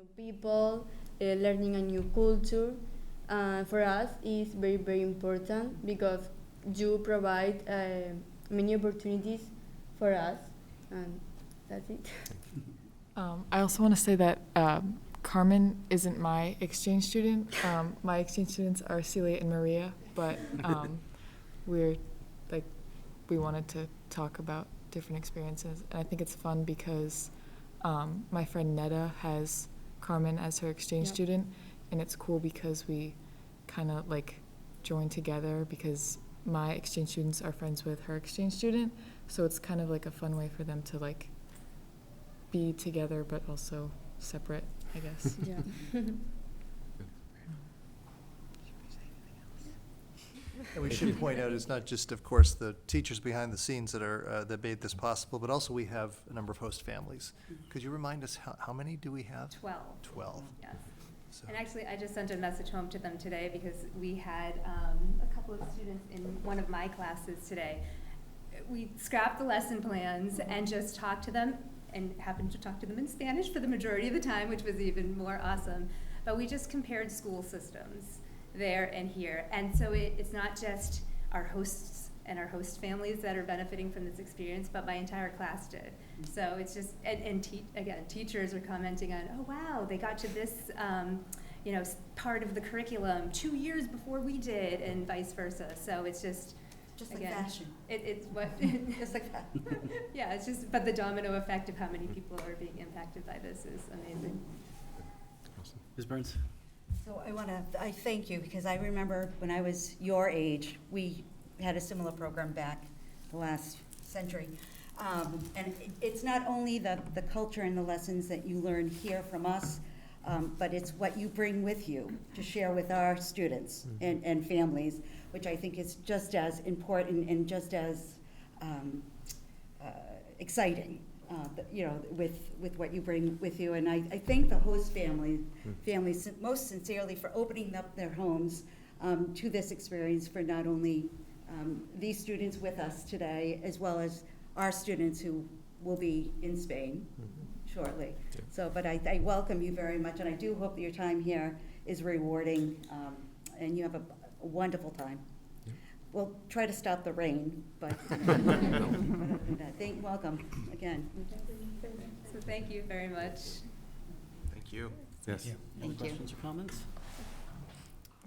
new people, learning a new culture. For us, is very, very important because you provide many opportunities for us, and that's it. I also want to say that Carmen isn't my exchange student. My exchange students are Celia and Maria, but we're like, we wanted to talk about different experiences, and I think it's fun because my friend Netta has Carmen as her exchange student, and it's cool because we kind of like join together because my exchange students are friends with her exchange student, so it's kind of like a fun way for them to like be together but also separate, I guess. Yeah. And we should point out, it's not just, of course, the teachers behind the scenes that are, that made this possible, but also we have a number of host families. Could you remind us, how many do we have? 12. 12. Yes. So- And actually, I just sent a message home to them today because we had a couple of students in one of my classes today. We scrapped the lesson plans and just talked to them, and happened to talk to them in Spanish for the majority of the time, which was even more awesome. But we just compared school systems there and here. And so it's not just our hosts and our host families that are benefiting from this experience, but my entire class did. So it's just, again, teachers are commenting on, oh wow, they got to this part of the curriculum 2 years before we did, and vice versa. So it's just like again, fashion. It's what Just like that. yeah, it's just, but the domino effect of how many people are being impacted by this is amazing. Ms. Burns? So I thank you, because I remember when I was your age, we had a similar program back the last century. And it's not only the culture and the lessons that you learn here from us, but it's what you bring with you to share with our students and families, which I think is just as important and just as exciting, with what you bring with you. And I thank the host families most sincerely for opening up their homes to this experience for not only these students with us today, as well as our students who will be in Spain shortly. Yeah. So, but I welcome you very much, and I do hope that your time here is rewarding, and you have a wonderful time. Yeah. We'll try to stop the rain, but welcome again. So thank you very much. Thank you. Yes. Any Thank you. questions or comments?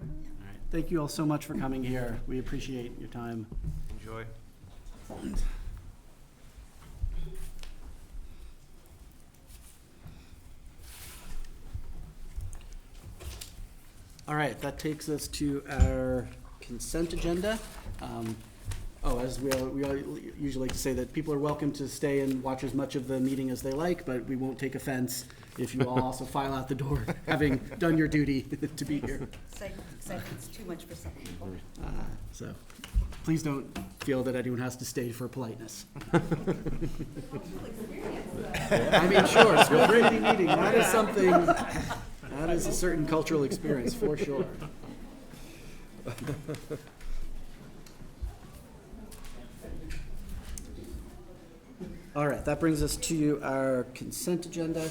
All right. Thank you all so much for coming here. We appreciate your time. Enjoy. All right, that takes us to our consent agenda. As we all usually like to say that people are welcome to stay and watch as much of the meeting as they like, but we won't take offense if you all also file out the door, having done your duty to be here. Excitement's too much for some people. So please don't feel that anyone has to stay for politeness. I mean, sure, school committee meeting, that is something, that is a certain cultural experience for sure. All right, that brings us to our consent agenda.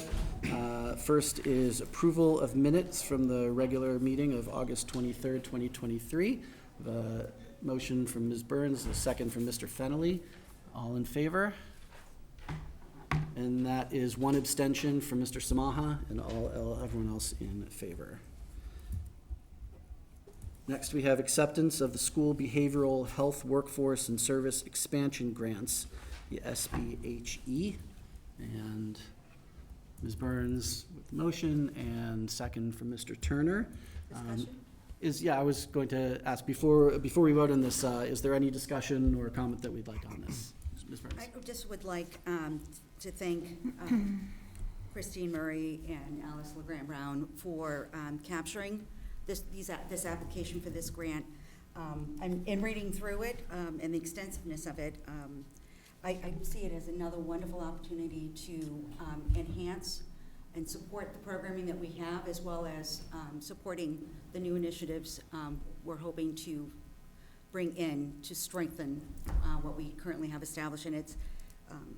First is approval of minutes from the regular meeting of August 23rd, 2023. The motion from Ms. Burns, a second from Mr. Fennelly. All in favor? And that is one abstention from Mr. Samaha and everyone else in favor. Next, we have acceptance of the School Behavioral Health Workforce and Service Expansion Grants, the SBHE. And Ms. Burns with the motion, and second from Mr. Turner. Discussion? I was going to ask, before we vote on this, is there any discussion or comment that we'd like on this? Ms. Burns? I just would like to thank Christine Murray and Alice LeGrand Brown for capturing this application for this grant. In reading through it and the extensiveness of it, I see it as another wonderful opportunity to enhance and support the programming that we have, as well as supporting the new initiatives we're hoping to bring in to strengthen what we currently have established. And it's,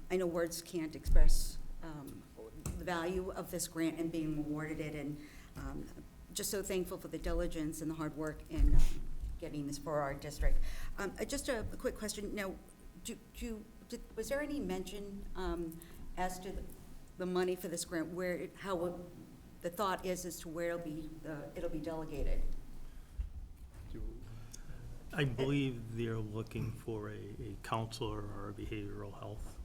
I know words can't express the value of this grant and being awarded it, and just so thankful for the diligence and the hard work in getting this for our district. Just a quick question. Now, was there any mention as to the money for this grant, the thought is as to where it'll be delegated? I believe they're looking for a counselor or a behavioral health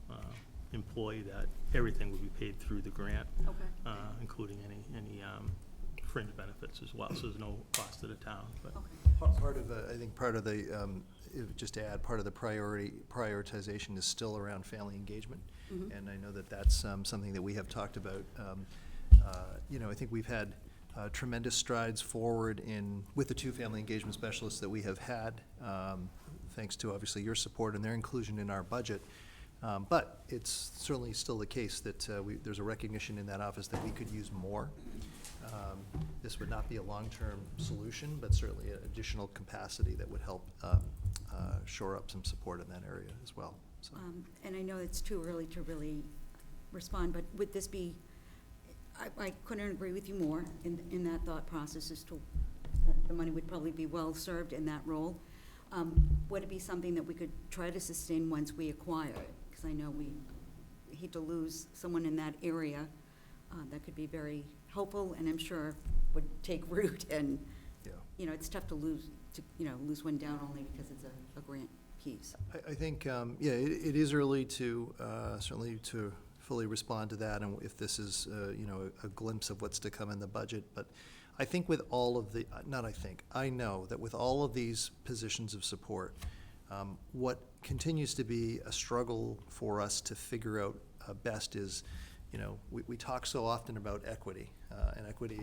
employee, that everything would be paid through the grant, Okay. including any fringe benefits as well, so there's no cost to the town. But Okay. Part of the, I think part of the, just to add, part of the prioritization is still around family engagement. Mhm. And I know that that's something that we have talked about. I think we've had tremendous strides forward with the 2 family engagement specialists that we have had, thanks to obviously your support and their inclusion in our budget. But it's certainly still the case that there's a recognition in that office that we could use more. This would not be a long-term solution, but certainly an additional capacity that would help shore up some support in that area as well. So. And I know it's too early to really respond, but would this be, I couldn't agree with you more in that thought process as to that the money would probably be well-served in that role. Would it be something that we could try to sustain once we acquire it? Because I know we hate to lose someone in that area. That could be very helpful, and I'm sure would take root, and, Yeah. it's tough to lose one down only because it's a grant piece. I think, it is early to, certainly to fully respond to that, and if this is, a glimpse of what's to come in the budget. But I think with all of the, I know that with all of these positions of support, what continues to be a struggle for us to figure out best is, we talk so often about equity, and equity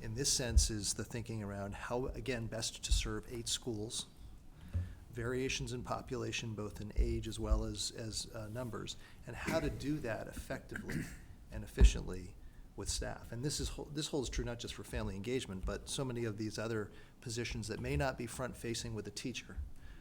in this sense is the thinking around how, again, best to serve 8 schools, variations in population, both in age as well as numbers, and how to do that effectively and efficiently with staff. And this holds true not just for family engagement, but so many of these other positions that may not be front-facing with a teacher,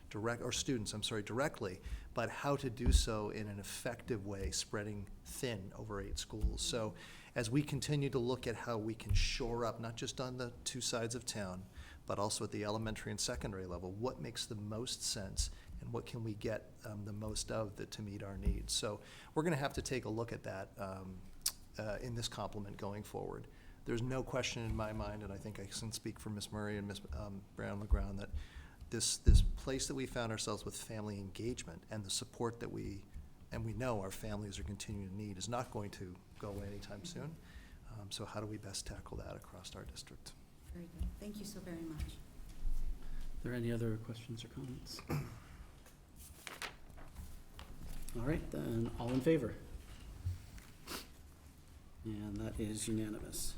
directly, but how to do so in an effective way, spreading thin over 8 schools. So as we continue to look at how we can shore up, not just on the 2 sides of town, but also at the elementary and secondary level, what makes the most sense and what can we get the most of to meet our needs. So we're going to have to take a look at that in this complement going forward. There's no question in my mind, and I think I can speak for Ms. Murray and Ms. Brown-LeGround, that this place that we found ourselves with family engagement and the support that we know our families are continuing to need is not going to go away anytime soon. So how do we best tackle that across our district? Very good. Thank you so very much. Are there any other questions or comments? All right, then, all in favor? And that is unanimous.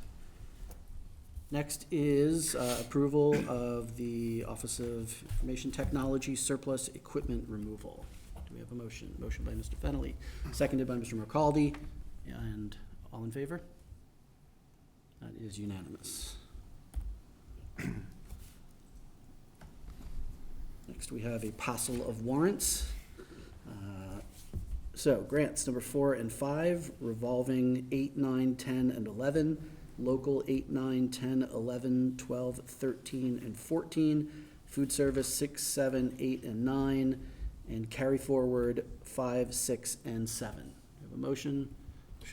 Next is approval of the Office of Information Technology surplus equipment removal. Do we have a motion? Motion by Mr. Fennelly, seconded by Mr. Mercaldi, and all in favor? That is unanimous. Next, we have a parcel of warrants. So grants number 4 and 5, revolving 8, 9, 10, and 11, local 8, 9, 10, 11, 12, 13, and 14, food service 6, 7, 8, and 9, and carry forward 5, 6, and 7. We have a motion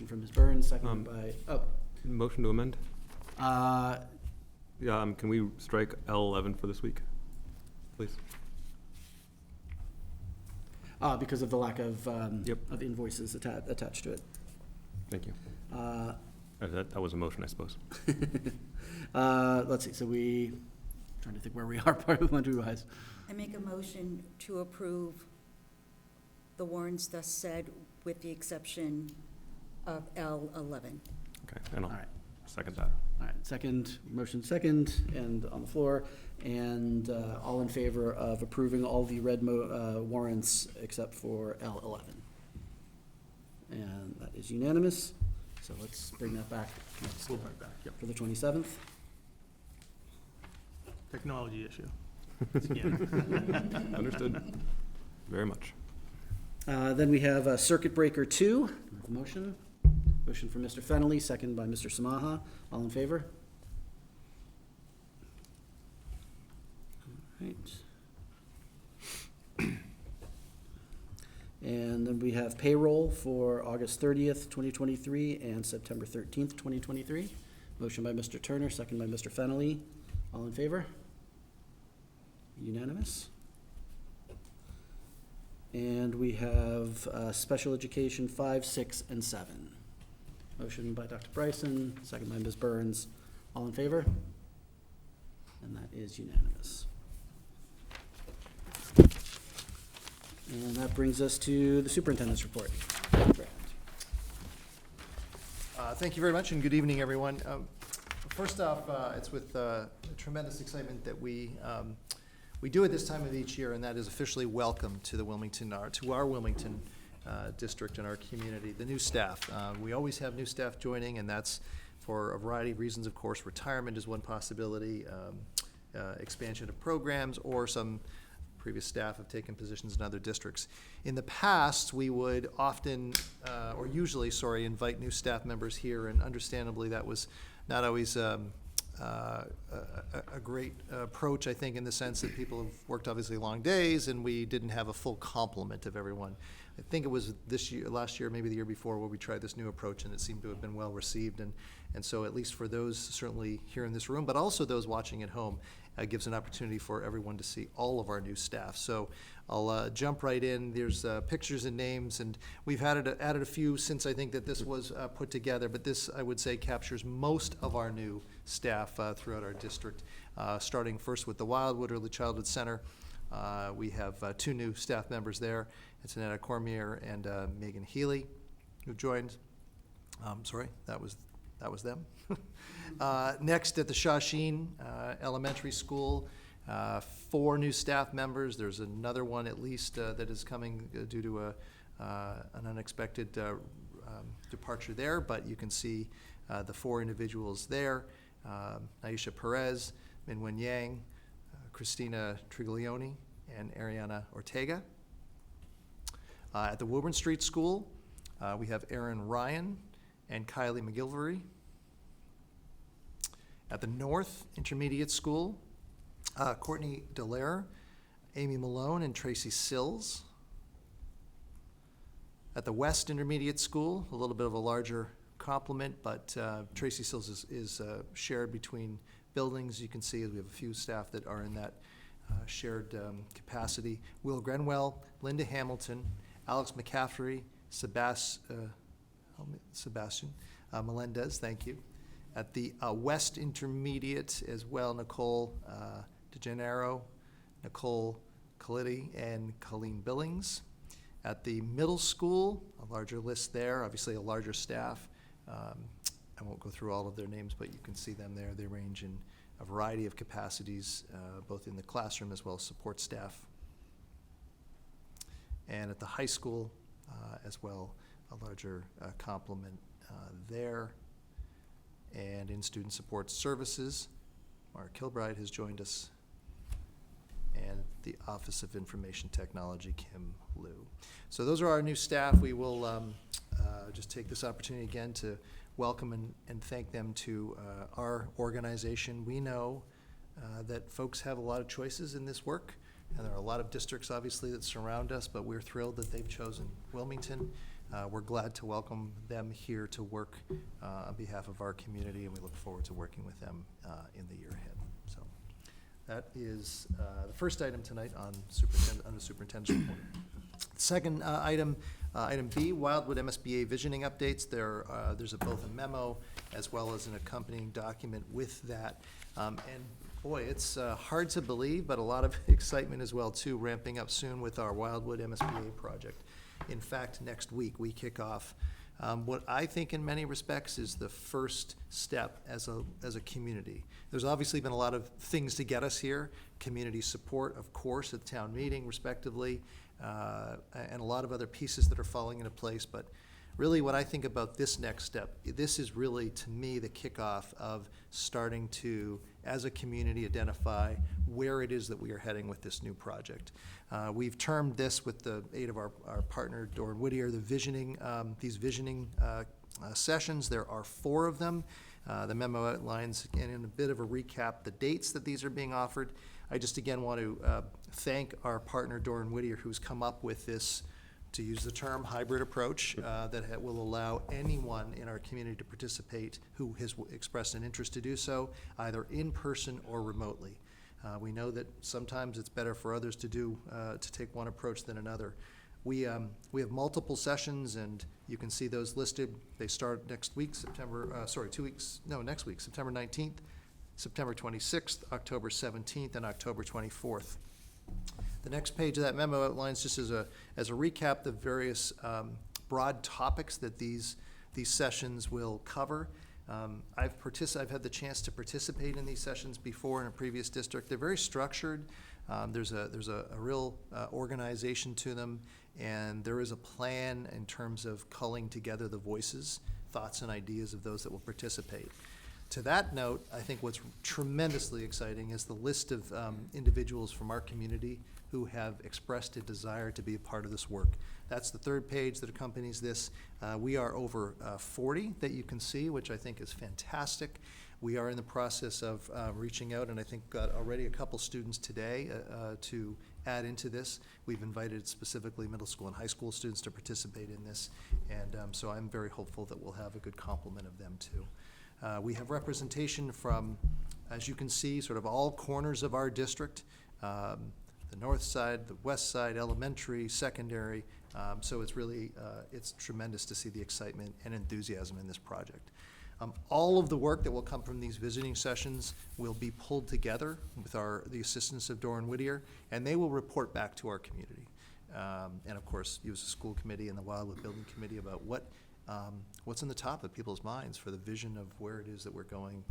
from Ms. Burns, seconded by, Motion to amend? uh, Yeah, can we strike L11 for this week, please? because of the lack of, Yep. of invoices attached to it. Thank you. Uh, That was a motion, I suppose. Let's see, so trying to think where we are parliamentary-wise. I make a motion to approve the warrants thus said, with the exception of L11. Okay, and All I'll right, second that. all right, motion second, and on the floor, and all in favor of approving all the red warrants except for L11. And that is unanimous, so let's bring that back next We'll bring it back, yep. for the 27th. Technology issue. Understood. Very much. Then we have Circuit Breaker 2. Motion? Motion from Mr. Fennelly, second by Mr. Samaha. All in favor? All right. And then we have payroll for August 30th, 2023 and September 13th, 2023. Motion by Mr. Turner, second by Mr. Fennelly. All in favor? Unanimous. And we have special education 5, 6, and 7. Motion by Dr. Bryson, second by Ms. Burns. All in favor? And that is unanimous. And that brings us to the superintendent's report. Thank you very much, and good evening, everyone. First off, it's with tremendous excitement that we do it this time of each year, and that is officially welcome to the Wilmington, to our Wilmington district and our community, the new staff. We always have new staff joining, and that's for a variety of reasons. Of course, retirement is one possibility, expansion of programs, or some previous staff have taken positions in other districts. In the past, we would often, or usually, sorry, invite new staff members here, and understandably, that was not always a great approach, I think, in the sense that people have worked obviously long days, and we didn't have a full complement of everyone. I think it was this year, last year, maybe the year before, where we tried this new approach, and it seemed to have been well received. And so, at least for those certainly here in this room, but also those watching at home, gives an opportunity for everyone to see all of our new staff. So I'll jump right in. There's pictures and names, and we've added a few since I think that this was put together, but this, I would say, captures most of our new staff throughout our district. Starting first with the Wildwood Early Childhood Center. We have 2 new staff members there. It's Annetta Cormier and Megan Healy, who joined. Sorry, that was them. Next, at the Shawsheen Elementary School, 4 new staff members. There's another one at least that is coming due to an unexpected departure there, but you can see the 4 individuals there. Aisha Perez, Minwen Yang, Christina Triglioni, and Ariana Ortega. At the Woburn Street School, we have Erin Ryan and Kylie McGilvery. At the North Intermediate School, Courtney Dallaire, Amy Malone, and Tracy Sills. At the West Intermediate School, a little bit of a larger complement, but Tracy Sills is shared between buildings. You can see we have a few staff that are in that shared capacity. Will Grenwell, Linda Hamilton, Alex McCaffrey, Sebastian Melendez, thank you. At the West Intermediate as well, Nicole DeGennaro, Nicole Colletti, and Colleen Billings. At the middle school, a larger list there, obviously a larger staff. I won't go through all of their names, but you can see them there. They range in a variety of capacities, both in the classroom as well as support staff. And at the high school as well, a larger complement there. And in student support services, Mark Kilbride has joined us. And the Office of Information Technology, Kim Liu. So those are our new staff. We will just take this opportunity again to welcome and thank them to our organization. We know that folks have a lot of choices in this work, and there are a lot of districts, obviously, that surround us, but we're thrilled that they've chosen Wilmington. We're glad to welcome them here to work on behalf of our community, and we look forward to working with them in the year ahead. So that is the first item tonight on the superintendent's report. Second item, item B, Wildwood MSBA visioning updates. There's both a memo as well as an accompanying document with that. And boy, it's hard to believe, but a lot of excitement as well too, ramping up soon with our Wildwood MSBA project. In fact, next week we kick off what I think in many respects is the first step as a community. There's obviously been a lot of things to get us here, community support, of course, at the town meeting respectively, and a lot of other pieces that are falling into place. But really what I think about this next step, this is really, to me, the kickoff of starting to, as a community, identify where it is that we are heading with this new project. We've termed this, with the aid of our partner, Doran Whittier, the visioning, these visioning sessions. There are 4 of them. The memo outlines, again, in a bit of a recap, the dates that these are being offered. I just again want to thank our partner, Doran Whittier, who's come up with this, to use the term, hybrid approach that will allow anyone in our community to participate who has expressed an interest to do so, either in person or remotely. We know that sometimes it's better for others to take one approach than another. We have multiple sessions, and you can see those listed. They start next week, next week, September 19th, September 26th, October 17th, and October 24th. The next page of that memo outlines, just as a recap, the various broad topics that these sessions will cover. I've had the chance to participate in these sessions before in a previous district. They're very structured. There's a real organization to them, and there is a plan in terms of culling together the voices, thoughts, and ideas of those that will participate. To that note, I think what's tremendously exciting is the list of individuals from our community who have expressed a desire to be a part of this work. That's the 3rd page that accompanies this. We are over 40 that you can see, which I think is fantastic. We are in the process of reaching out, and I think got already a couple students today to add into this. We've invited specifically middle school and high school students to participate in this, and so I'm very hopeful that we'll have a good complement of them too. We have representation from, as you can see, sort of all corners of our district, the north side, the west side, elementary, secondary. So it's really, it's tremendous to see the excitement and enthusiasm in this project. All of the work that will come from these visiting sessions will be pulled together with the assistance of Doran Whittier, and they will report back to our community. And of course, use the school committee and the Wildwood Building Committee about what's in the top of people's minds for the vision of where it is that we're going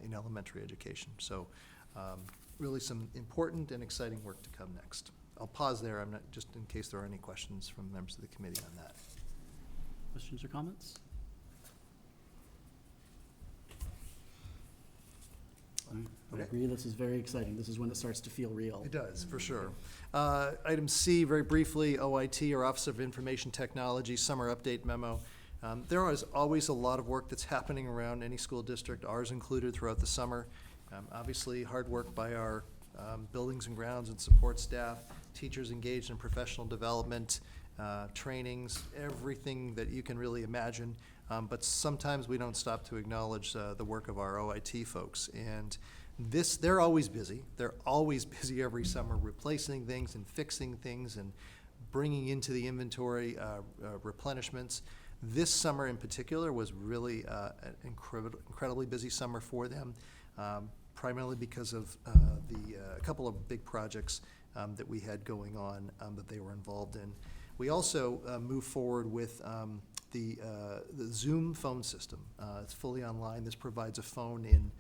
in elementary education. So really some important and exciting work to come next. I'll pause there, just in case there are any questions from members of the committee on that. Questions or comments? I agree, this is very exciting. This is when it starts to feel real. It does, for sure. Item C, very briefly, OIT, or Office of Information Technology, summer update memo. There is always a lot of work that's happening around any school district, ours included, throughout the summer. Obviously, hard work by our buildings and grounds and support staff, teachers engaged in professional development, trainings, everything that you can really imagine. But sometimes we don't stop to acknowledge the work of our OIT folks. And they're always busy. They're always busy every summer replacing things and fixing things and bringing into the inventory replenishments. This summer in particular was really an incredibly busy summer for them, primarily because of a couple of big projects that we had going on that they were involved in. We also moved forward with the Zoom phone system. It's fully online. This provides a phone in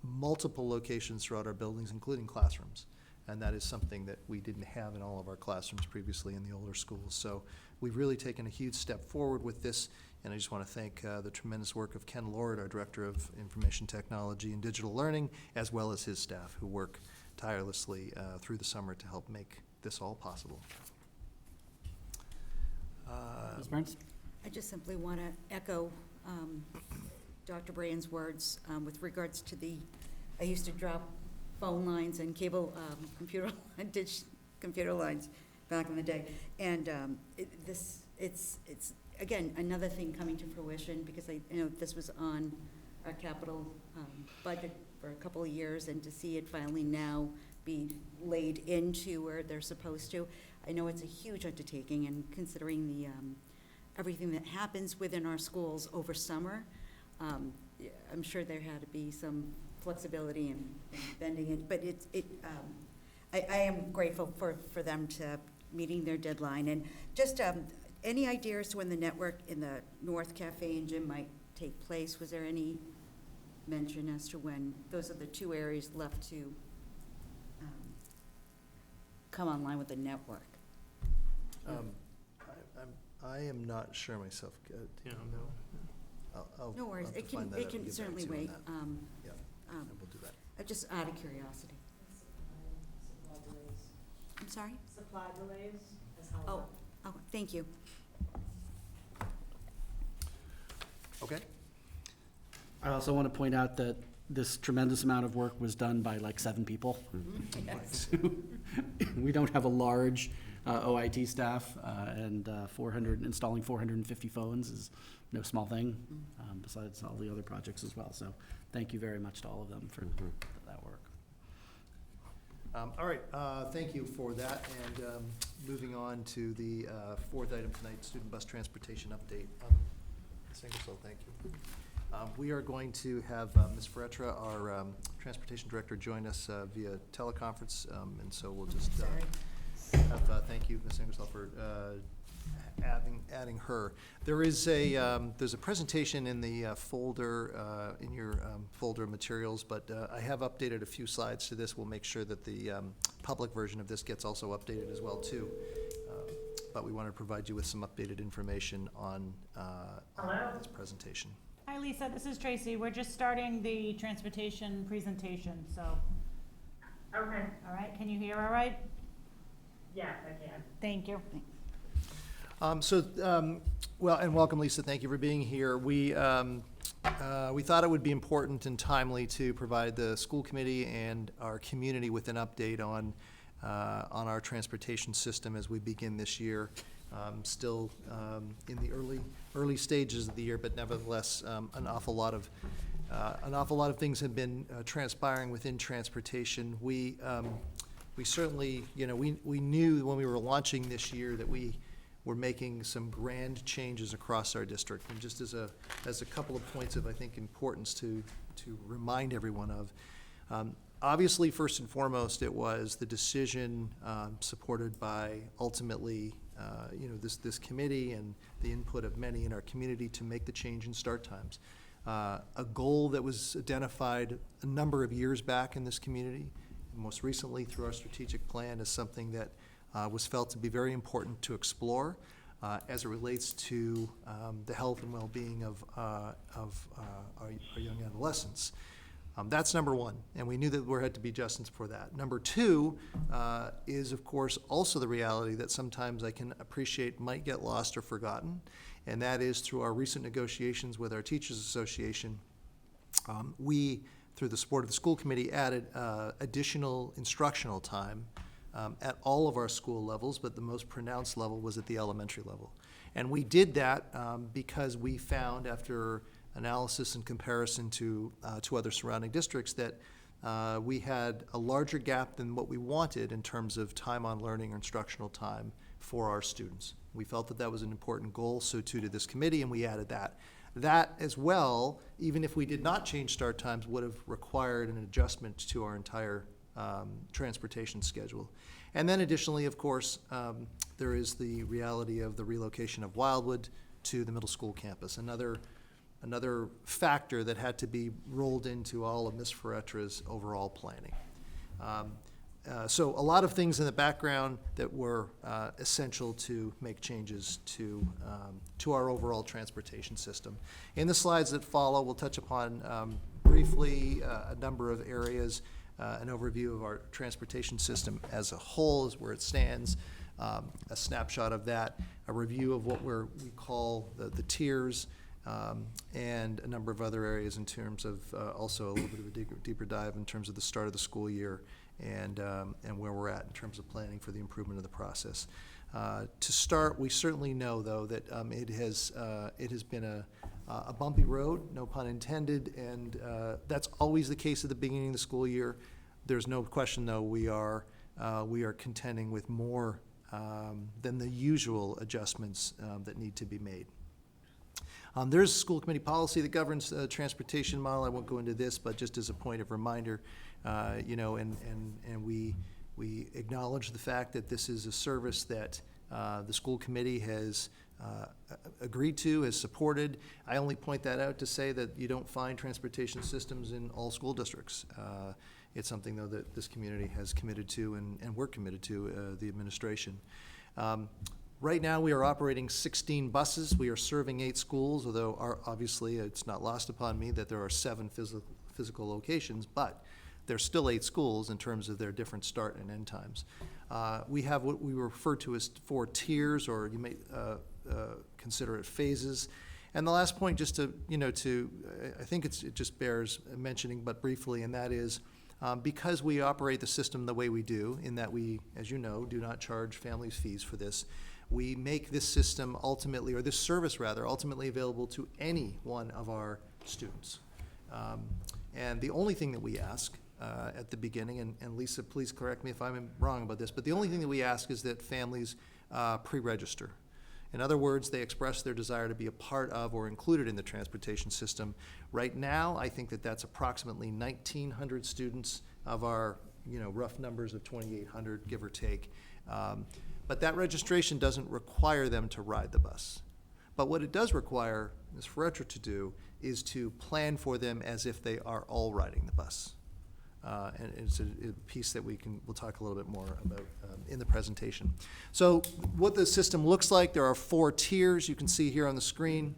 multiple locations throughout our buildings, including classrooms. And that is something that we didn't have in all of our classrooms previously in the older schools. So we've really taken a huge step forward with this, and I just want to thank the tremendous work of Ken Lord, our Director of Information Technology and Digital Learning, as well as his staff who work tirelessly through the summer to help make this all possible. Ms. Burns? I just simply want to echo Dr. Brand's words with regards to I used to drop phone lines and cable computer lines back in the day. And it's again, another thing coming to fruition, because I know this was on our capital budget for a couple of years, and to see it finally now be laid into where they're supposed to. I know it's a huge undertaking, and considering the everything that happens within our schools over summer, I'm sure there had to be some flexibility in bending it, but I am grateful for them to meeting their deadline. And just any ideas to when the network in the North Cafe and Gym might take place? Was there any mention as to when? Those are the 2 areas left to come online with the network. I am not sure myself. Do you know? I'll No worries, have to it can, find that it out can and get back certainly to you on wait. that. Yeah, we'll do that. Just out of curiosity. Supply delays. I'm sorry? Supply delays has held up. Oh, thank you. Okay? I also want to point out that this tremendous amount of work was done by like 7 people. We don't have a large OIT staff, and installing 450 phones is no small thing, besides all the other projects as well. So thank you very much to all of them for that work. All right, thank you for that, and moving on to the fourth item tonight, student bus transportation update. Ms. Ingersoll, thank you. We are going to have Ms. Ferretra, our transportation director, join us via teleconference, and so we'll just have, thank you, Ms. Ingersoll, for adding her. There's a presentation in the folder, in your folder of materials, but I have updated a few slides to this. We'll make sure that the public version of this gets also updated as well, too. But we want to provide you with some updated information on this presentation. Hi, Lisa, this is Tracy. We're just starting the transportation presentation, so. Okay, All right, can you hear all right? yes, I can. Thank you. Well, and welcome, Lisa. Thank you for being here. We thought it would be important and timely to provide the school committee and our community with an update on our transportation system as we begin this year. Still in the early stages of the year, but nevertheless, an awful lot of things have been transpiring within transportation. We certainly, we knew when we were launching this year that we were making some grand changes across our district. And just as a couple of points of, I think, importance to remind everyone of, obviously, first and foremost, it was the decision supported by ultimately this committee and the input of many in our community to make the change in start times. A goal that was identified a number of years back in this community, most recently through our strategic plan, is something that was felt to be very important to explore as it relates to the health and well-being of our young adolescents. That's number one, and we knew that there had to be adjustments for that. Number two is, of course, also the reality that sometimes I can appreciate might get lost or forgotten, and that is through our recent negotiations with our Teachers Association. We, through the support of the school committee, added additional instructional time at all of our school levels, but the most pronounced level was at the elementary level. And we did that because we found, after analysis and comparison to other surrounding districts, that we had a larger gap than what we wanted in terms of time on learning or instructional time for our students. We felt that that was an important goal, so too did this committee, and we added that. That as well, even if we did not change start times, would have required an adjustment to our entire transportation schedule. And then additionally, of course, there is the reality of the relocation of Wildwood to the middle school campus, another factor that had to be rolled into all of Ms. Ferretra's overall planning. So a lot of things in the background that were essential to make changes to our overall transportation system. In the slides that follow, we'll touch upon briefly a number of areas, an overview of our transportation system as a whole, is where it stands, a snapshot of that, a review of what we call the tiers, and a number of other areas in terms of also a little bit of a deeper dive in terms of the start of the school year and where we're at in terms of planning for the improvement of the process. To start, we certainly know, though, that it has been a bumpy road, no pun intended, and that's always the case at the beginning of the school year. There's no question, though, we are contending with more than the usual adjustments that need to be made. There's a school committee policy that governs the transportation model. I won't go into this, but just as a point of reminder, and we acknowledge the fact that this is a service that the school committee has agreed to, has supported. I only point that out to say that you don't find transportation systems in all school districts. It's something, though, that this community has committed to, and we're committed to, the administration. Right now, we are operating 16 buses. We are serving 8 schools, although obviously it's not lost upon me that there are 7 physical locations, but there's still 8 schools in terms of their different start and end times. We have what we refer to as 4 tiers, or you may consider it phases. And the last point, just to, I think it just bears mentioning, but briefly, and that is, because we operate the system the way we do, in that we, as you know, do not charge families fees for this, we make this system ultimately, or this service rather, ultimately available to any one of our students. And the only thing that we ask at the beginning, and Lisa, please correct me if I'm wrong about this, but the only thing that we ask is that families pre-register. In other words, they express their desire to be a part of or included in the transportation system. Right now, I think that that's approximately 1,900 students of our, rough numbers of 2,800, give or take. But that registration doesn't require them to ride the bus. But what it does require Ms. Ferretra to do is to plan for them as if they are all riding the bus. And it's a piece that we'll talk a little bit more about in the presentation. So what the system looks like, there are 4 tiers you can see here on the screen.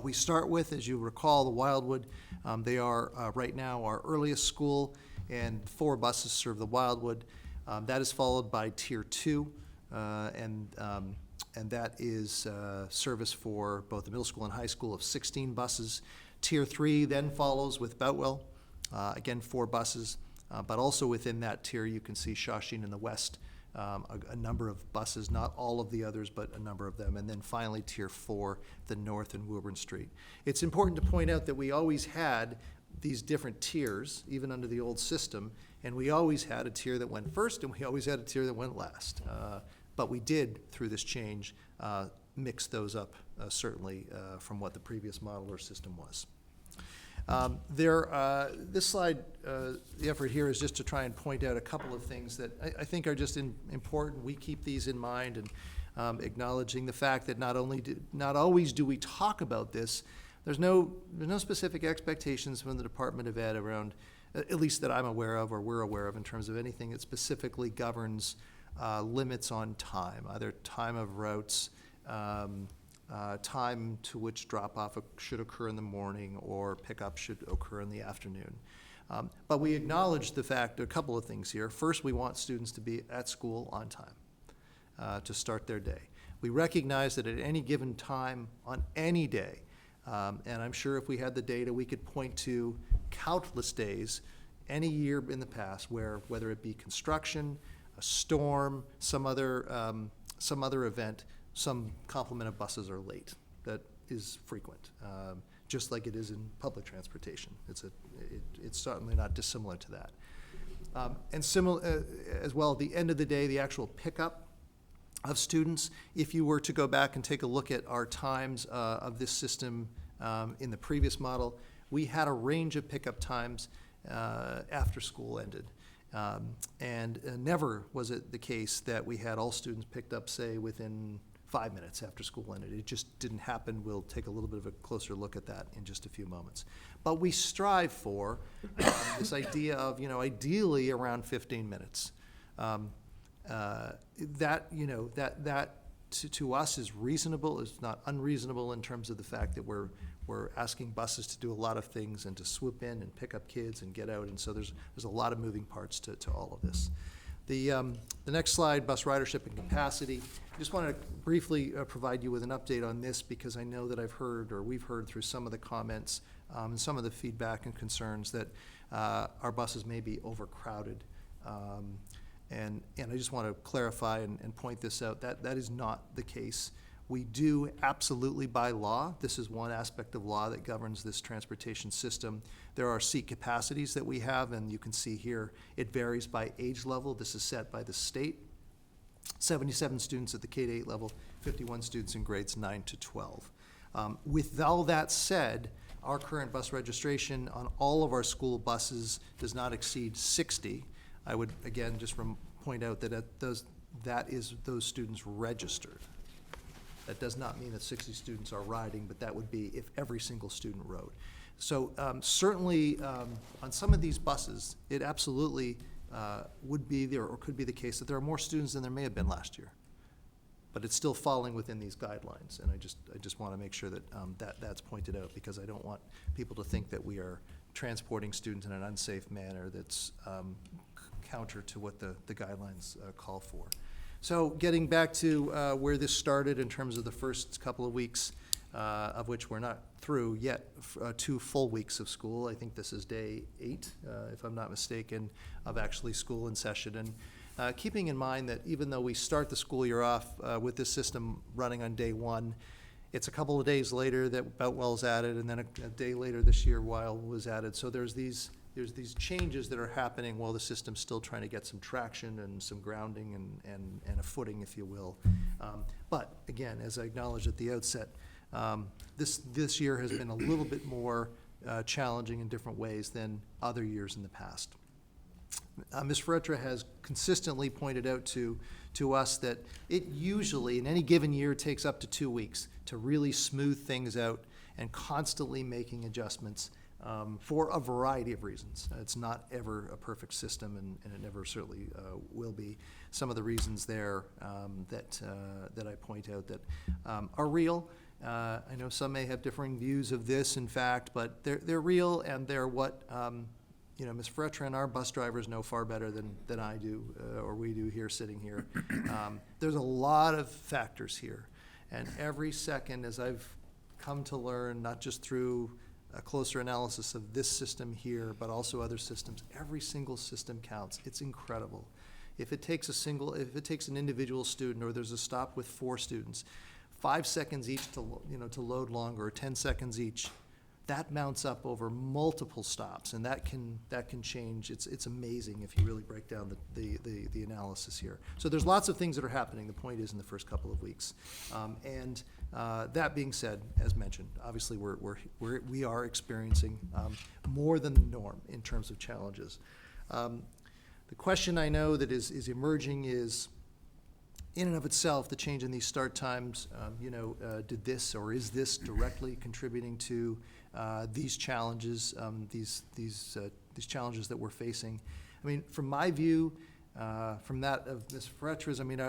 We start with, as you recall, the Wildwood. They are right now our earliest school, and 4 buses serve the Wildwood. That is followed by Tier 2, and that is service for both the middle school and high school of 16 buses. Tier 3 then follows with Boutwell. Again, 4 buses, but also within that tier, you can see Shawsheen in the west, a number of buses, not all of the others, but a number of them. And then finally, Tier 4, the north and Woburn Street. It's important to point out that we always had these different tiers, even under the old system, and we always had a tier that went first, and we always had a tier that went last. But we did, through this change, mix those up, certainly, from what the previous model or system was. This slide, the effort here is just to try and point out a couple of things that I think are just important. We keep these in mind, and acknowledging the fact that not always do we talk about this. There's no specific expectations from the Department of Ed around, at least that I'm aware of or we're aware of, in terms of anything that specifically governs limits on time, either time of routes, time to which drop-off should occur in the morning or pickup should occur in the afternoon. But we acknowledge the fact, a couple of things here. First, we want students to be at school on time to start their day. We recognize that at any given time on any day, and I'm sure if we had the data, we could point to countless days any year in the past where, whether it be construction, a storm, some other event, some complement of buses are late. That is frequent, just like it is in public transportation. It's certainly not dissimilar to that. And similar as well, at the end of the day, the actual pickup of students, if you were to go back and take a look at our times of this system in the previous model, we had a range of pickup times after school ended. And never was it the case that we had all students picked up, say, within 5 minutes after school ended. It just didn't happen. We'll take a little bit of a closer look at that in just a few moments. But we strive for this idea of, ideally around 15 minutes. That to us is reasonable. It's not unreasonable in terms of the fact that we're asking buses to do a lot of things and to swoop in and pick up kids and get out. And so there's a lot of moving parts to all of this. The next slide, bus ridership and capacity. I just want to briefly provide you with an update on this because I know that we've heard through some of the comments and some of the feedback and concerns that our buses may be overcrowded. And I just want to clarify and point this out, that is not the case. We do absolutely, by law, this is one aspect of law that governs this transportation system. There are seat capacities that we have, and you can see here it varies by age level. This is set by the state. 77 students at the K-8 level, 51 students in grades 9 to 12. With all that said, our current bus registration on all of our school buses does not exceed 60. I would, again, just point out that that is those students registered. That does not mean that 60 students are riding, but that would be if every single student rode. So certainly on some of these buses, it absolutely would be there or could be the case that there are more students than there may have been last year. But it's still falling within these guidelines, and I just want to make sure that that's pointed out because I don't want people to think that we are transporting students in an unsafe manner that's counter to what the guidelines call for. So getting back to where this started in terms of the first couple of weeks, of which we're not through yet, 2 full weeks of school. I think this is day 8, if I'm not mistaken, of actually school in session. And keeping in mind that even though we start the school year off with this system running on day 1, it's a couple of days later that Boutwell's added, and then a day later this year Weil was added. So there's these changes that are happening while the system's still trying to get some traction and some grounding and a footing, if you will. But again, as I acknowledged at the outset, this year has been a little bit more challenging in different ways than other years in the past. Ms. Ferretra has consistently pointed out to us that it usually, in any given year, takes up to 2 weeks to really smooth things out and constantly making adjustments for a variety of reasons. It's not ever a perfect system, and it never certainly will be. Some of the reasons there that I point out that are real. I know some may have differing views of this, in fact, but they're real, and they're what Ms. Ferretra and our bus drivers know far better than I do, or we do here, sitting here. There's a lot of factors here, and every second, as I've come to learn, not just through a closer analysis of this system here, but also other systems, every single system counts. It's incredible. If it takes an individual student, or there's a stop with 4 students, 5 seconds each to load longer, or 10 seconds each, that mounts up over multiple stops, and that can change. It's amazing if you really break down the analysis here. So there's lots of things that are happening. The point is in the first couple of weeks, and that being said, as mentioned, obviously we are experiencing more than the norm in terms of challenges. The question I know that is emerging is, in and of itself, the change in these start times, did this or is this directly contributing to these challenges, these challenges that we're facing? I mean, from my view, from that of Ms. Ferretra's, I mean,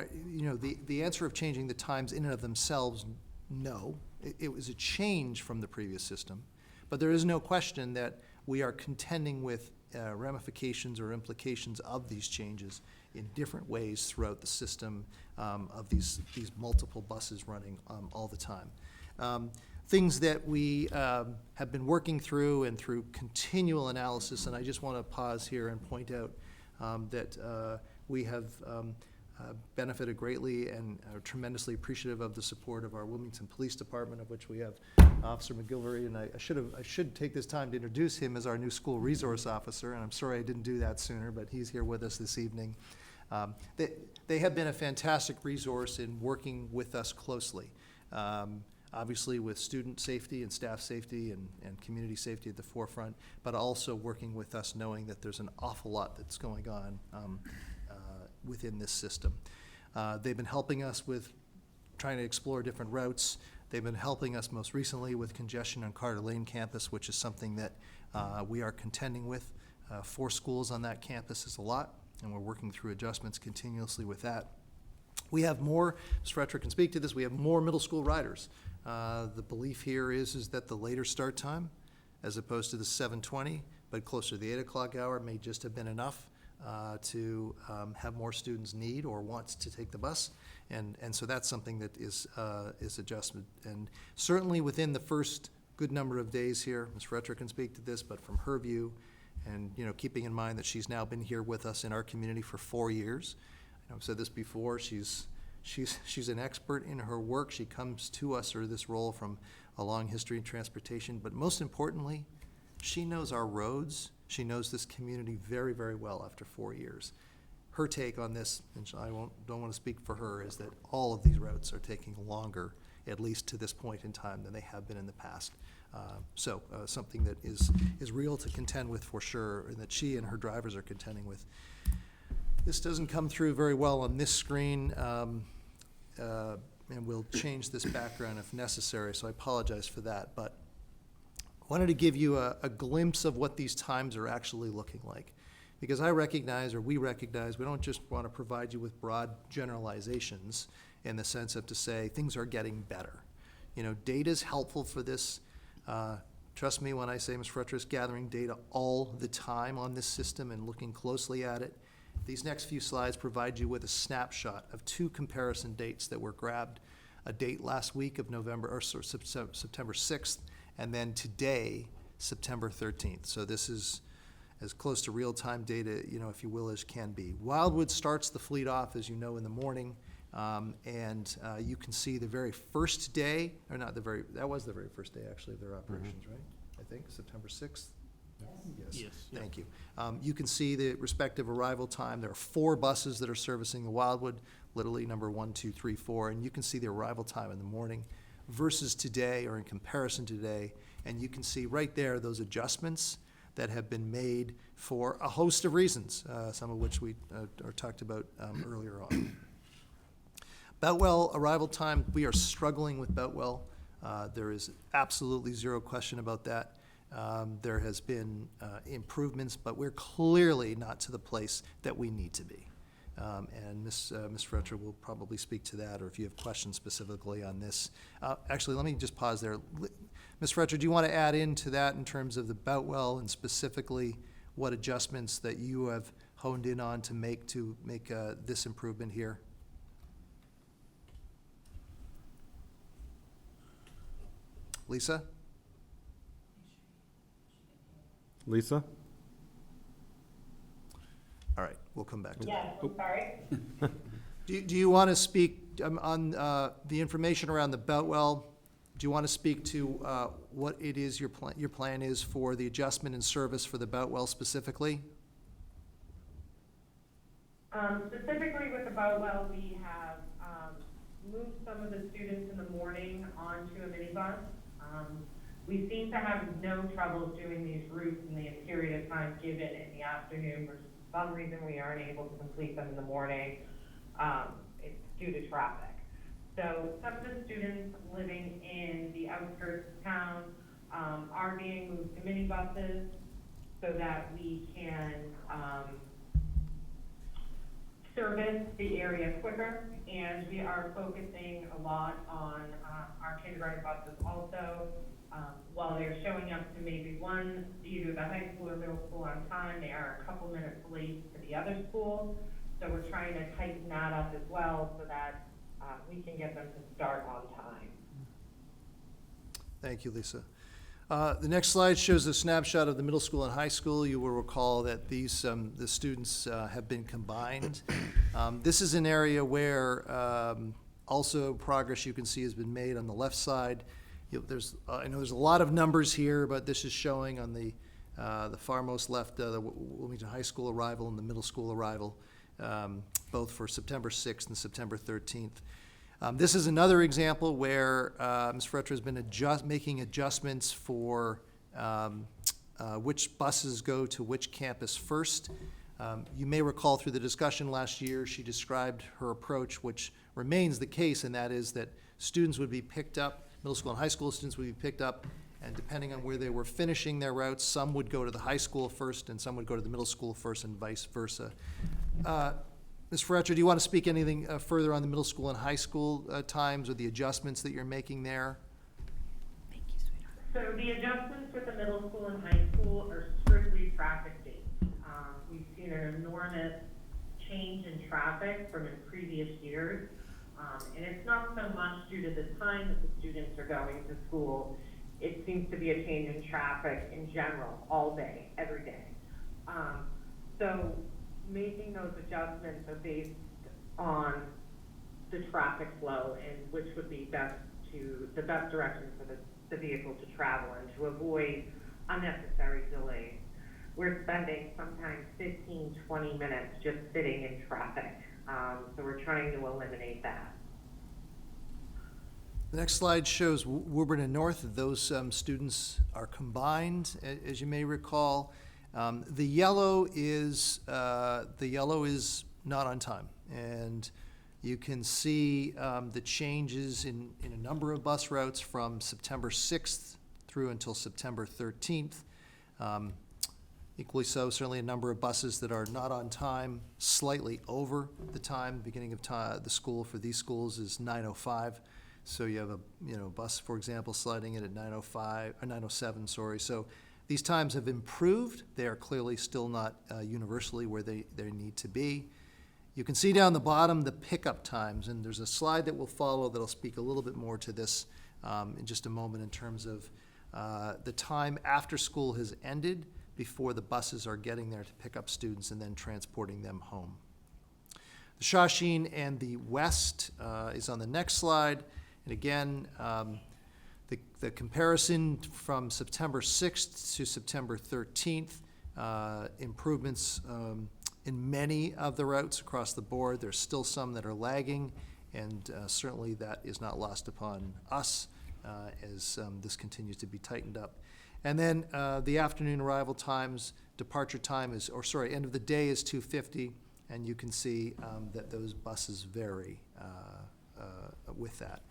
the answer of changing the times in and of themselves, no. It was a change from the previous system, but there is no question that we are contending with ramifications or implications of these changes in different ways throughout the system of these multiple buses running all the time. Things that we have been working through and through continual analysis, and I just want to pause here and point out that we have benefited greatly and are tremendously appreciative of the support of our Wilmington Police Department, of which we have Officer McGilvery, and I should take this time to introduce him as our new school resource officer, and I'm sorry I didn't do that sooner, but he's here with us this evening. They have been a fantastic resource in working with us closely, obviously with student safety and staff safety and community safety at the forefront, but also working with us knowing that there's an awful lot that's going on within this system. They've been helping us with trying to explore different routes. They've been helping us most recently with congestion on Carter Lane campus, which is something that we are contending with. 4 schools on that campus is a lot, and we're working through adjustments continuously with that. We have more, Ms. Ferretra can speak to this, we have more middle school riders. The belief here is that the later start time, as opposed to the 7:20, but closer to the 8 o'clock hour, may just have been enough to have more students need or want to take the bus. And so that's something that is adjustment. And certainly within the first good number of days here, Ms. Ferretra can speak to this, but from her view, and keeping in mind that she's now been here with us in our community for 4 years. I've said this before, she's an expert in her work. She comes to us, or this role, from a long history in transportation, but most importantly, she knows our roads. She knows this community very, very well after 4 years. Her take on this, and don't want to speak for her, is that all of these routes are taking longer, at least to this point in time, than they have been in the past. So something that is real to contend with for sure, and that she and her drivers are contending with. This doesn't come through very well on this screen, and we'll change this background if necessary, so I apologize for that. But I wanted to give you a glimpse of what these times are actually looking like. Because I recognize, or we recognize, we don't just want to provide you with broad generalizations in the sense of to say things are getting better. Data is helpful for this. Trust me when I say Ms. Ferretra is gathering data all the time on this system and looking closely at it. These next few slides provide you with a snapshot of 2 comparison dates that were grabbed a date last week of November, or September 6th, and then today, September 13th. So this is as close to real-time data, if you will, as can be. Wildwood starts the fleet off, as you know, in the morning, and you can see the very first day, or not the very, that was the very first day, actually, of their operations, right? I think, September 6th? Yes. Yeah. Thank you. You can see the respective arrival time. There are 4 buses that are servicing the Wildwood, literally number 1, 2, 3, 4, and you can see the arrival time in the morning versus today, or in comparison to today, and you can see right there those adjustments that have been made for a host of reasons, some of which we talked about earlier on. Boutwell arrival time, we are struggling with Boutwell. There is absolutely zero question about that. There has been improvements, but we're clearly not to the place that we need to be. And Ms. Fretcher will probably speak to that, or if you have questions specifically on this. Actually, let me just pause there. Ms. Fretcher, do you want to add into that in terms of the Boutwell and specifically what adjustments that you have honed in on to make this improvement here? Lisa? Lisa? All right, we'll come back to Yes, I'm sorry. that. Do you want to speak on the information around the Boutwell? Do you want to speak to what it is your plan is for the adjustment in service for the Boutwell specifically? Specifically with the Boutwell, we have moved some of the students in the morning onto a minibus. We seem to have no trouble doing these routes in the period of time given in the afternoon. For some reason, we aren't able to complete them in the morning. It's due to traffic. So some of the students living in the outskirts of town are being moved to minibuses so that we can service the area quicker. And we are focusing a lot on our kindergarten buses also. While they're showing up to maybe either the high school or middle school on time, they are a couple minutes late to the other school. So we're trying to tighten that up as well so that we can get them to start on time. Thank you, Lisa. The next slide shows a snapshot of the middle school and high school. You will recall that the students have been combined. This is an area where also progress you can see has been made on the left side. I know there's a lot of numbers here, but this is showing on the farmost left the Wilmington High School arrival and the middle school arrival, both for September 6th and September 13th. This is another example where Ms. Fretcher has been making adjustments for which buses go to which campus first. You may recall through the discussion last year, she described her approach, which remains the case, and that is that students would be picked up, middle school and high school students would be picked up, and depending on where they were finishing their routes, some would go to the high school first and some would go to the middle school first and vice versa. Ms. Fretcher, do you want to speak anything further on the middle school and high school times or the adjustments that you're making there? Thank you, sweetheart. So the adjustments with the middle school and high school are strictly traffic-based. We've seen an enormous change in traffic from in previous years. And it's not so much due to the time that the students are going to school. It seems to be a change in traffic in general, all day, every day. So making those adjustments are based on the traffic flow and which would be the best direction for the vehicle to travel and to avoid unnecessary delays. We're spending sometimes 15, 20 minutes just sitting in traffic. So we're trying to eliminate that. The next slide shows Woburn and North. Those students are combined, as you may recall. The yellow is not on time, and you can see the changes in a number of bus routes from September 6th through until September 13th. Equally so, certainly a number of buses that are not on time, slightly over the time. Beginning of the school for these schools is 9:05. So you have a bus, for example, sliding in at 9:05 or 9:07. Sorry. So these times have improved. They are clearly still not universally where they need to be. You can see down the bottom the pickup times, and there's a slide that will follow that'll speak a little bit more to this in just a moment in terms of the time after school has ended before the buses are getting there to pick up students and then transporting them home. The Shawshene and the West is on the next slide. And again, the comparison from September 6th to September 13th, improvements in many of the routes across the board. There's still some that are lagging, and certainly that is not lost upon us as this continues to be tightened up. And then the afternoon arrival times, departure time is, or sorry, end of the day is 2:50, and you can see that those buses vary with that.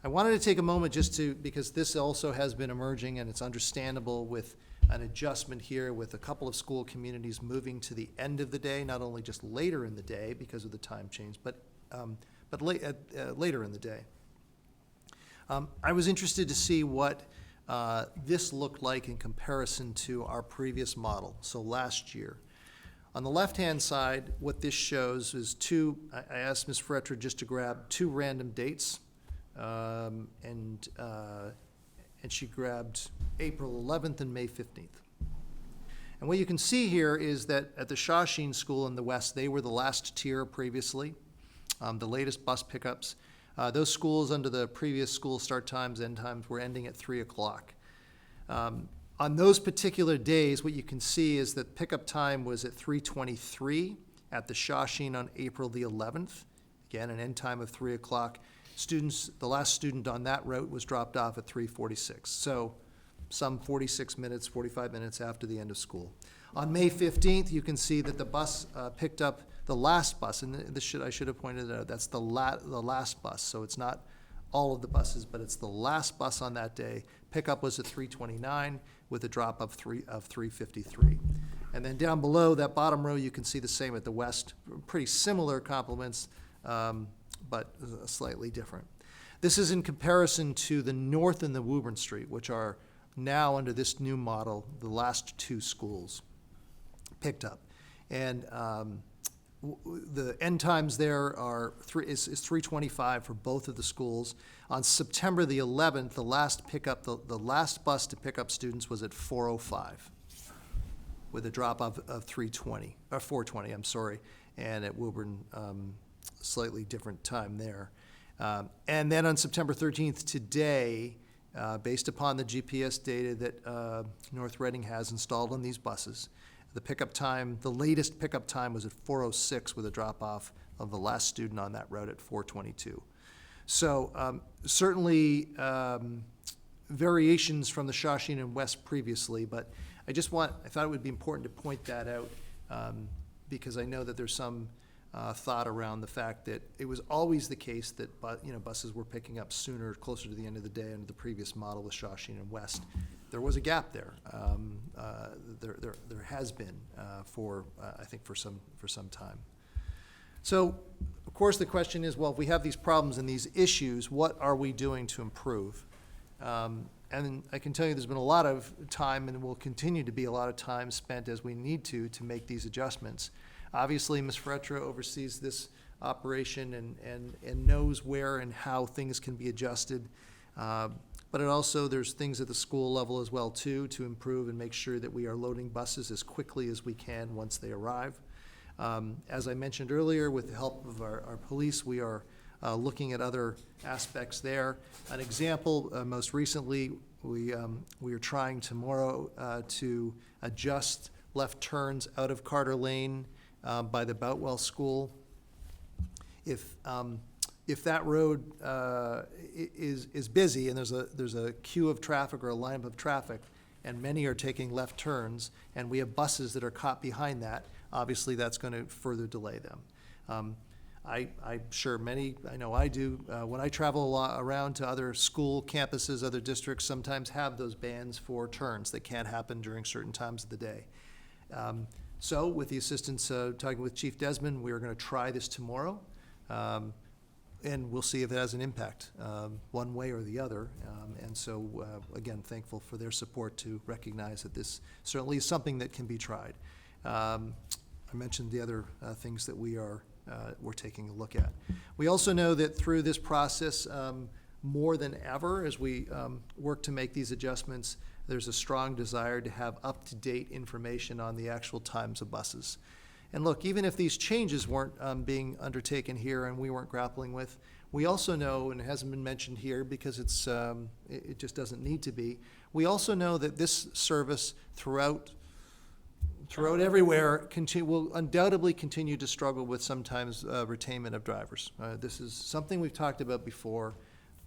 I wanted to take a moment just to, because this also has been emerging, and it's understandable with an adjustment here with a couple of school communities moving to the end of the day, not only just later in the day because of the time change, but later in the day. I was interested to see what this looked like in comparison to our previous model, so last year. On the left-hand side, what this shows is I asked Ms. Fretra just to grab 2 random dates, and she grabbed April 11th and May 15th. And what you can see here is that at the Shawshene School in the West, they were the last tier previously, the latest bus pickups. Those schools under the previous school start times, end times, were ending at 3 o'clock. On those particular days, what you can see is that pickup time was at 3:23 at the Shawshene on April the 11th. Again, an end time of 3 o'clock. Students, the last student on that route was dropped off at 3:46. So some 45 minutes after the end of school. On May 15th, you can see that the bus picked up the last bus, and I should have pointed it out, that's the last bus. So it's not all of the buses, but it's the last bus on that day. Pickup was at 3:29 with a drop of 3:53. And then down below that bottom row, you can see the same at the West. Pretty similar complements, but slightly different. This is in comparison to the North and the Woburn Street, which are now under this new model, the last 2 schools picked up. And the end times there is 3:25 for both of the schools. On September the 11th, the last pickup, the last bus to pick up students was at 4:05 with a drop of 4:20, I'm sorry. And at Woburn, slightly different time there. And then on September 13th, today, based upon the GPS data that North Reading has installed on these buses, the pickup time, the latest pickup time was at 4:06 with a drop-off of the last student on that route at 4:22. So certainly variations from the Shawshene and West previously, but I thought it would be important to point that out because I know that there's some thought around the fact that it was always the case that buses were picking up sooner, closer to the end of the day under the previous model with Shawshene and West. There was a gap there. There has been I think for some time. So, of course, the question is, well, if we have these problems and these issues, what are we doing to improve? And I can tell you there's been a lot of time and will continue to be a lot of time spent as we need to make these adjustments. Obviously, Ms. Fretra oversees this operation and knows where and how things can be adjusted. But there's things at the school level as well, too, to improve and make sure that we are loading buses as quickly as we can once they arrive. As I mentioned earlier, with the help of our police, we are looking at other aspects there. An example, most recently, we are trying tomorrow to adjust left turns out of Carter Lane by the Boutwell School. If that road is busy and there's a queue of traffic or a lineup of traffic, and many are taking left turns, and we have buses that are caught behind that, obviously that's going to further delay them. I'm sure I know I do, when I travel around to other school campuses, other districts, sometimes have those bans for turns that can't happen during certain times of the day. So with the assistance of talking with Chief Desmond, we are going to try this tomorrow, and we'll see if it has an impact one way or the other. And so, again, thankful for their support to recognize that this certainly is something that can be tried. I mentioned the other things that we are we're taking a look at. We also know that through this process, more than ever, as we work to make these adjustments, there's a strong desire to have up-to-date information on the actual times of buses. And look, even if these changes weren't being undertaken here and we weren't grappling with, we also know, and it hasn't been mentioned here because it just doesn't need to be, we also know that this service throughout everywhere will undoubtedly continue to struggle with sometimes retainment of drivers. This is something we've talked about before.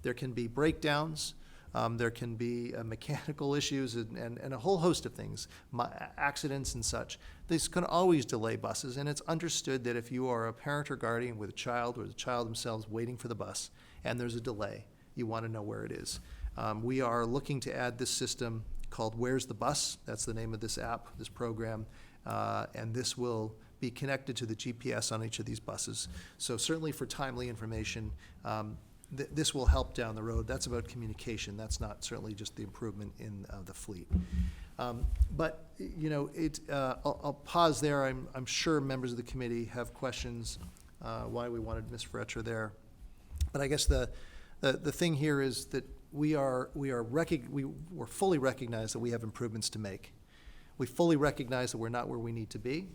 There can be breakdowns, there can be mechanical issues and a whole host of things, accidents and such. This can always delay buses, and it's understood that if you are a parent or guardian with a child or the child themselves waiting for the bus and there's a delay, you want to know where it is. We are looking to add this system called Where's the Bus? That's the name of this app, this program, and this will be connected to the GPS on each of these buses. So certainly for timely information, this will help down the road. That's about communication. That's not certainly just the improvement in the fleet. But, you know, I'll pause there. I'm sure members of the committee have questions why we wanted Ms. Fretcher there. But I guess the thing here is that we're fully recognize that we have improvements to make. We fully recognize that we're not where we need to be,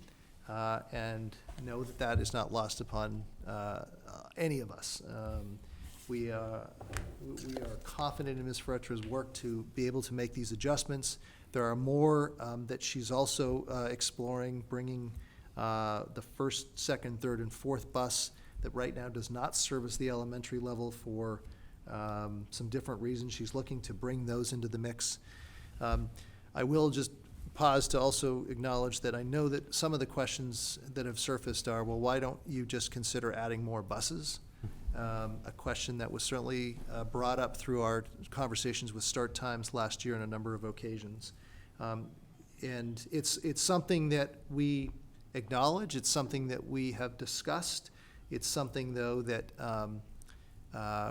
and know that that is not lost upon any of us. We are confident in Ms. Fretcher's work to be able to make these adjustments. There are more that she's also exploring, bringing the first, second, third, and fourth bus that right now does not service the elementary level for some different reasons. She's looking to bring those into the mix. I will just pause to also acknowledge that I know that some of the questions that have surfaced are, well, why don't you just consider adding more buses? A question that was certainly brought up through our conversations with start times last year on a number of occasions. And it's something that we acknowledge. It's something that we have discussed. It's something, though, that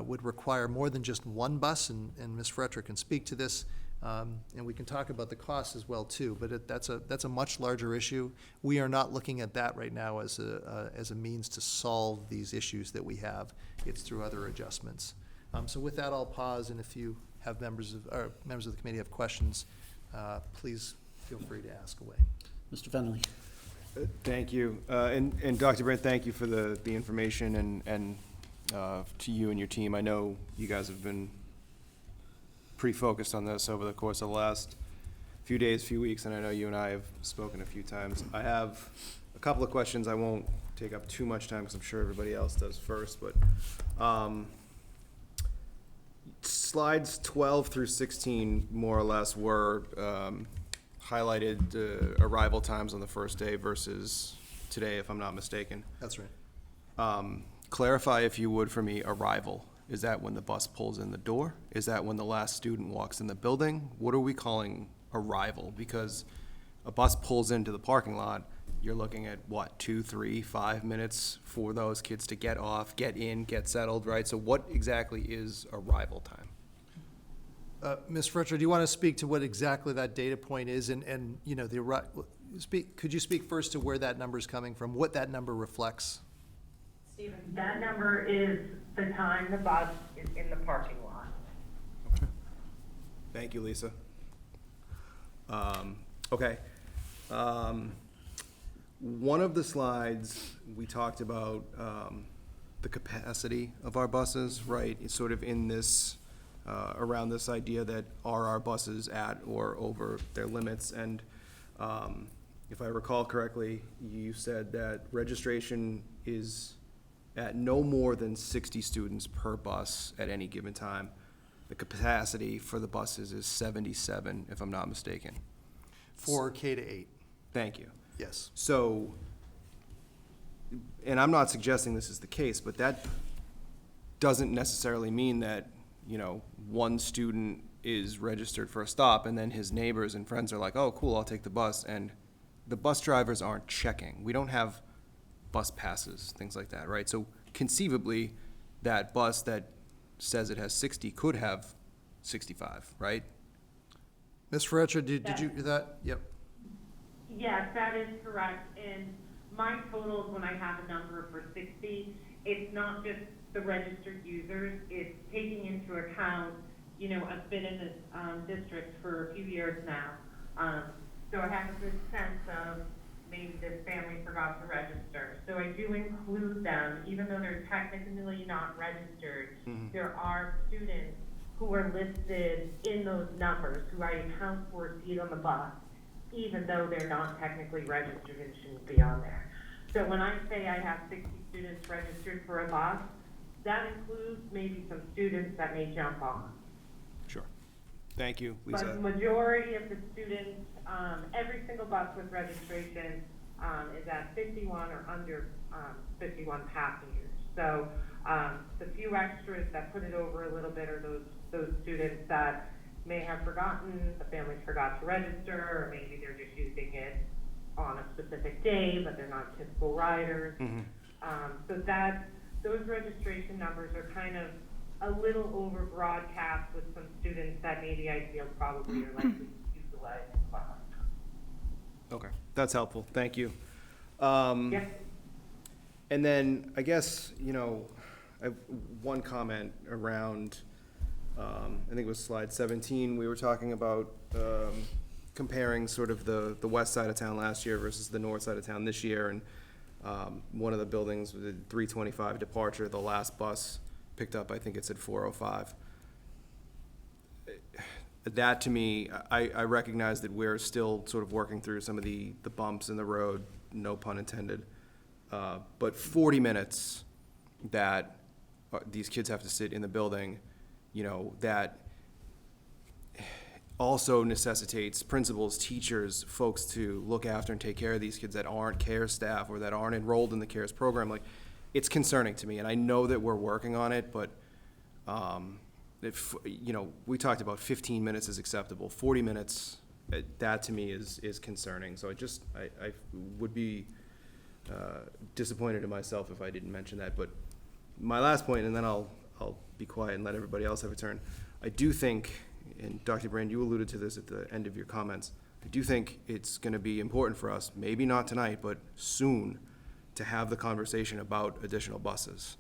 would require more than just one bus, and Ms. Fretcher can speak to this. And we can talk about the costs as well too, but that's a much larger issue. We are not looking at that right now as a means to solve these issues that we have. It's through other adjustments. So with that, I'll pause, and if you have members of the committee have questions, please feel free to ask away. Mr. Fennelly. Thank you, and Dr. Brandt, thank you for the information and to you and your team. I know you guys have been pretty focused on this over the course of the last few days, few weeks, and I know you and I have spoken a few times. I have a couple of questions. I won't take up too much time because I'm sure everybody else does first, but slides 12 through 16 more or less were highlighted arrival times on the first day versus today, if I'm not mistaken. That's right. Clarify, if you would, for me, arrival. Is that when the bus pulls in the door? Is that when the last student walks in the building? What are we calling arrival? Because a bus pulls into the parking lot, you're looking at, what, 2, 3, 5 minutes for those kids to get off, get in, get settled, right? So what exactly is arrival time? Ms. Fretcher, do you want to speak to what exactly that data point is? And you know, could you speak first to where that number is coming from, what that number reflects? Stephen, that number is the time the bus is in the parking lot. Okay. Thank you, Lisa. Okay. One of the slides, we talked about the capacity of our buses, right? It's sort of in this, around this idea that are our buses at or over their limits. And if I recall correctly, you said that registration is at no more than 60 students per bus at any given time. The capacity for the buses is 77, if I'm not mistaken. For K to 8. Thank you. Yes. So, and I'm not suggesting this is the case, but that doesn't necessarily mean that, you know, one student is registered for a stop and then his neighbors and friends are like, oh, cool, I'll take the bus. And the bus drivers aren't checking. We don't have bus passes, things like that, right? So conceivably, that bus that says it has 60 could have 65, right? Ms. Fretcher, did you, that, yep. Yes, that is correct. And my totals, when I have a number for 60, it's not just the registered users, it's taking into account, you know, I've been in this district for a few years now, so I have a good sense of maybe this family forgot to register. So I do include them, even though they're technically not registered. There are students who are listed in those numbers, who I account for seat on the bus, even though they're not technically registered and shouldn't be on there. So when I say I have 60 students registered for a bus, that includes maybe some students that may jump on. Sure. Thank you, Lisa. But the majority of the students, every single bus with registration is at 51 or under 51 passengers. So the few extras that put it over a little bit are those students that may have forgotten, the families forgot to register, or maybe they're just using it on a specific day, but they're not typical riders. So those registration numbers are kind of a little over broadcast with some students that maybe I feel probably are likely to utilize the class. Okay, that's helpful. Thank you. Yes. And then, I guess, you know, I have one comment around, I think it was slide 17, we were talking about comparing sort of the west side of town last year versus the north side of town this year, and one of the buildings with a 3:25 departure, the last bus picked up, I think it said 4:05. That, to me, I recognize that we're still sort of working through some of the bumps in the road, no pun intended. But 40 minutes that these kids have to sit in the building, you know, that also necessitates principals, teachers, folks to look after and take care of these kids that aren't care staff or that aren't enrolled in the CARES program. Like, it's concerning to me, and I know that we're working on it, but if, you know, we talked about 15 minutes is acceptable. 40 minutes, that to me is concerning. So I would be disappointed in myself if I didn't mention that. But my last point, and then I'll be quiet and let everybody else have a turn. I do think, and Dr. Brand, you alluded to this at the end of your comments, I do think it's going to be important for us, maybe not tonight, but soon, to have the conversation about additional buses.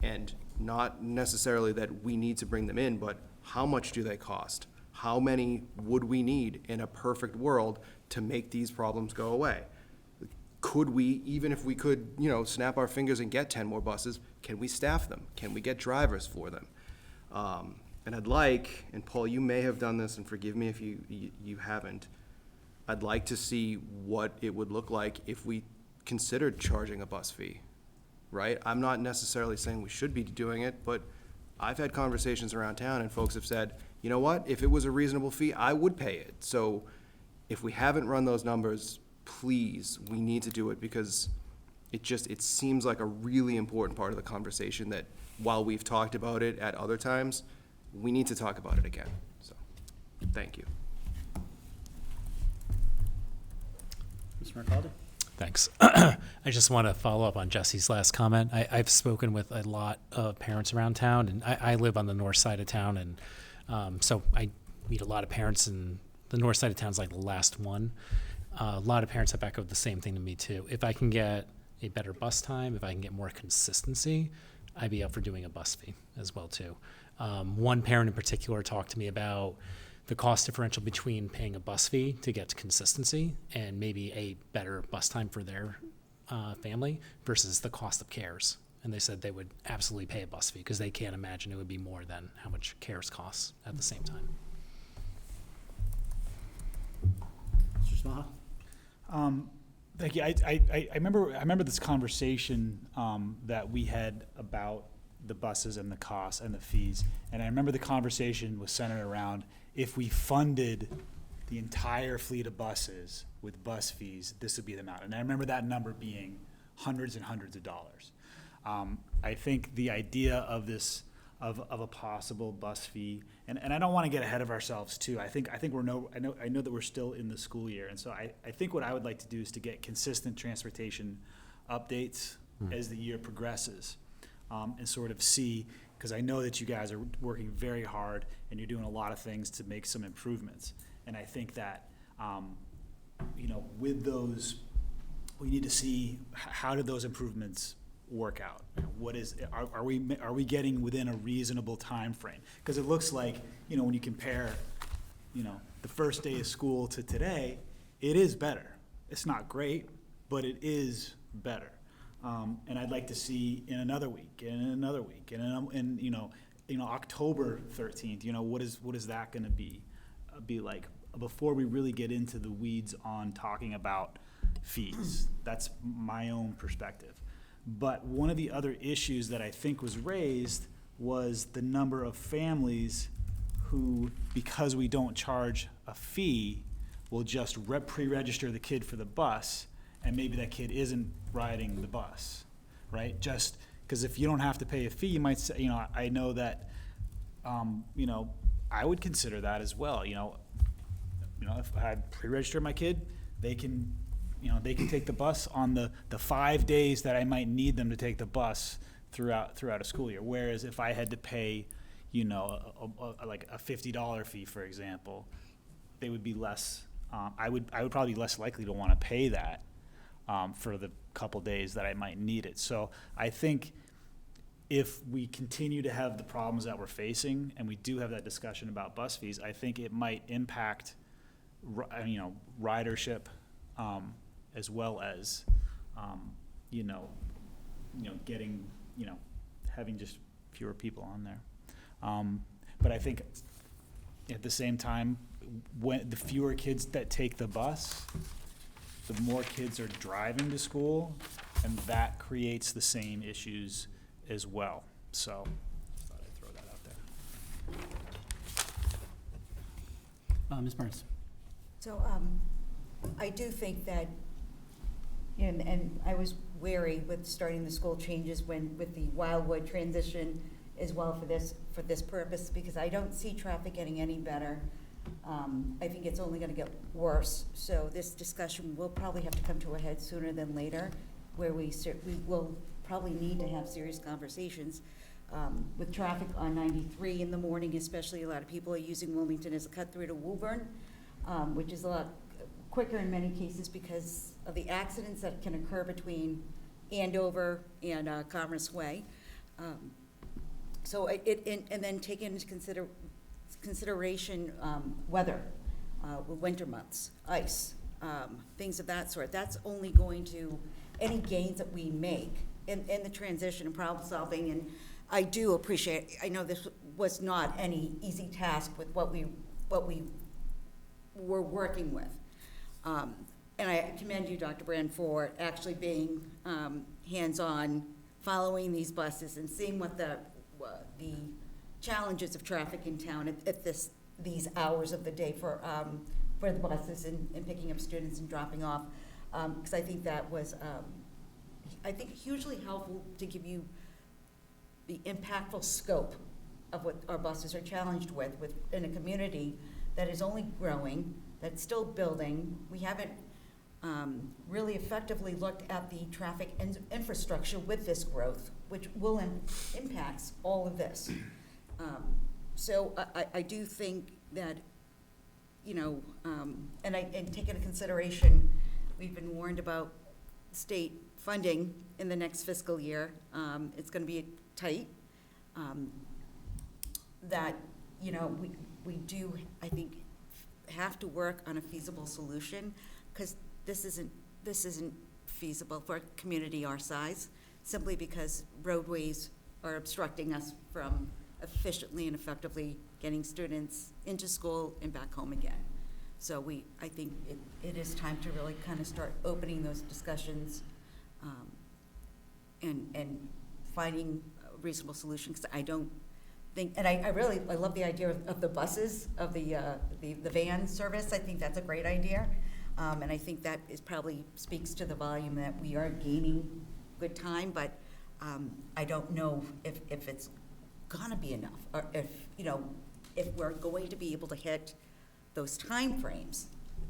And not necessarily that we need to bring them in, but how much do they cost? How many would we need in a perfect world to make these problems go away? Could we, even if we could, you know, snap our fingers and get 10 more buses, can we staff them? Can we get drivers for them? And I'd like, and Paul, you may have done this, and forgive me if you haven't, I'd like to see what it would look like if we considered charging a bus fee, right? I'm not necessarily saying we should be doing it, but I've had conversations around town and folks have said, you know what, if it was a reasonable fee, I would pay it. So if we haven't run those numbers, please, we need to do it, because it seems like a really important part of the conversation that while we've talked about it at other times, we need to talk about it again. So, thank you. Mr. Mercaldi? Thanks. I just want to follow up on Jesse's last comment. I've spoken with a lot of parents around town, and I live on the north side of town, and so I meet a lot of parents, and the north side of town is like the last one. A lot of parents have echoed the same thing to me too. If I can get a better bus time, if I can get more consistency, I'd be up for doing a bus fee as well too. One parent in particular talked to me about the cost differential between paying a bus fee to get to consistency and maybe a better bus time for their family versus the cost of CARES. And they said they would absolutely pay a bus fee because they can't imagine it would be more than how much CARES costs at the same time. Mr. Smaha? Thank you. I remember this conversation that we had about the buses and the costs and the fees. And I remember the conversation was centered around if we funded the entire fleet of buses with bus fees, this would be the amount. And I remember that number being hundreds and hundreds of dollars. I think the idea of this, of a possible bus fee, and I don't want to get ahead of ourselves too. I think I know that we're still in the school year, and so I think what I would like to do is to get consistent transportation updates as the year progresses, and sort of see, because I know that you guys are working very hard and you're doing a lot of things to make some improvements, and I think that with those we need to see how did those improvements work out? Are we getting within a reasonable time frame? Because it looks like, when you compare, the first day of school to today, it is better. It's not great, but it is better. And I'd like to see in another week, and in another week, and October 13th, what is that going to be like before we really get into the weeds on talking about fees. That's my own perspective. But one of the other issues that I think was raised was the number of families who, because we don't charge a fee, will just pre-register the kid for the bus, and maybe that kid isn't riding the bus, right? Just because if you don't have to pay a fee, you might say, I know that, I would consider that as well. If I pre-register my kid, they can take the bus on the 5 days that I might need them to take the bus throughout a school year. Whereas if I had to pay, like a $50 fee, for example, they would be less. I would probably be less likely to want to pay that for the couple days that I might need it. So I think if we continue to have the problems that we're facing, and we do have that discussion about bus fees, I think it might impact, ridership, as well as, getting, having just fewer people on there. But I think at the same time, when the fewer kids that take the bus, the more kids are driving to school, and that creates the same issues as well. So I thought I'd throw that out there. Ms. Burns. So I do think that, and I was wary with starting the school changes with the Wildwood transition as well for this purpose, because I don't see traffic getting any better. I think it's only going to get worse. So this discussion will probably have to come to a head sooner than later, where we will probably need to have serious conversations. With traffic on 93 in the morning, especially, a lot of people are using Wilmington as a cut through to Woburn, which is a lot quicker in many cases because of the accidents that can occur between Andover and Commerce Way. So and then take into consideration weather, winter months, ice, things of that sort. That's only going to, any gains that we make in the transition and problem solving. And I do appreciate, I know this was not any easy task with what we were working with. And I commend you, Dr. Brand, for actually being hands-on, following these buses and seeing what the challenges of traffic in town at these hours of the day for the buses and picking up students and dropping off. Because I think that was, hugely helpful to give you the impactful scope of what our buses are challenged with in a community that is only growing, that's still building. We haven't really effectively looked at the traffic infrastructure with this growth, which will impacts all of this. So I do think that, and take into consideration, we've been warned about state funding in the next fiscal year. It's going to be tight. That, we do, I think, have to work on a feasible solution, because this isn't feasible for a community our size, simply because roadways are obstructing us from efficiently and effectively getting students into school and back home again. So I think it is time to really kind of start opening those discussions and finding a reasonable solution, because I don't think, and I love the idea of the buses, of the van service. I think that's a great idea. And I think that probably speaks to the volume that we are gaining good time, but I don't know if it's gonna be enough, or if we're going to be able to hit those time frames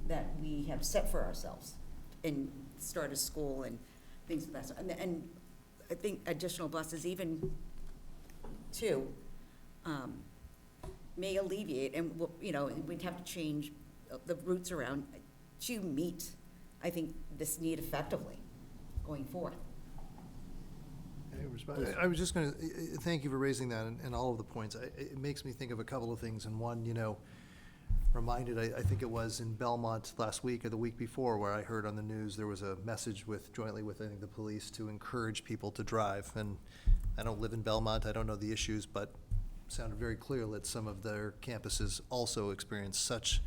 that we have set for ourselves in start of school and things of that sort. And I think additional buses, even two, may alleviate, and we'd have to change the routes around to meet I think, this need effectively going forward. I was just going to, thank you for raising that and all of the points. It makes me think of a couple of things, and one, reminded, I think it was in Belmont last week or the week before, where I heard on the news there was a message jointly with, I think, the police to encourage people to drive. And I don't live in Belmont, I don't know the issues, but it sounded very clear that some of their campuses also experienced such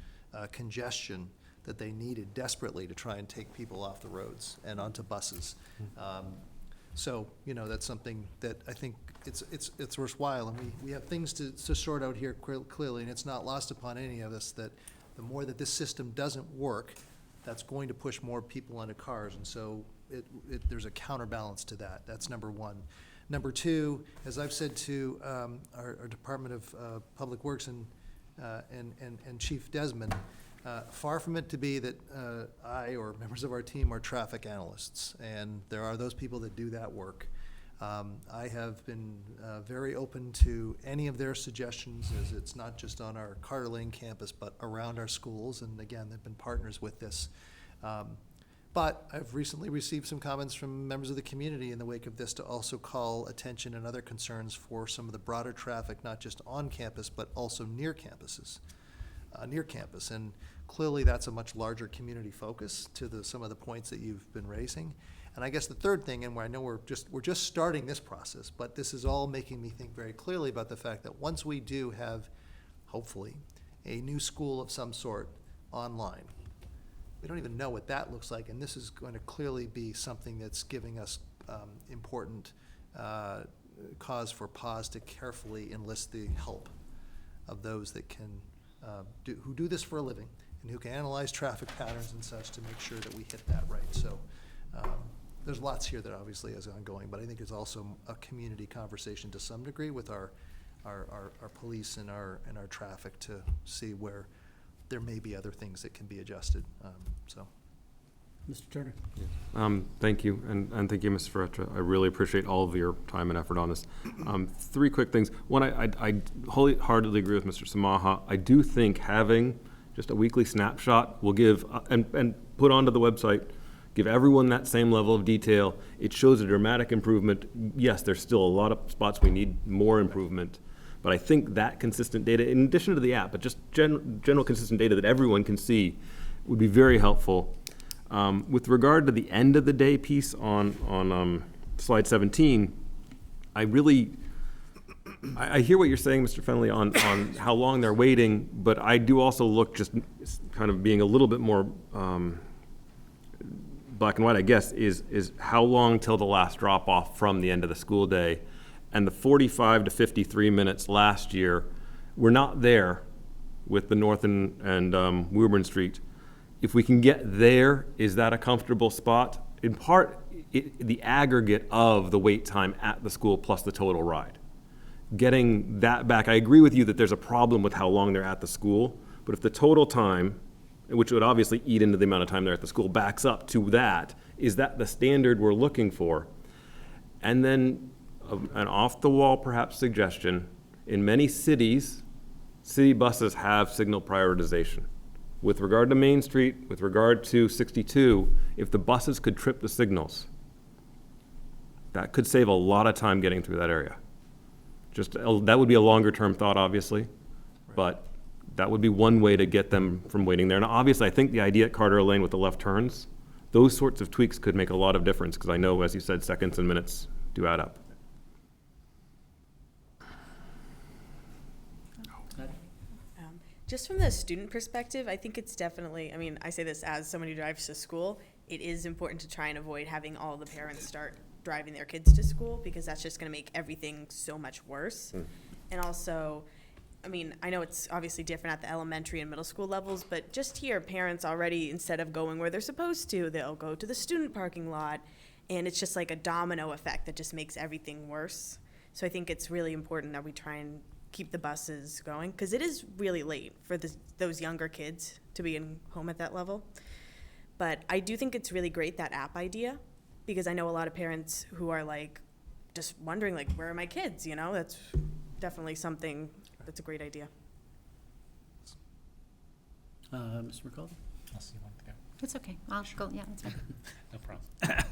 congestion that they needed desperately to try and take people off the roads and onto buses. So, that's something that I think it's worthwhile, and we have things to sort out here clearly, and it's not lost upon any of us that the more that this system doesn't work, that's going to push more people onto cars, and so there's a counterbalance to that. That's number one. Number two, as I've said to our Department of Public Works and Chief Desmond, far from it to be that I or members of our team are traffic analysts, and there are those people that do that work. I have been very open to any of their suggestions, as it's not just on our Carter Lane campus, but around our schools, and again, they've been partners with this. But I've recently received some comments from members of the community in the wake of this to also call attention and other concerns for some of the broader traffic, not just on campus, but also near campuses. Near campus, and clearly that's a much larger community focus to some of the points that you've been raising. And I guess the third thing, and where I know we're just starting this process, but this is all making me think very clearly about the fact that once we do have, hopefully, a new school of some sort online, we don't even know what that looks like, and this is going to clearly be something that's giving us important cause for pause to carefully enlist the help of those that can who do this for a living and who can analyze traffic patterns and such to make sure that we hit that right. So there's lots here that obviously is ongoing, but I think it's also a community conversation to some degree with our police and our traffic to see where there may be other things that can be adjusted. Mr. Turner. Thank you, and thank you, Mr. Ferretra. I really appreciate all of your time and effort on this. Three quick things. One, I wholeheartedly agree with Mr. Samaha. I do think having just a weekly snapshot will give, and put onto the website, give everyone that same level of detail. It shows a dramatic improvement. Yes, there's still a lot of spots we need more improvement, but I think that consistent data, in addition to the app, but just general consistent data that everyone can see would be very helpful. With regard to the end of the day piece on slide 17, I hear what you're saying, Mr. Fenley, on how long they're waiting, but I do also look, just kind of being a little bit more black and white, I guess, is how long till the last drop off from the end of the school day. And the 45 to 53 minutes last year, we're not there with the North and Woburn Street. If we can get there, is that a comfortable spot? In part, the aggregate of the wait time at the school plus the total ride. Getting that back, I agree with you that there's a problem with how long they're at the school, but if the total time, which would obviously eat into the amount of time they're at the school, backs up to that, is that the standard we're looking for? And then an off-the-wall perhaps suggestion, in many cities, city buses have signal prioritization. With regard to Main Street, with regard to 62, if the buses could trip the signals, that could save a lot of time getting through that area. That would be a longer term thought, obviously, but that would be one way to get them from waiting there. And obviously, I think the idea at Carter Lane with the left turns, those sorts of tweaks could make a lot of difference, because I know, as you said, seconds and minutes do add up. Just from the student perspective, I think it's definitely, I say this as someone who drives to school, it is important to try and avoid having all the parents start driving their kids to school, because that's just going to make everything so much worse. And also, I know it's obviously different at the elementary and middle school levels, but just here, parents already, instead of going where they're supposed to, they'll go to the student parking lot, and it's just like a domino effect that just makes everything worse. So I think it's really important that we try and keep the buses going, because it is really late for those younger kids to be in home at that level. But I do think it's really great, that app idea, because I know a lot of parents who are just wondering where are my kids, that's definitely something that's a great idea. Mr. McCall? I'll see you want to go. It's okay. I'll go, yeah, that's fine. No problem.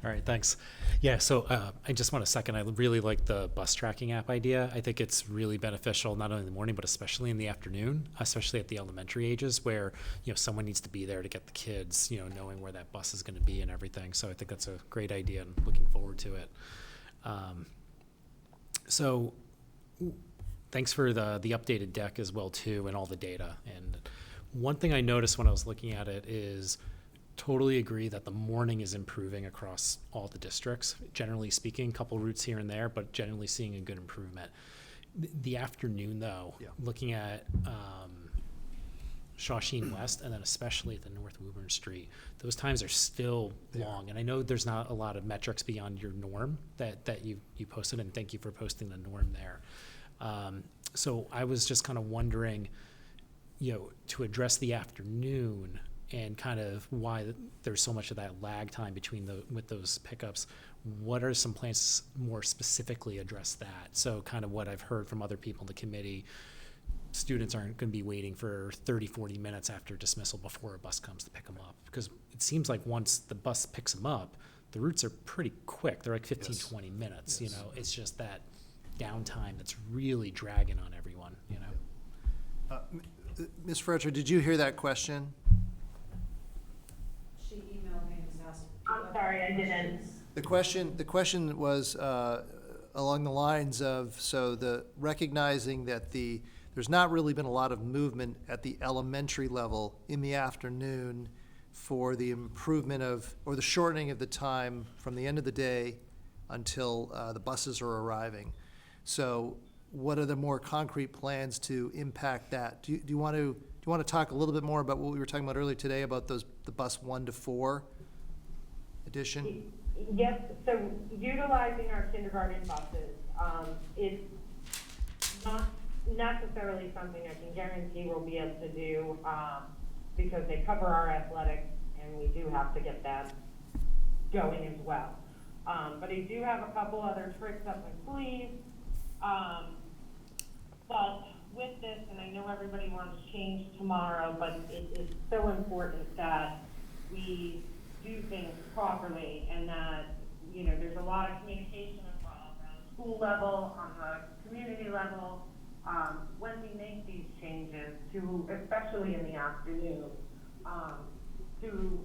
All right, thanks. Yeah, so I just want to second, I really like the bus tracking app idea. I think it's really beneficial, not only in the morning, but especially in the afternoon, especially at the elementary ages where, someone needs to be there to get the kids, knowing where that bus is going to be and everything. So I think that's a great idea and looking forward to it. So thanks for the updated deck as well too, and all the data. And one thing I noticed when I was looking at it is totally agree that the morning is improving across all the districts. Generally speaking, a couple routes here and there, but generally seeing a good improvement. The afternoon though, looking at Shawshene West and then especially at the North Woburn Street, those times are still long. And I know there's not a lot of metrics beyond your norm that you posted, and thank you for posting the norm there. So I was just kind of wondering, to address the afternoon and kind of why there's so much of that lag time between with those pickups, what are some plans to more specifically address that? So kind of what I've heard from other people in the committee, students aren't going to be waiting for 30, 40 minutes after dismissal before a bus comes to pick them up. Because it seems like once the bus picks them up, the routes are pretty quick. They're like 15, 20 minutes, It's just that downtime that's really dragging on everyone, Ms. Fletcher, did you hear that question? She emailed me and just asked. I'm sorry, I didn't. The question was along the lines of, recognizing that there's not really been a lot of movement at the elementary level in the afternoon for the improvement or the shortening of the time from the end of the day until the buses are arriving. So what are the more concrete plans to impact that? Do you want to talk a little bit more about what we were talking about earlier today about the bus 1 to 4 edition? Yes, so utilizing our kindergarten buses, it's not necessarily something I can guarantee we'll be able to do because they cover our athletics and we do have to get that going as well. But I do have a couple other tricks up my sleeve. But with this, and I know everybody wants change tomorrow, but it is so important that we do things properly and that, there's a lot of communication involved on the school level, on the community level, when we make these changes to, especially in the afternoon, to,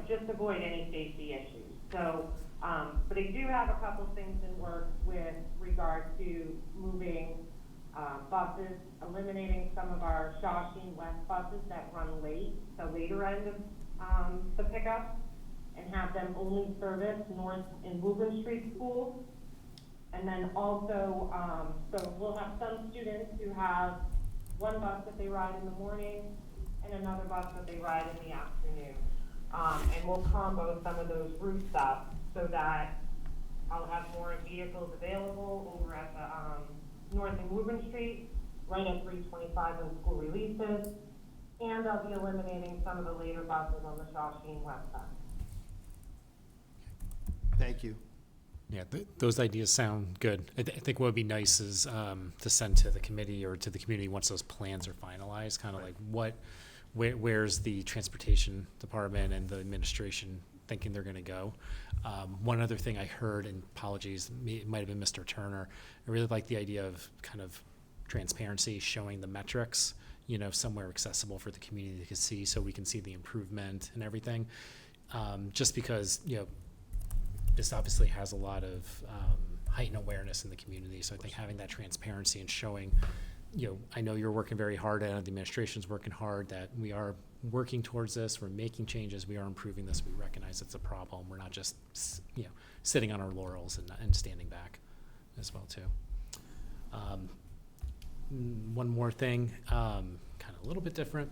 just avoid any safety issues. So, but I do have a couple things in work with regard to moving buses, eliminating some of our Shawshene West buses that run late, the later end of the pickup, and have them only service North and Woburn Street schools. And then also, so we'll have some students who have one bus that they ride in the morning and another bus that they ride in the afternoon. And we'll combo some of those routes up so that I'll have more vehicles available over at the North and Woburn Street, right at 325 when school releases, and I'll be eliminating some of the later buses on the Shawshene West side. Thank you. Yeah, those ideas sound good. I think what would be nice is to send to the committee or to the community once those plans are finalized, kind of like where's the transportation department and the administration thinking they're going to go. One other thing I heard, and apologies, it might have been Mr. Turner, I really like the idea of kind of transparency, showing the metrics, somewhere accessible for the community to see so we can see the improvement and everything. Just because, this obviously has a lot of heightened awareness in the community. So I think having that transparency and showing, I know you're working very hard at it, the administration's working hard, that we are working towards this, we're making changes, we are improving this, we recognize it's a problem. We're not just, sitting on our laurels and standing back as well too. One more thing, kind of a little bit different.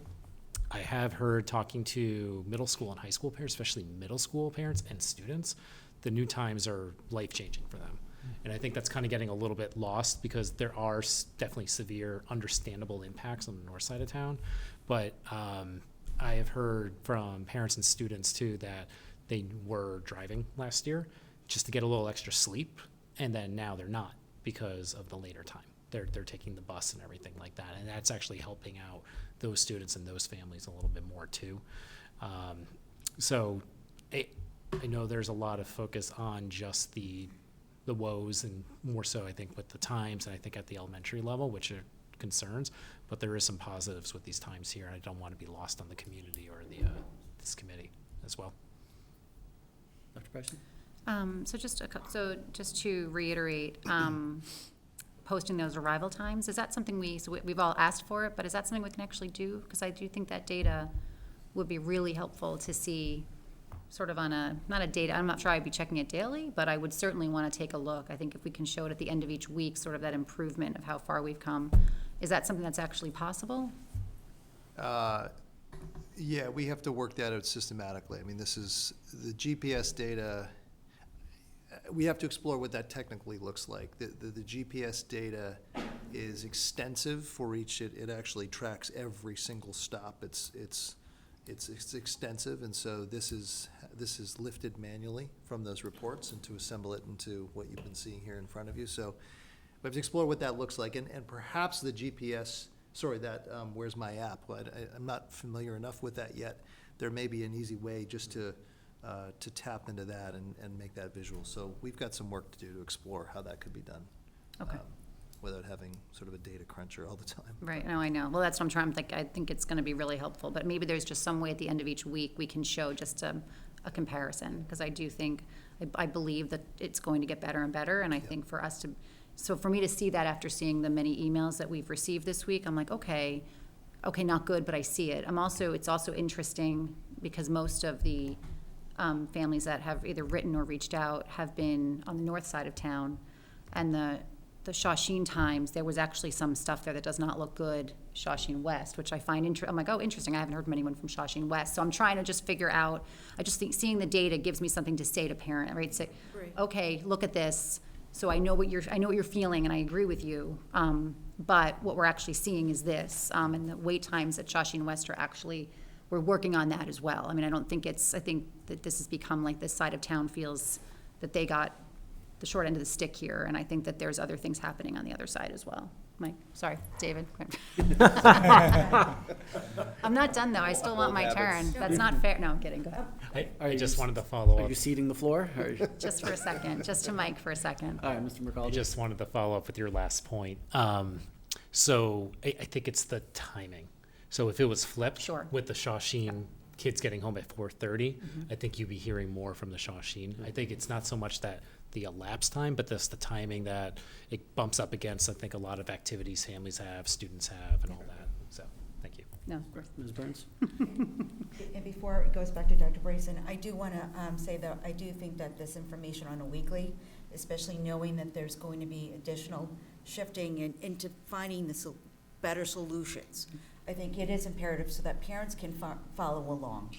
I have heard talking to middle school and high school parents, especially middle school parents and students, the new times are life-changing for them. And I think that's kind of getting a little bit lost because there are definitely severe, understandable impacts on the north side of town. But I have heard from parents and students too that they were driving last year just to get a little extra sleep, and then now they're not because of the later time. They're taking the bus and everything like that, and that's actually helping out those students and those families a little bit more too. So I know there's a lot of focus on just the woes, and more so I think with the times, and I think at the elementary level, which are concerns, but there is some positives with these times here, and I don't want to be lost on the community or this committee as well. Dr. Bryson? So just to reiterate, posting those arrival times, is that something we've all asked for it, but is that something we can actually do? Because I do think that data would be really helpful to see sort of on not a data, I'm not sure I'd be checking it daily, but I would certainly want to take a look. I think if we can show it at the end of each week, sort of that improvement of how far we've come, is that something that's actually possible? Yeah, we have to work that out systematically. I mean, this is, the GPS data, we have to explore what that technically looks like. The GPS data is extensive for each, it actually tracks every single stop. It's extensive, and so this is lifted manually from those reports and to assemble it into what you've been seeing here in front of you. So we have to explore what that looks like, and perhaps the GPS, Where's My App? I'm not familiar enough with that yet. There may be an easy way just to tap into that and make that visual. So we've got some work to do to explore how that could be done. Okay. Without having sort of a data cruncher all the time. Right, no, I know. Well, that's what I'm trying to think. I think it's going to be really helpful, but maybe there's just some way at the end of each week we can show just a comparison, because I do think, I believe that it's going to get better and better, and I think for us to, so for me to see that after seeing the many emails that we've received this week, I'm like, okay, not good, but I see it. It's also interesting because most of the families that have either written or reached out have been on the north side of town, and the Shawsheen Times, there was actually some stuff there that does not look good, Shawsheen West, which I find I'm like, oh, interesting, I haven't heard from anyone from Shawsheen West. So I'm trying to just figure out, I just think seeing the data gives me something to say to parent, right? Say, okay, look at this, so I know what you're feeling, and I agree with you, but what we're actually seeing is this, and the wait times at Shawsheen West are actually, we're working on that as well. I mean, I think that this has become like this side of town feels that they got the short end of the stick here, and I think that there's other things happening on the other side as well. Mike, sorry, David. I'm not done though, I still want my turn. That's not fair. No, I'm kidding, go ahead. I just wanted to follow up. Are you ceding the floor? Just for a second, just to Mike for a second. All right, Mr. McCall. I just wanted to follow up with your last point. So I think it's the timing. So if it was flipped with the Shawsheen kids getting home at 4:30, I think you'd be hearing more from the Shawsheen. I think it's not so much that the elapsed time, but the timing that it bumps up against, I think, a lot of activities families have, students have, and all that. So, thank you. No. Ms. Burns? And before it goes back to Dr. Brayson, I do want to say that I do think that this information on a weekly, especially knowing that there's going to be additional shifting into finding the better solutions, I think it is imperative so that parents can follow along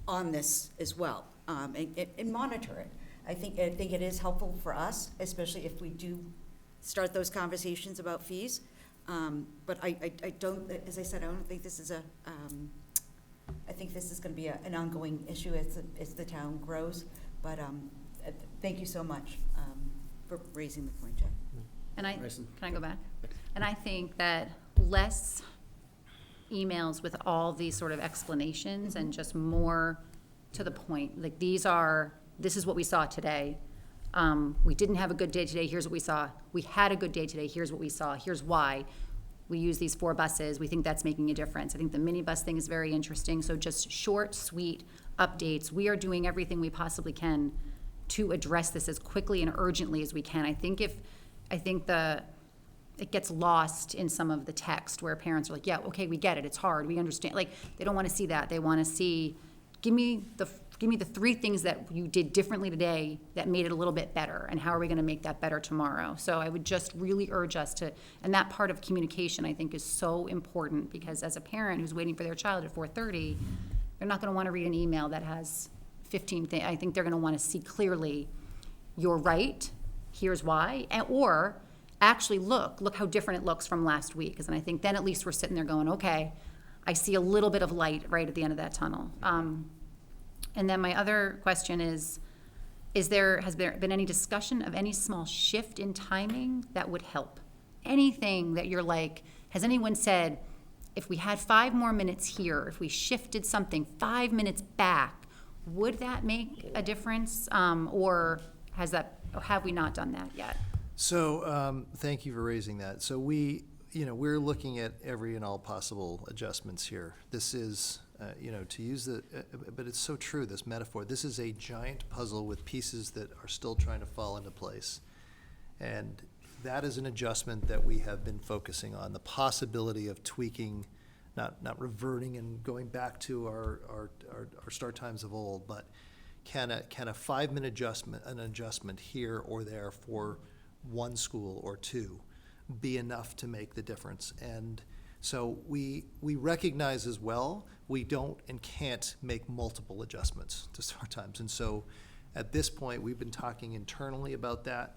on this as well. And monitor it. I think it is helpful for us, especially if we do start those conversations about fees. But I don't, as I said, I don't think this is I think this is going to be an ongoing issue as the town grows. But thank you so much for raising the point, Jack. And can I go back? And I think that less emails with all these sort of explanations and just more to the point. Like this is what we saw today. We didn't have a good day today, here's what we saw. We had a good day today, here's what we saw, here's why. We use these 4 buses, we think that's making a difference. I think the minibus thing is very interesting. So just short, sweet updates. We are doing everything we possibly can to address this as quickly and urgently as we can. I think it gets lost in some of the text where parents are like, yeah, okay, we get it, it's hard, we understand. Like, they don't want to see that. They want to see, give me the 3 things that you did differently today that made it a little bit better, and how are we going to make that better tomorrow? So I would just really urge us to, and that part of communication I think is so important, because as a parent who's waiting for their child at 4:30, they're not going to want to read an email that has 15 things. I think they're going to want to see clearly, you're right, here's why, or actually look how different it looks from last week. Because I think then at least we're sitting there going, okay, I see a little bit of light right at the end of that tunnel. And then my other question has there been any discussion of any small shift in timing that would help? Anything that you're like, has anyone said, if we had 5 more minutes here, if we shifted something 5 minutes back, would that make a difference? Or have we not done that yet? So, thank you for raising that. So we're looking at every and all possible adjustments here. This is, to use but it's so true, this metaphor. This is a giant puzzle with pieces that are still trying to fall into place. And that is an adjustment that we have been focusing on, the possibility of tweaking, not reverting and going back to our start times of old, but can a 5-minute adjustment here or there for one school or two be enough to make the difference? And so we recognize as well, we don't and can't make multiple adjustments to start times. And so at this point, we've been talking internally about that.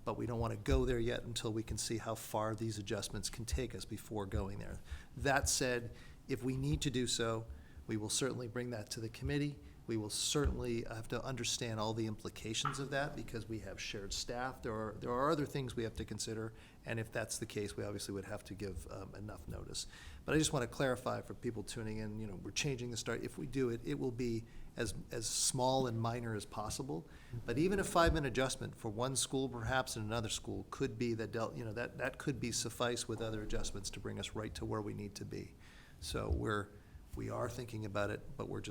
But we don't want to go there yet until we can see how far these adjustments can take us before going there. That said, if we need to do so, we will certainly bring that to the committee. We will certainly have to understand all the implications of that because we have shared staff. There are other things we have to consider, and if that's the case, we obviously would have to give enough notice. But I just want to clarify for people tuning in, we're changing the start. If we do it, it will be as small and minor as possible. But even a 5-minute adjustment for one school, perhaps in another school, could be that could be suffice with other adjustments to bring us right to where we need to be. So we are thinking about it, but we're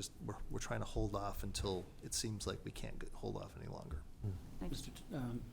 trying to hold off until it seems like we can't hold off any longer.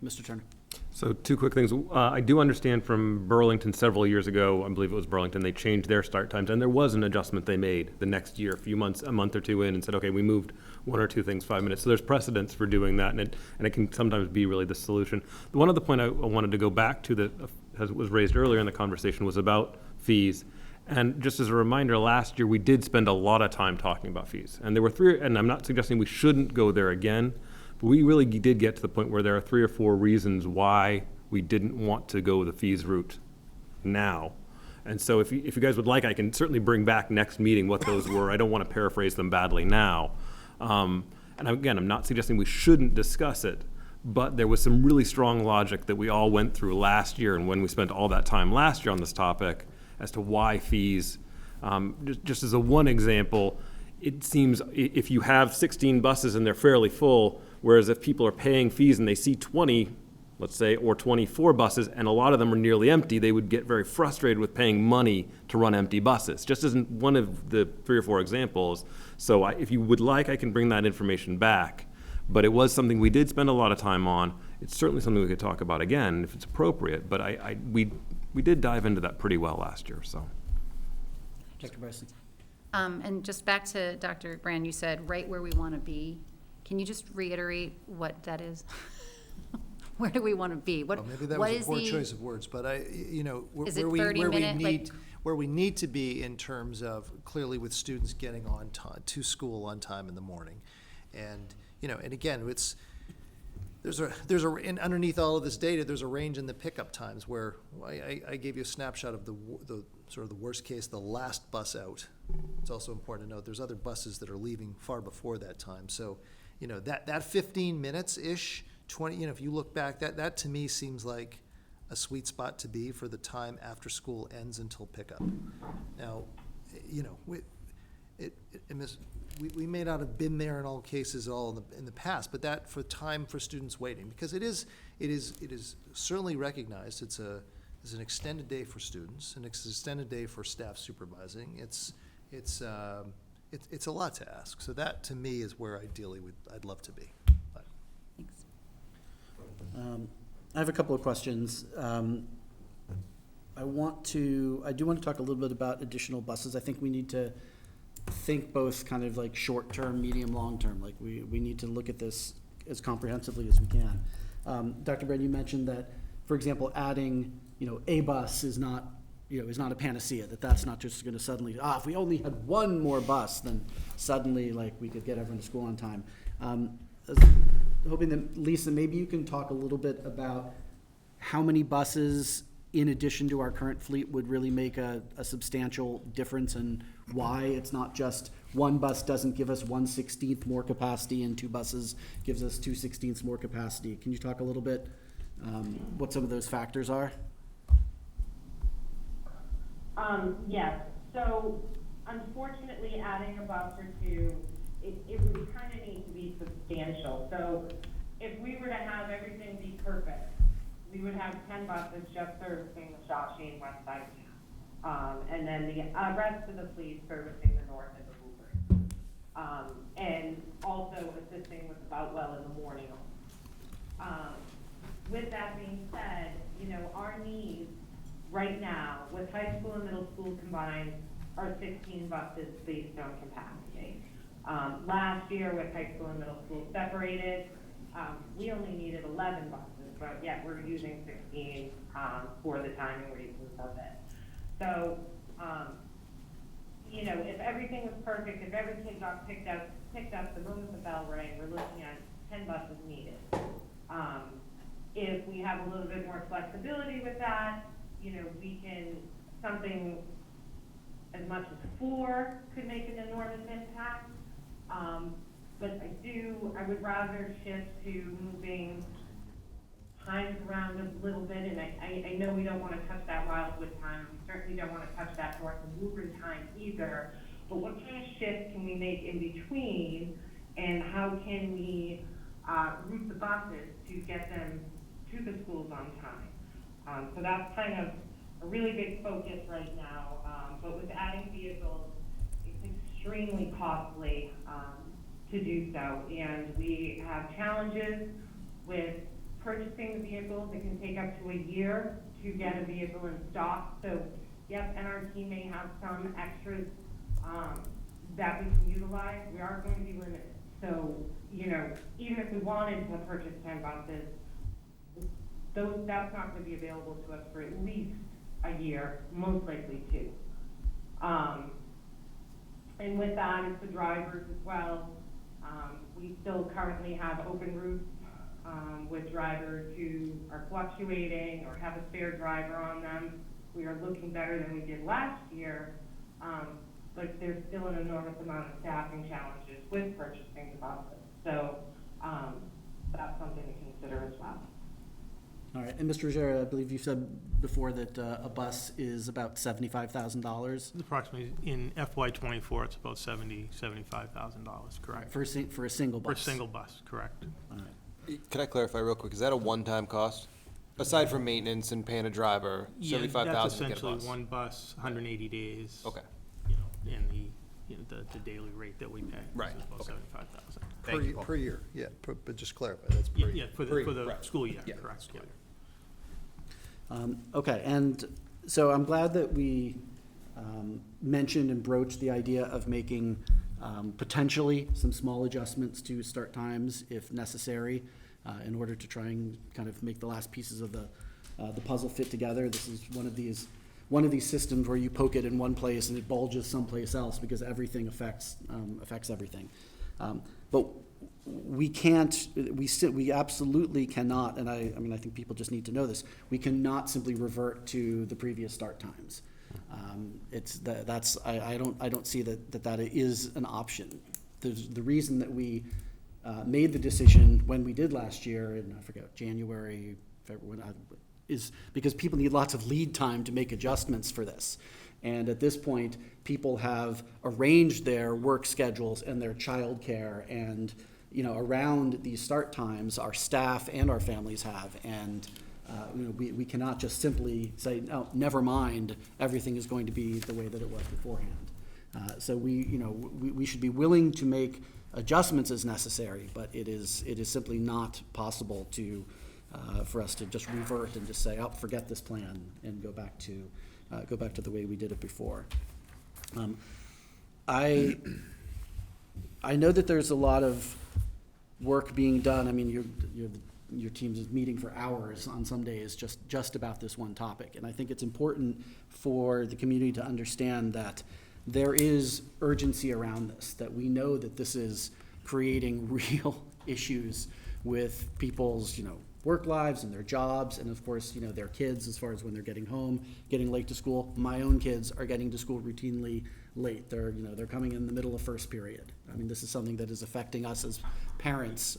Mr. Turner. So 2 quick things. I do understand from Burlington several years ago, I believe it was Burlington, they changed their start times, and there was an adjustment they made the next year, a month or two in, and said, okay, we moved 1 or 2 things 5 minutes. So there's precedence for doing that, and it can sometimes be really the solution. The one other point I wanted to go back to that was raised earlier in the conversation was about fees. And just as a reminder, last year we did spend a lot of time talking about fees. And there were 3, and I'm not suggesting we shouldn't go there again, but we really did get to the point where there are 3 or 4 reasons why we didn't want to go the fees route now. And so if you guys would like, I can certainly bring back next meeting what those were. I don't want to paraphrase them badly now. And again, I'm not suggesting we shouldn't discuss it, but there was some really strong logic that we all went through last year and when we spent all that time last year on this topic as to why fees. Just as a one example, it seems if you have 16 buses and they're fairly full, whereas if people are paying fees and they see 20, let's say, or 24 buses, and a lot of them are nearly empty, they would get very frustrated with paying money to run empty buses, just as one of the 3 or 4 examples. So if you would like, I can bring that information back. But it was something we did spend a lot of time on. It's certainly something we could talk about again if it's appropriate, but we did dive into that pretty well last year, so. Dr. Bryson. And just back to Dr. Brand, you said right where we want to be. Can you just reiterate what that is? Where do we want to be? Maybe that was a poor choice of words, but is it 30 minute, where we need to be in terms of clearly with students getting on time to school on time in the morning, and and again, and underneath all of this data, there's a range in the pickup times where I gave you a snapshot of the sort of the worst case, the last bus out. It's also important to note there's other buses that are leaving far before that time. So, that 15 minutes-ish, 20, if you look back, that to me seems like a sweet spot to be for the time after school ends until pickup. Now, we may not have been there in all cases in the past, but that for time for students waiting, because it is certainly recognized. It's an extended day for students, an extended day for staff supervising. It's a lot to ask. So that to me is where ideally I'd love to be. But. Thanks. I have a couple of questions. I do want to talk a little bit about additional buses. I think we need to think both kind of like short-term, medium, long-term. Like we need to look at this as comprehensively as we can. Dr. Brand, you mentioned that, for example, adding, a bus is not a panacea, that's not just going to suddenly, if we only had one more bus, then suddenly we could get everyone to school on time. Hoping that, Lisa, maybe you can talk a little bit about how many buses in addition to our current fleet would really make a substantial difference, and why it's not just one bus doesn't give us 1/16 more capacity and 2 buses gives us 2/16 more capacity. Can you talk a little bit what some of those factors are? Yes, so unfortunately, adding a bus or two, it would kind of need to be substantial. So if we were to have everything be perfect, we would have 10 buses just servicing the Shawshene west side of town. And then the rest of the fleet servicing the north and the Woburn. And also assisting with the Boutwell in the morning. With that being said, you know, our needs right now, with high school and middle school combined, are 16 buses based on capacity. Last year with high school and middle school separated, we only needed 11 buses, but yet we're using 16 for the timing reasons of it. So, you know, if everything was perfect, if every kid got picked up the moment the bell rang, we're looking at 10 buses needed. If we have a little bit more flexibility with that, you know, we can, something as much as 4 could make an enormous impact. But I would rather shift to moving times around a little bit, and I know we don't want to touch that Wildwood time, we certainly don't want to touch that North and Woburn time either, but what kind of shift can we make in between, and how can we route the buses to get them to the schools on time? So that's kind of a really big focus right now, but with adding vehicles, it's extremely costly to do so, and we have challenges with purchasing the vehicles. It can take up to a year to get a vehicle in stock. So yes, NRT may have some extras that we can utilize. We are going to be limited. So, you know, even if we wanted to purchase 10 buses, that's not going to be available to us for at least a year, most likely 2. And with that, it's the drivers as well. We still currently have open routes with drivers who are fluctuating or have a spare driver on them. We are looking better than we did last year, but there's still an enormous amount of staffing challenges with purchasing the buses. So that's something to consider as well. All right, and Mr. Ruggiero, I believe you said before that a bus is about $75,000? Approximately, in FY '24, it's about $75,000, correct? For a single bus? For a single bus, correct. All right. Can I clarify real quick? Is that a one-time cost? Aside from maintenance and paying a driver, Yeah, $75,000 to get a that's essentially bus? one bus, 180 days. Okay. You know, and the daily rate that we pay. Right, Is about okay. 75,000. Thank you, Paul. Per year, yeah, but just clarify, that's per year. Yeah, for the Right. school year, Yeah, correct, school yeah. year. Okay, and so I'm glad that we mentioned and broached the idea of making potentially some small adjustments to start times if necessary in order to try and kind of make the last pieces of the puzzle fit together. This is one of these systems where you poke it in one place and it bulges someplace else because everything affects everything. But we absolutely cannot, and I mean, I think people just need to know this, we cannot simply revert to the previous start times. I don't see that is an option. The reason that we made the decision when we did last year, in I forget, January, February, is because people need lots of lead time to make adjustments for this. And at this point, people have arranged their work schedules and their childcare and, you know, around these start times, our staff and our families have. And you know, we cannot just simply say, no, never mind, everything is going to be the way that it was beforehand. So we should be willing to make adjustments as necessary, but it is simply not possible to for us to just revert and just say, oh, forget this plan and go back to the way we did it before. I know that there's a lot of work being done. I mean, your team is meeting for hours on some days just about this one topic. And I think it's important for the community to understand that there is urgency around this, that we know that this is creating real issues with people's, work lives and their jobs, and of course, their kids as far as when they're getting home, getting late to school. My own kids are getting to school routinely late. They're coming in the middle of first period. I mean, this is something that is affecting us as parents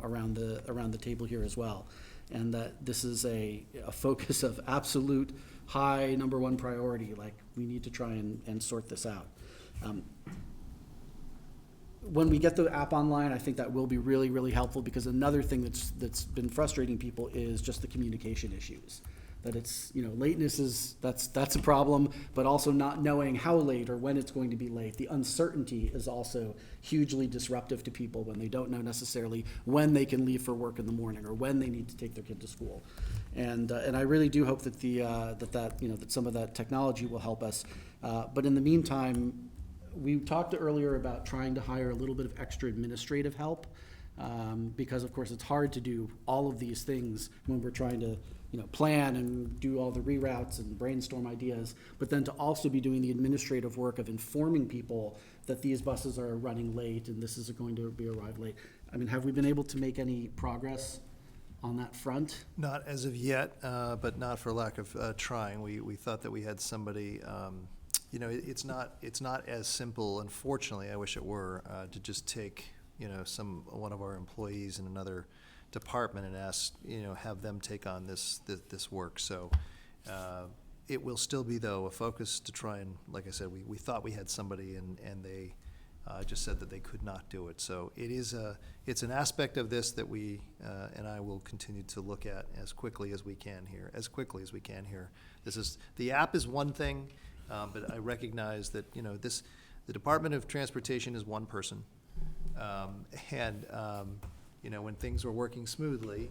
around the table here as well. And that this is a focus of absolute high number one priority. Like, we need to try and sort this out. When we get the app online, I think that will be really, really helpful, because another thing that's been frustrating people is just the communication issues. That it's, lateness that's a problem, but also not knowing how late or when it's going to be late. The uncertainty is also hugely disruptive to people when they don't know necessarily when they can leave for work in the morning or when they need to take their kid to school. And I really do hope that that some of that technology will help us. But in the meantime, we talked earlier about trying to hire a little bit of extra administrative help, because of course it's hard to do all of these things when we're trying to plan and do all the reroutes and brainstorm ideas, but then to also be doing the administrative work of informing people that these buses are running late and this is going to be arrived late. I mean, have we been able to make any progress on that front? Not as of yet, but not for lack of trying. We thought that we had somebody. It's not as simple. Unfortunately, I wish it were, to just take one of our employees in another department and ask have them take on this work. So it will still be, though, a focus to try and, like I said, we thought we had somebody and they just said that they could not do it. So it's an aspect of this that we and I will continue to look at as quickly as we can here. The app is one thing. But I recognize that, the Department of Transportation is one person. When things were working smoothly,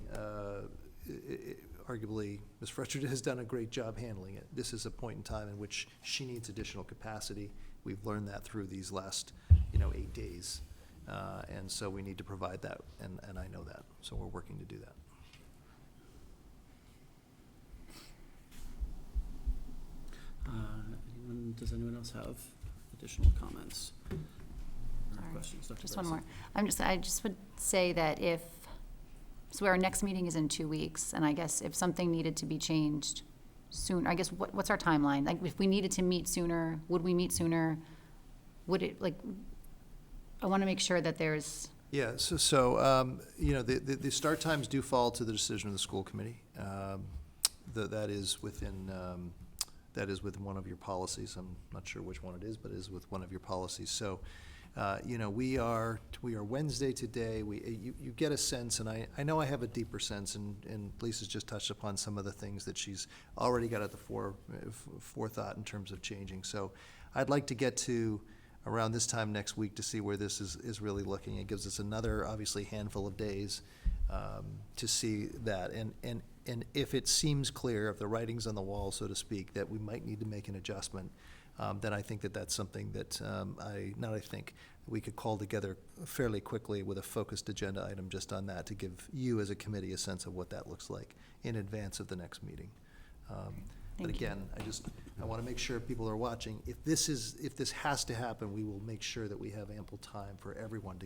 arguably, Ms. Frutcher has done a great job handling it. This is a point in time in which she needs additional capacity. We've learned that through these last, 8 days. And so we need to provide that, and I know that. So we're working to do that. Does anyone else have additional comments or Sorry, questions? Dr. just Bryson? one more. I just would say that so our next meeting is in 2 weeks, and I guess if something needed to be changed soon, I guess what's our timeline? Like, if we needed to meet sooner, would we meet sooner? Would it, I want to make sure that there's. Yeah, the start times do fall to the decision of the school committee. That is within one of your policies. I'm not sure which one it is, but it is with one of your policies. So, we are Wednesday today. You get a sense, and I know I have a deeper sense, and Lisa's just touched upon some of the things that she's already got at the forethought in terms of changing. So, I'd like to get to around this time next week to see where this is really looking. It gives us another, obviously, handful of days to see that, and if it seems clear, if the writing's on the wall, so to speak, that we might need to make an adjustment, then I think that that's something that we could call together fairly quickly with a focused agenda item just on that, to give you as a committee a sense of what that looks like in advance of the next meeting. But again, I want to make sure people are watching. If this has to happen, we will make sure that we have ample time for everyone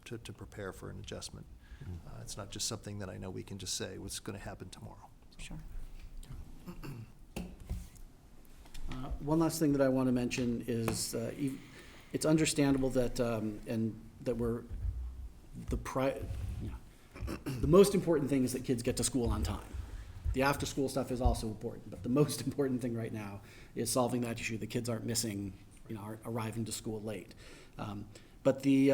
to prepare for an adjustment. It's not just something that I know we can just say what's going to happen tomorrow. Sure. One last thing that I want to mention is it's understandable that the most important thing is that kids get to school on time. The after-school stuff is also important, but the most important thing right now is solving that issue. The kids aren't missing, aren't arriving to school late. But the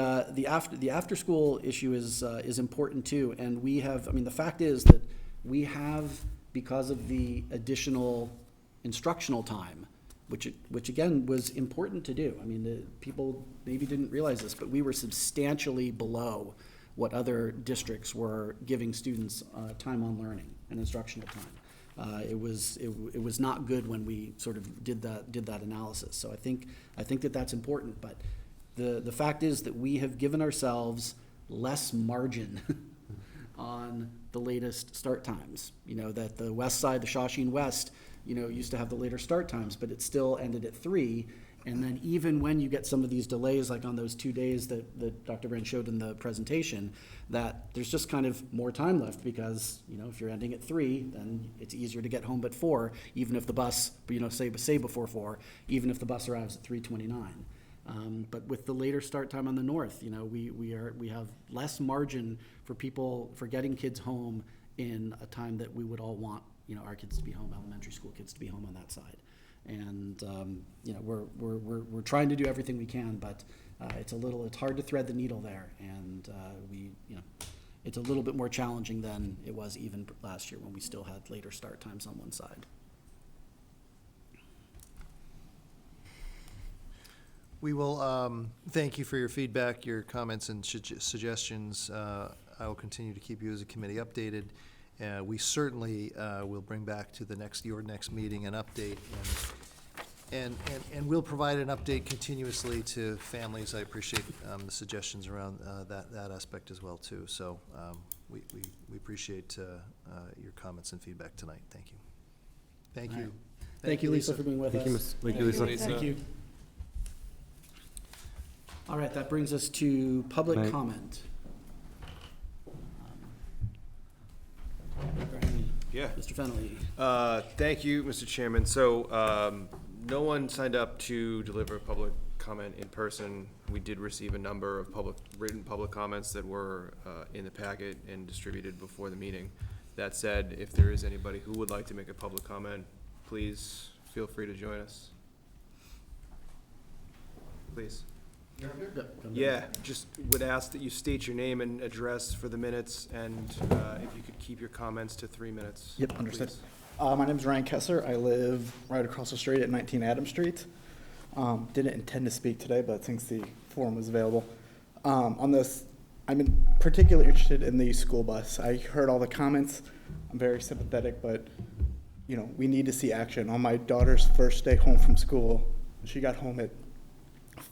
after-school issue is important too, and we have. I mean, the fact is that we have, because of the additional instructional time, which again was important to do. I mean, the people maybe didn't realize this, but we were substantially below what other districts were giving students time on learning and instructional time. It was not good when we sort of did that analysis. So I think that that's important. But the fact is that we have given ourselves less margin on the latest start times. That the west side, the Shawshene West, used to have the later start times, but it still ended at 3. And then even when you get some of these delays, like on those 2 days that Dr. Brand showed in the presentation, that there's just kind of more time left because, if you're ending at 3, then it's easier to get home at 4, even if the bus, say before 4, even if the bus arrives at 3:29. But with the later start time on the north, we have less margin for getting kids home in a time that we would all want our kids to be home, elementary school kids to be home on that side. And, we're trying to do everything we can, but it's hard to thread the needle there. And it's a little bit more challenging than it was even last year when we still had later start times on one side. We will thank you for your feedback, your comments and suggestions. I will continue to keep you as a committee updated. We certainly will bring back to your next meeting an update, and we'll provide an update continuously to families. I appreciate the suggestions around that aspect as well too. So we appreciate your comments and feedback tonight. Thank you. Thank you. Right. Thank you, Lisa, for being with us. Thank you, Lisa. Thank you. All right, that brings us to public Right. comment. Yeah. Mr. Fennelly. Thank you, Mr. Chairman. So, no one signed up to deliver public comment in person. We did receive a number of written public comments that were in the packet and distributed before the meeting. That said, if there is anybody who would like to make a public comment, please feel free to join us. Please. Yeah, just would ask that you state your name and address for the minutes, and if you could keep your comments to 3 minutes. Yep, understood. please. My name is Ryan Kessler. I live right across the street at 19 Adams Street. Didn't intend to speak today, but since the forum was available. On this, I'm particularly interested in the school bus. I heard all the comments. I'm very sympathetic, but we need to see action. On my daughter's first day home from school, she got home at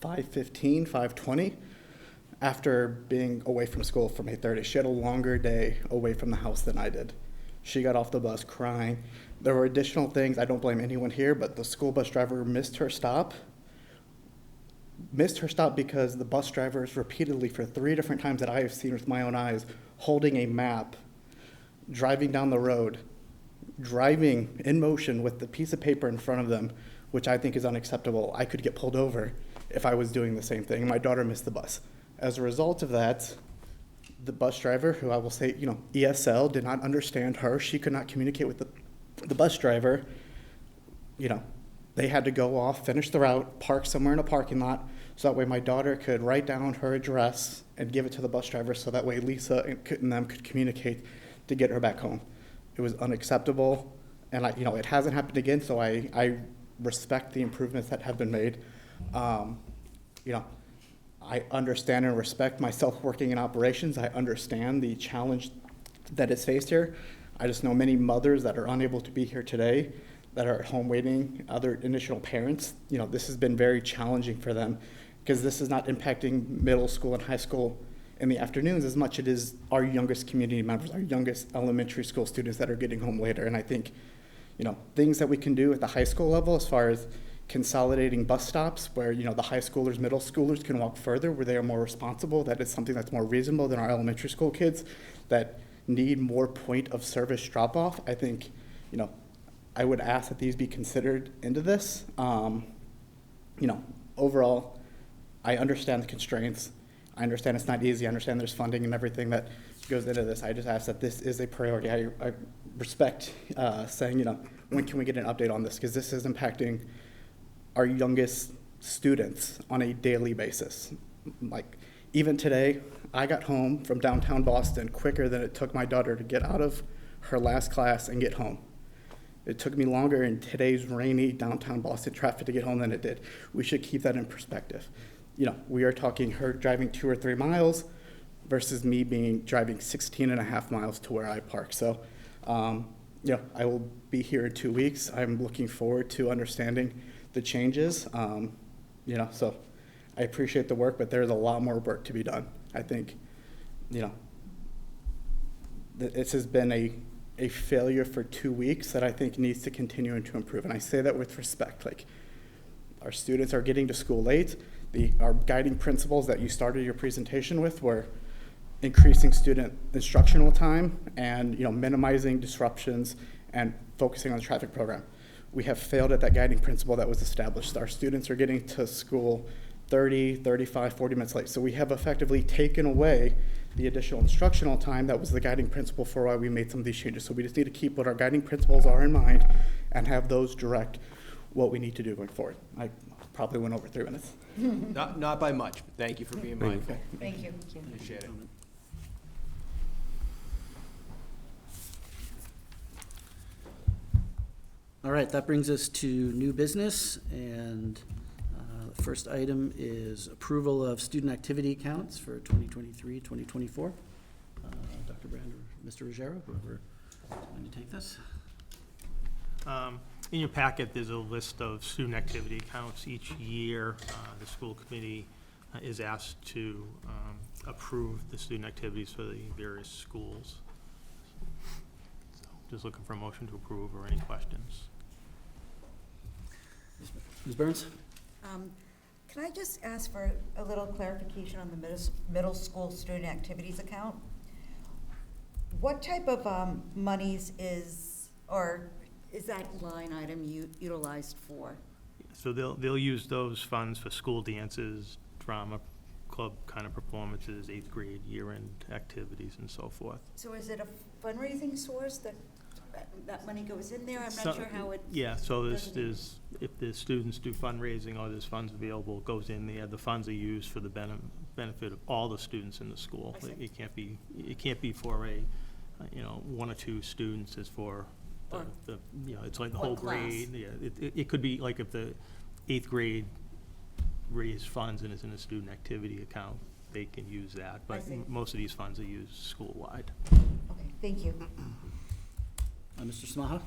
5:15, 5:20, after being away from school from 8:30. She had a longer day away from the house than I did. She got off the bus crying. There were additional things. I don't blame anyone here, but the school bus driver missed her stop because the bus drivers repeatedly, for 3 different times that I have seen with my own eyes, holding a map, driving down the road, driving in motion with the piece of paper in front of them, which I think is unacceptable. I could get pulled over if I was doing the same thing. My daughter missed the bus. As a result of that, the bus driver, who I will say, ESL, did not understand her. She could not communicate with the bus driver. They had to go off, finish the route, park somewhere in a parking lot, so that way my daughter could write down her address and give it to the bus driver, so that way Lisa and them could communicate to get her back home. It was unacceptable, and it hasn't happened again, so I respect the improvements that have been made. I understand and respect myself working in operations. I understand the challenge that is faced here. I just know many mothers that are unable to be here today, that are at home waiting, other additional parents. This has been very challenging for them, because this is not impacting middle school and high school in the afternoons as much as it is our youngest community members, our youngest elementary school students that are getting home later. And I think, things that we can do at the high school level, as far as consolidating bus stops where, the high schoolers, middle schoolers can walk further, where they are more responsible. That is something that's more reasonable than our elementary school kids that need more point of service drop off. I think, I would ask that these be considered into this. Overall, I understand the constraints. I understand it's not easy. I understand there's funding and everything that goes into this. I just ask that this is a priority. I respect saying, when can we get an update on this? Because this is impacting our youngest students on a daily basis. Like, even today, I got home from downtown Boston quicker than it took my daughter to get out of her last class and get home. It took me longer in today's rainy downtown Boston traffic to get home than it did. We should keep that in perspective. We are talking her driving 2 or 3 miles versus me driving 16 and a half miles to where I park. So, I will be here in 2 weeks. I'm looking forward to understanding the changes. So I appreciate the work, but there's a lot more work to be done. I think, this has been a failure for 2 weeks that I think needs to continue and to improve. And I say that with respect. Like, our students are getting to school late. Our guiding principles that you started your presentation with were increasing student instructional time and minimizing disruptions and focusing on the traffic program. We have failed at that guiding principle that was established. Our students are getting to school 30, 35, 40 minutes late. So we have effectively taken away the additional instructional time that was the guiding principle for why we made some of these changes. So we just need to keep what our guiding principles are in mind and have those direct what we need to do going forward. I probably went over 3 minutes. Not by much, but thank you for being mindful. Thank you. Appreciate it. All right, that brings us to new business, and the first item is approval of student activity accounts for 2023, 2024. Dr. Brand or Mr. Ruggiero, whoever is going to take this. In your packet, there's a list of student activity accounts. Each year, the school committee is asked to approve the student activities for the various schools. So, just looking for a motion to approve or any questions. Ms. Burns? Can I just ask for a little clarification on the middle school student activities account? What type of monies is that line item utilized for? So they'll use those funds for school dances, drama club kind of performances, 8th grade year-end activities and so forth. So is it a fundraising source that money goes in there? I'm not sure how it. Yeah, so there's if the students do fundraising or there's funds available, it goes in there. The funds are used for the benefit of all the students in the school. It can't be for a, 1 or 2 students. It's for the it's like the whole grade. Yeah, it could be like if the 8th grade raise funds and is in a student activity account, they can use that. But most of these funds are used school-wide. Okay, thank you. Mr. Smaha?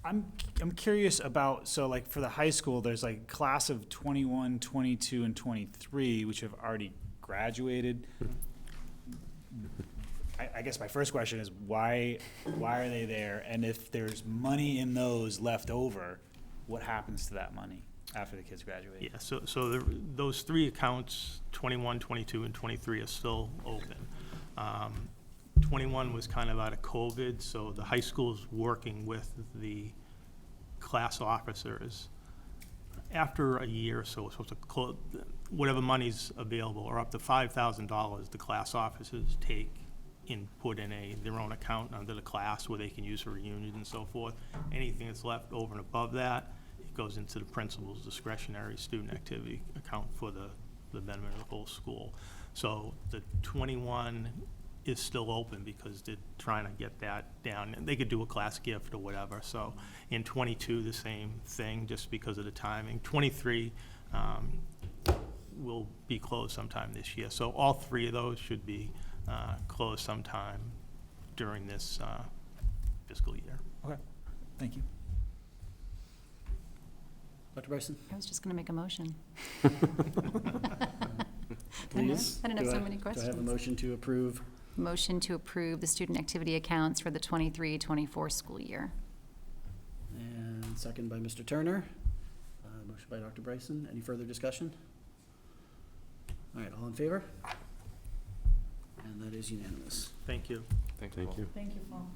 I'm curious about, so like for the high school, there's like class of 21, 22, and 23, which have already graduated. I guess my first question is why are they there? And if there's money in those left over, what happens to that money after the kids graduate? Yeah, so those 3 accounts, 21, 22, and 23 are still open. 21 was kind of out of COVID, so the high school's working with the class officers. After a year or so, it's supposed to close, whatever money's available, or up to $5,000, the class officers take and put in their own account under the class where they can use for reunions and so forth. Anything that's left over and above that, it goes into the principal's discretionary student activity account for the betterment of the whole school. So the 21 is still open because they're trying to get that down. And they could do a class gift or whatever. So in 22, the same thing, just because of the timing. 23 will be closed sometime this year. So all 3 of those should be closed sometime during this fiscal year. Okay, thank you. Dr. Bryson? I was just going to make a motion. Please. I didn't have so many questions. Do I have a motion to approve? Motion to approve the student activity accounts for the 23-24 school year. And second by Mr. Turner. Motion by Dr. Bryson. Any further discussion? All right, all in favor? And that is unanimous. Thank you. Thank you. Thank you, Paul.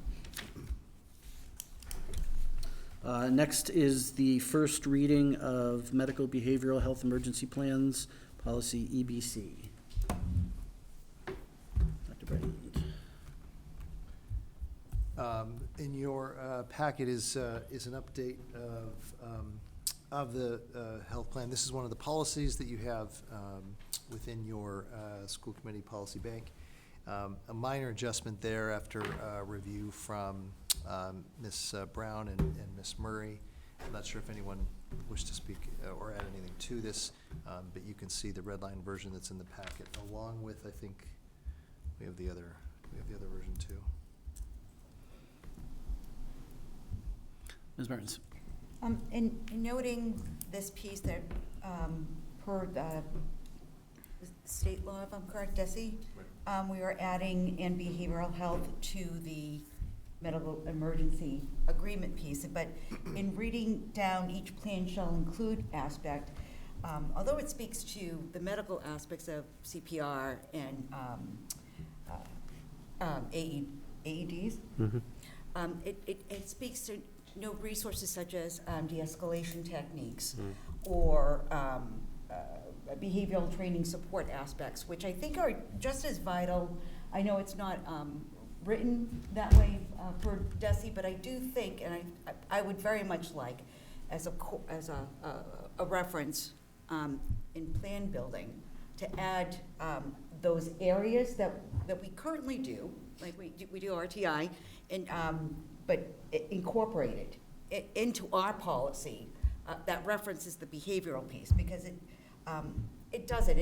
Next is the first reading of medical behavioral health emergency plans, policy EBC. Dr. Brand. In your packet is an update of the health plan. This is one of the policies that you have within your school committee policy bank. A minor adjustment there after review from Ms. Brown and Ms. Murray. I'm not sure if anyone wished to speak or add anything to this, but you can see the red line version that's in the packet, along with, I think, we have the other version too. Ms. Burns. In noting this piece that per the state law, if I'm correct, Desi, we are adding in behavioral health to the medical emergency agreement piece. But in reading down, each plan shall include aspect, although it speaks to the medical aspects of CPR and AEDs, it speaks to resources such as de-escalation techniques or behavioral training support aspects, which I think are just as vital. I know it's not written that way for DESE, but I do think, and I would very much like, as a reference in plan building, to add those areas that we currently do, like we do RTI, and but incorporate it into our policy that references the behavioral piece, because it doesn't.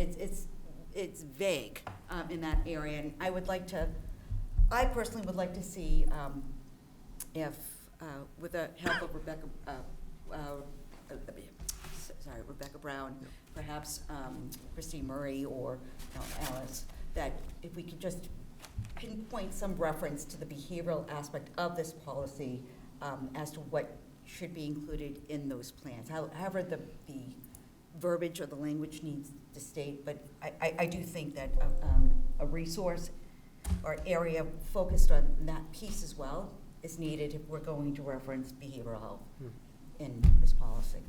It's vague in that area, and I personally would like to see if, with the help of Rebecca Brown, perhaps Christine Murray or Alice, that if we could just pinpoint some reference to the behavioral aspect of this policy as to what should be included in those plans. However the verbiage or the language needs to state, but I do think that a resource or area focused on that piece as well is needed if we're going to reference behavioral health in this policy.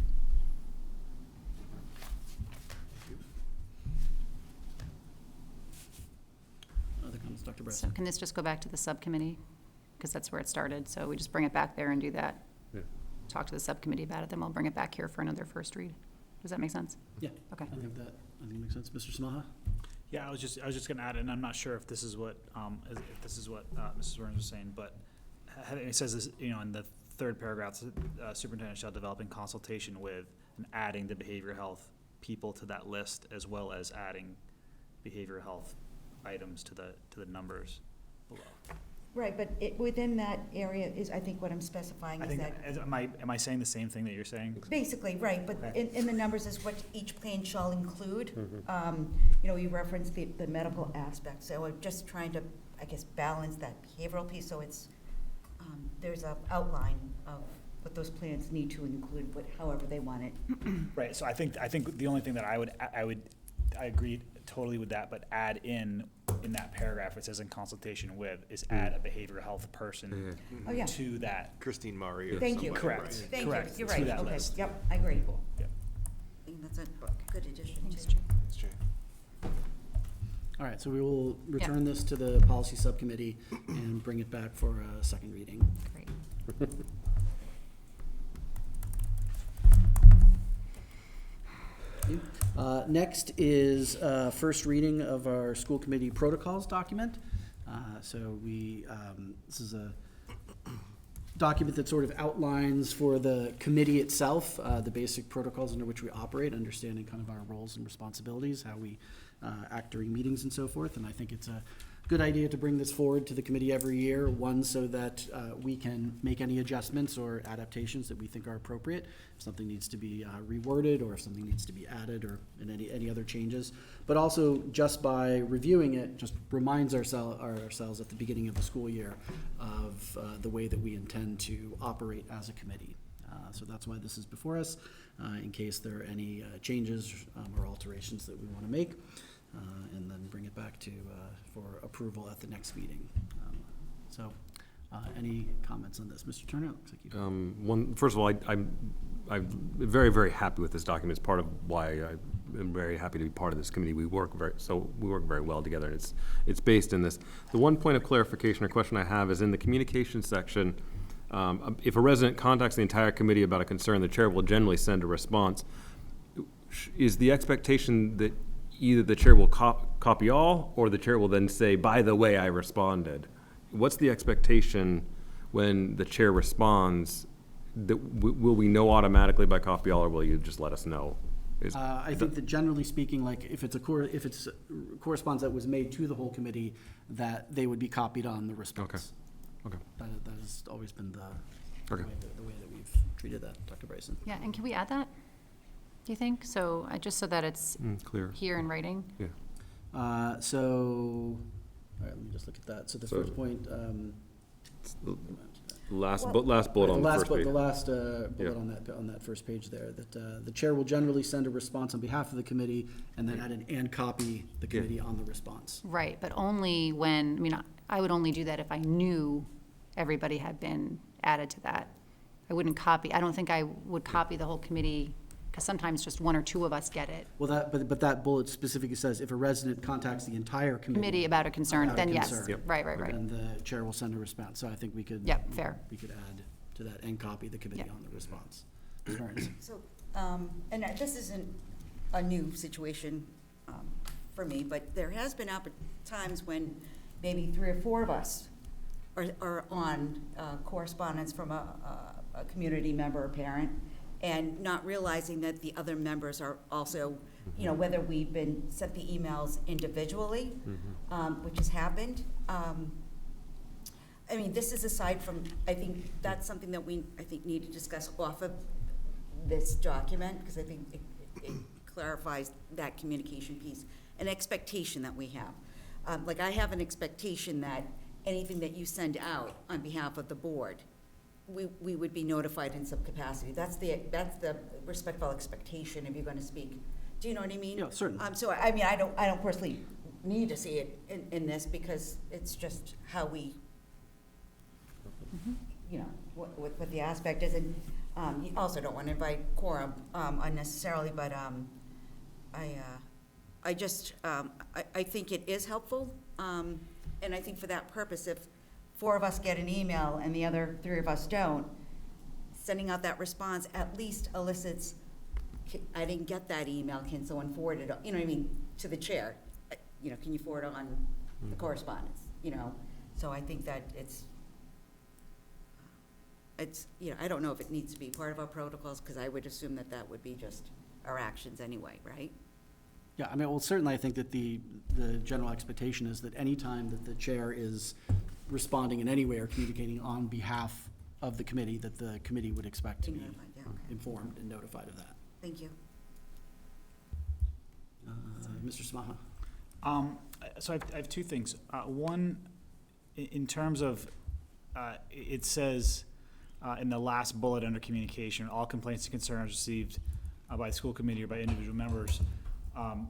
Other comments, Dr. So Bresson? can this just go back to the subcommittee? Because that's where it started, so we just bring it back there and do that. Yeah. Talk to the subcommittee about it, then we'll bring it back here for another first read. Does that make sense? Yeah. Okay. I think it makes sense. Mr. Samaha? Yeah, I was just going to add, and I'm not sure if this is what Mrs. Burns was saying, but it says this, in the third paragraph, superintendent shall develop in consultation with, and adding the behavioral health people to that list, as well as adding behavioral health items to the numbers below. Right, but within that area is, I think what I'm specifying is that. Am I saying the same thing that you're saying? Basically, right, but Okay. in the numbers is what each plan shall include. You reference the medical aspect, so I'm just trying to, I guess, balance that behavioral piece, so it's, there's an outline of what those plans need to include, however they want it. Right, so I think the only thing that I agree totally with that, but add in that paragraph, it says in consultation with, is add a behavioral health person Oh, yeah. to that. Christine Murray or Thank you. somebody, Correct. right? Thank Correct, you, you're to right, that okay, list. yep, I agree. Yep. I think that's a good addition Thanks, too. Jim. That's true. All right, so we will return this to the policy subcommittee and bring it back for a second reading. Great. Next is first reading of our school committee protocols document. This is a document that sort of outlines for the committee itself the basic protocols under which we operate, understanding kind of our roles and responsibilities, how we act during meetings and so forth. And I think it's a good idea to bring this forward to the committee every year, one, so that we can make any adjustments or adaptations that we think are appropriate. If something needs to be reworded, or if something needs to be added, or in any other changes. But also, just by reviewing it, just reminds ourselves at the beginning of the school year of the way that we intend to operate as a committee. So that's why this is before us, in case there are any changes or alterations that we want to make. And then bring it back for approval at the next meeting. Any comments on this? Mr. Turner, it looks like you. First of all, I'm very, very happy with this document. It's part of why I'm very happy to be part of this committee. We work very well together, and it's based in this. The one point of clarification or question I have is in the communication section. If a resident contacts the entire committee about a concern, the chair will generally send a response. Is the expectation that either the chair will copy all, or the chair will then say, by the way, I responded? What's the expectation when the chair responds? Will we know automatically by copy all, or will you just let us know? I think that generally speaking, like if it's correspondence that was made to the whole committee, that they would be copied on the response. Okay. That has always been the way that we've treated that, Dr. Bryson. Yeah, and can we add that, do you think? So, just so that it's clear here in writing? Yeah. All right, let me just look at that. So the first point. Last bullet on the first page. The last bullet on that first page there, that the chair will generally send a response on behalf of the committee, and then add and copy the committee on the response. Right, but only when, I would only do that if I knew everybody had been added to that. I wouldn't copy, I don't think I would copy the whole committee, Because sometimes just one or two of us get it. Well, but that bullet specifically says if a resident contacts the entire Committee about a concern, then yes. concern, Right. then the chair will send a response. So I think we could. Yep, fair. We could add to that and copy the committee Yep. on the response. Ms. Mearns? So, this isn't a new situation for me, but there has been times when maybe 3 or 4 of us are on correspondence from a community member or parent, and not realizing that the other members are also, whether we've been sent the emails individually, which has happened. I mean, this is aside from, I think that's something that we need to discuss off of this document, because I think it clarifies that communication piece, an expectation that we have. Like, I have an expectation that anything that you send out on behalf of the board, we would be notified in some capacity. That's the respectful expectation if you're gonna speak. Do you know what I mean? Yeah, certainly. So, I mean, I don't personally need to see it in this, because it's just how we, what the aspect is. And you also don't want to invite quorum unnecessarily, but I think it is helpful. And I think for that purpose, if 4 of us get an email and the other 3 of us don't, sending out that response at least elicits, I didn't get that email, can someone forward it, to the chair? Can you forward on the correspondence, So I think that it's, I don't know if it needs to be part of our protocols, because I would assume that would be just our actions anyway, right? Yeah, I mean, well, certainly I think that the general expectation is that any time that the chair is responding in any way or communicating on behalf of the committee, that the committee would expect to be Notified, yeah, okay. informed and notified of that. Thank you. Mr. Smaha? So I have 2 things. One, in terms of, it says in the last bullet under communication, all complaints and concerns received by the school committee or by individual members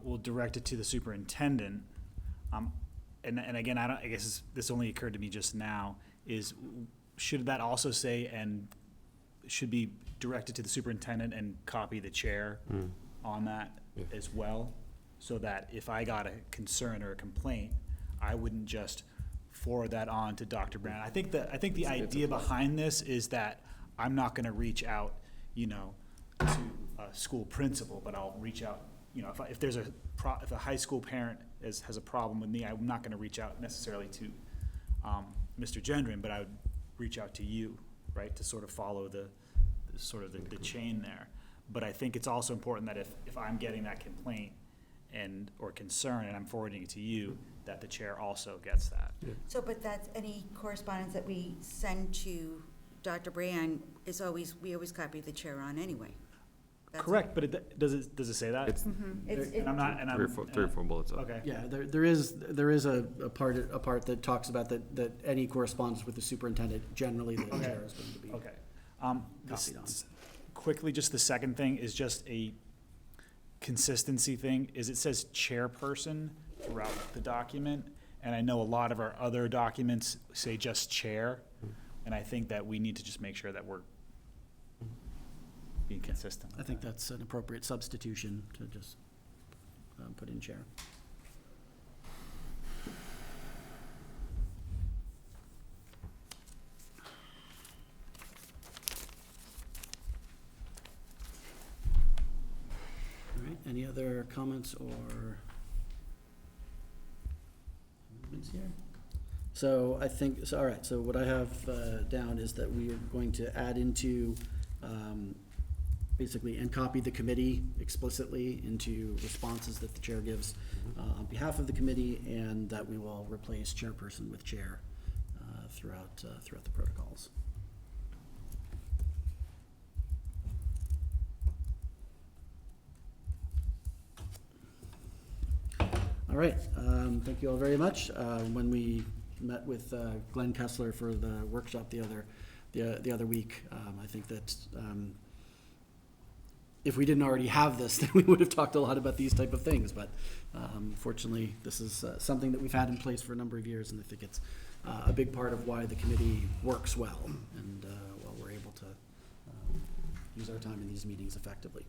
will direct it to the superintendent. And again, I guess this only occurred to me just now, should that also say, and should be directed to the superintendent and copy the chair on that as well? So that if I got a concern or a complaint, I wouldn't just forward that on to Dr. Brown. I think the idea behind this is that I'm not gonna reach out, to a school principal, but I'll reach out, if there's if a high school parent has a problem with me, I'm not gonna reach out necessarily to Mr. Gendron, but I would reach out to you, right, to sort of follow the chain there. But I think it's also important that if I'm getting that complaint or concern and I'm forwarding it to you, that the chair also gets that. Yeah. So, but that's any correspondence that we send to Dr. Brand we always copy the chair on anyway. That's Correct, but does it say that? It's And I'm not, and I'm. 3 or 4 bullets up. Okay. Yeah, there is a part that talks about that any correspondence with the superintendent, generally the chair is going to be Okay. copied on. Quickly, just the second thing is just a consistency thing, is it says chairperson throughout the document, and I know a lot of our other documents say just chair, and I think that we need to just make sure that we're being consistent. I think that's an appropriate substitution to just put in chair. All right, any other comments or amendments here? So I think, all right, so what I have down is that we are going to add into, basically, and copy the committee explicitly into responses that the chair gives on behalf of the committee, and that we will replace chairperson with chair throughout the protocols. All right, thank you all very much. When we met with Glenn Kessler for the workshop the other week, I think that if we didn't already have this, then we would have talked a lot about these type of things. But fortunately, this is something that we've had in place for a number of years, and I think it's a big part of why the committee works well, and we're able to use our time in these meetings effectively.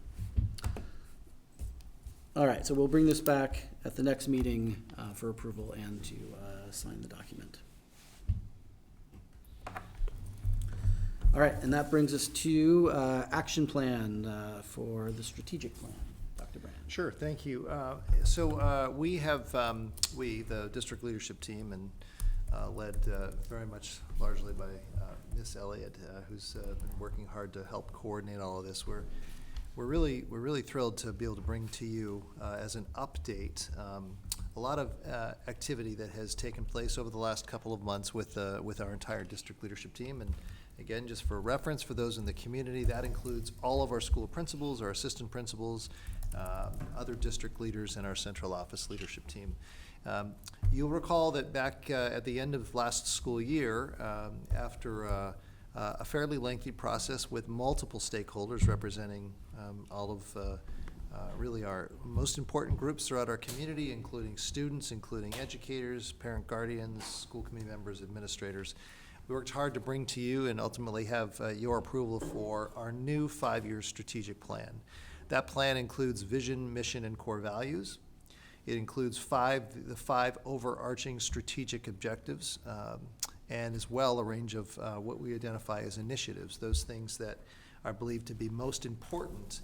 All right, so we'll bring this back at the next meeting for approval and to sign the document. All right, and that brings us to action plan for the strategic plan. Dr. Brand. Sure, thank you. So we have, the district leadership team, and led very much largely by Miss Elliott, who's been working hard to help coordinate all of this. We're really thrilled to be able to bring to you as an update a lot of activity that has taken place over the last couple of months with our entire district leadership team. And again, just for reference for those in the community, that includes all of our school principals, our assistant principals, other district leaders, and our central office leadership team. You'll recall that back at the end of last school year, after a fairly lengthy process with multiple stakeholders representing all of really our most important groups throughout our community, including students, including educators, parent guardians, school committee members, administrators. We worked hard to bring to you and ultimately have your approval for our new 5-year strategic plan. That plan includes vision, mission, and core values. It includes the five overarching strategic objectives, and as well a range of what we identify as initiatives, those things that are believed to be most important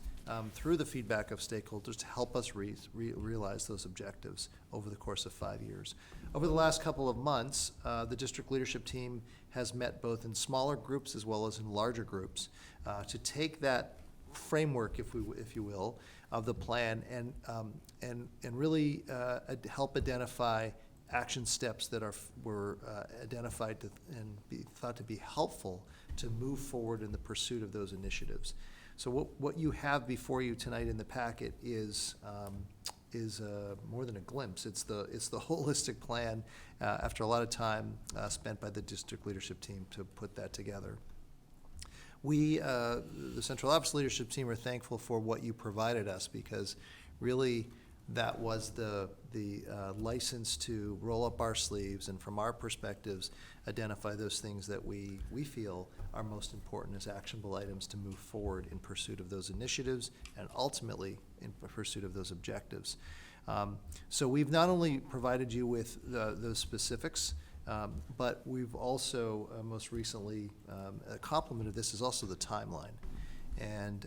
through the feedback of stakeholders to help us realize those objectives over the course of 5 years. Over the last couple of months, the district leadership team has met both in smaller groups as well as in larger groups to take that framework, if you will, of the plan and really help identify action steps that were identified and thought to be helpful to move forward in the pursuit of those initiatives. So what you have before you tonight in the packet is more than a glimpse. It's the holistic plan after a lot of time spent by the district leadership team to put that together. We, the central office leadership team, are thankful for what you provided us, because really that was the license to roll up our sleeves and, from our perspectives, identify those things that we feel are most important as actionable items to move forward in pursuit of those initiatives and ultimately in pursuit of those objectives. So we've not only provided you with those specifics, but we've also most recently, a complement of this is also the timeline. And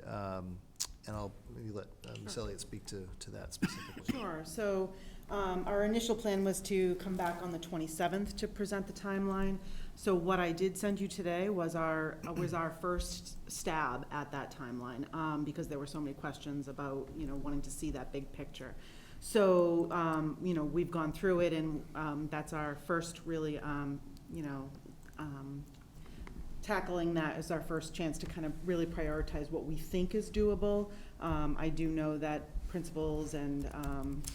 I'll maybe let Ms. Elliott speak to that specifically. Sure. So our initial plan was to come back on the 27th to present the timeline. So what I did send you today was our first stab at that timeline, because there were so many questions about, wanting to see that big picture. So, we've gone through it, and that's our first really, tackling that as our first chance to kind of really prioritize what we think is doable. I do know that principals and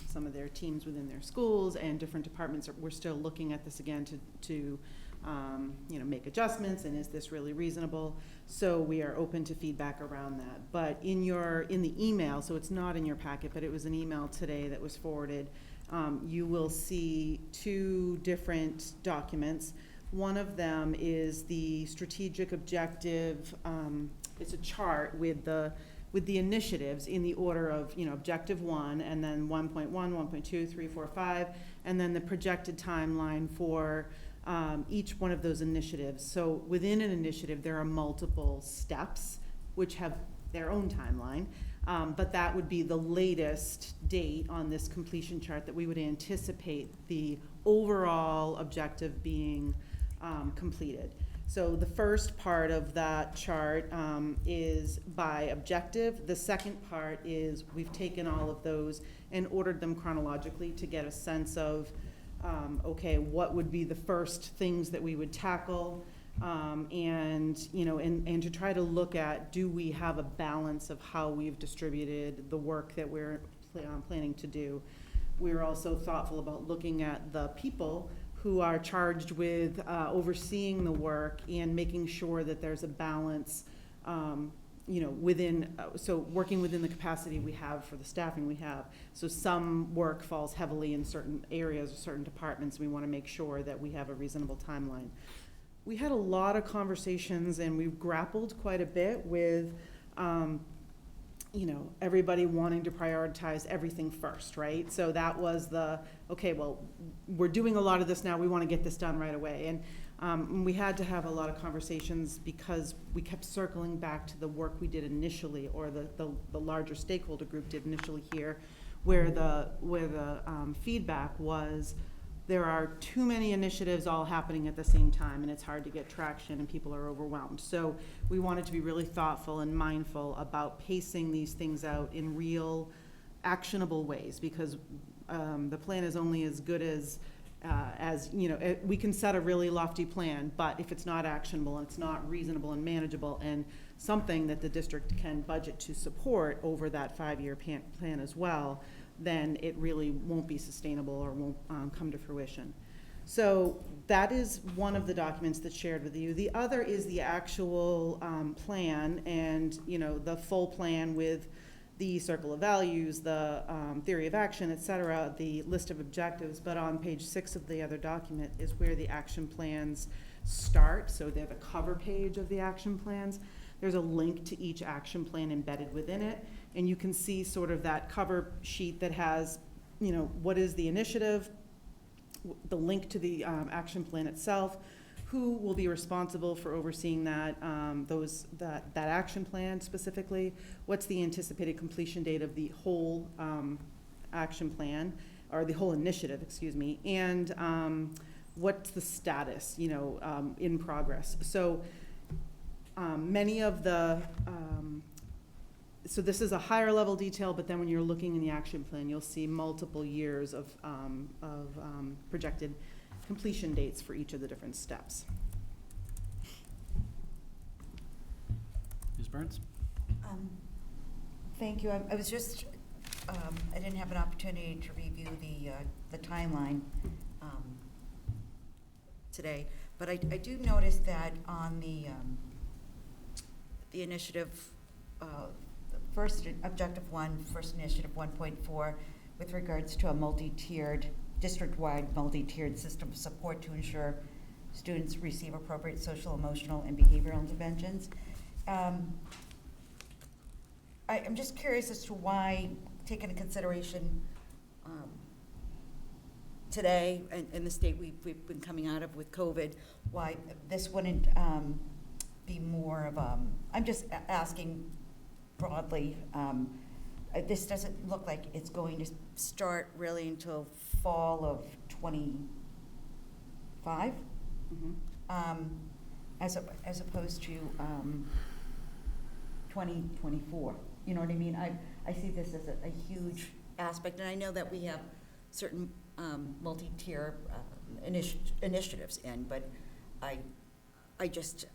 some of their teams within their schools and different departments, we're still looking at this again to make adjustments, and is this really reasonable? So we are open to feedback around that. But in the email, so it's not in your packet, but it was an email today that was forwarded, you will see two different documents. One of them is the strategic objective. It's a chart with the initiatives in the order of, objective 1, and then 1.1, 1.2, 3, 4, 5, and then the projected timeline for each one of those initiatives. So within an initiative, there are multiple steps which have their own timeline, but that would be the latest date on this completion chart that we would anticipate the overall objective being completed. So the first part of that chart is by objective. The second part is we've taken all of those and ordered them chronologically to get a sense of okay, what would be the first things that we would tackle, and to try to look at, do we have a balance of how we've distributed the work that we're planning to do. We're also thoughtful about looking at the people who are charged with overseeing the work and making sure that there's a balance, so working within the capacity we have for the staffing we have. So some work falls heavily in certain areas or certain departments. We want to make sure that we have a reasonable timeline. We had a lot of conversations, and we've grappled quite a bit with everybody wanting to prioritize everything first, right? So that was okay, well, we're doing a lot of this now, we want to get this done right away. And we had to have a lot of conversations because we kept circling back to the work we did initially, or the larger stakeholder group did initially here, where the feedback was, there are too many initiatives all happening at the same time, and it's hard to get traction, and people are overwhelmed. So we wanted to be really thoughtful and mindful about pacing these things out in real, actionable ways, because the plan is only as good as we can set a really lofty plan, but if it's not actionable and it's not reasonable and manageable and something that the district can budget to support over that 5-year plan as well, then it really won't be sustainable or won't come to fruition. So that is one of the documents that's shared with you. The other is the actual plan, and the full plan with the circle of values, the theory of action, et cetera, the list of objectives. But on page 6 of the other document is where the action plans start. So they're the cover page of the action plans. There's a link to each action plan embedded within it. And you can see sort of that cover sheet that has, what is the initiative, the link to the action plan itself, who will be responsible for overseeing that action plan specifically, what's the anticipated completion date of the whole action plan, or the whole initiative, excuse me, and what's the status, in progress. So many of the so this is a higher level detail, but then when you're looking in the action plan, you'll see multiple years of projected completion dates for each of the different steps. Ms. Burns? Thank you. I was just, I didn't have an opportunity to review the timeline today, but I do notice that on the initiative, first objective 1, first initiative 1.4, with regards to a multi-tiered, district-wide multi-tiered system of support to ensure students receive appropriate social, emotional, and behavioral interventions. I'm just curious as to why, taking into consideration today and the state we've been coming out of with COVID, why this wouldn't be more of I'm just asking broadly, this doesn't look like it's going to start really until fall of 25, as opposed to 2024. You know what I mean? I see this as a huge aspect, and I know that we have certain multi-tier initiatives in, but I just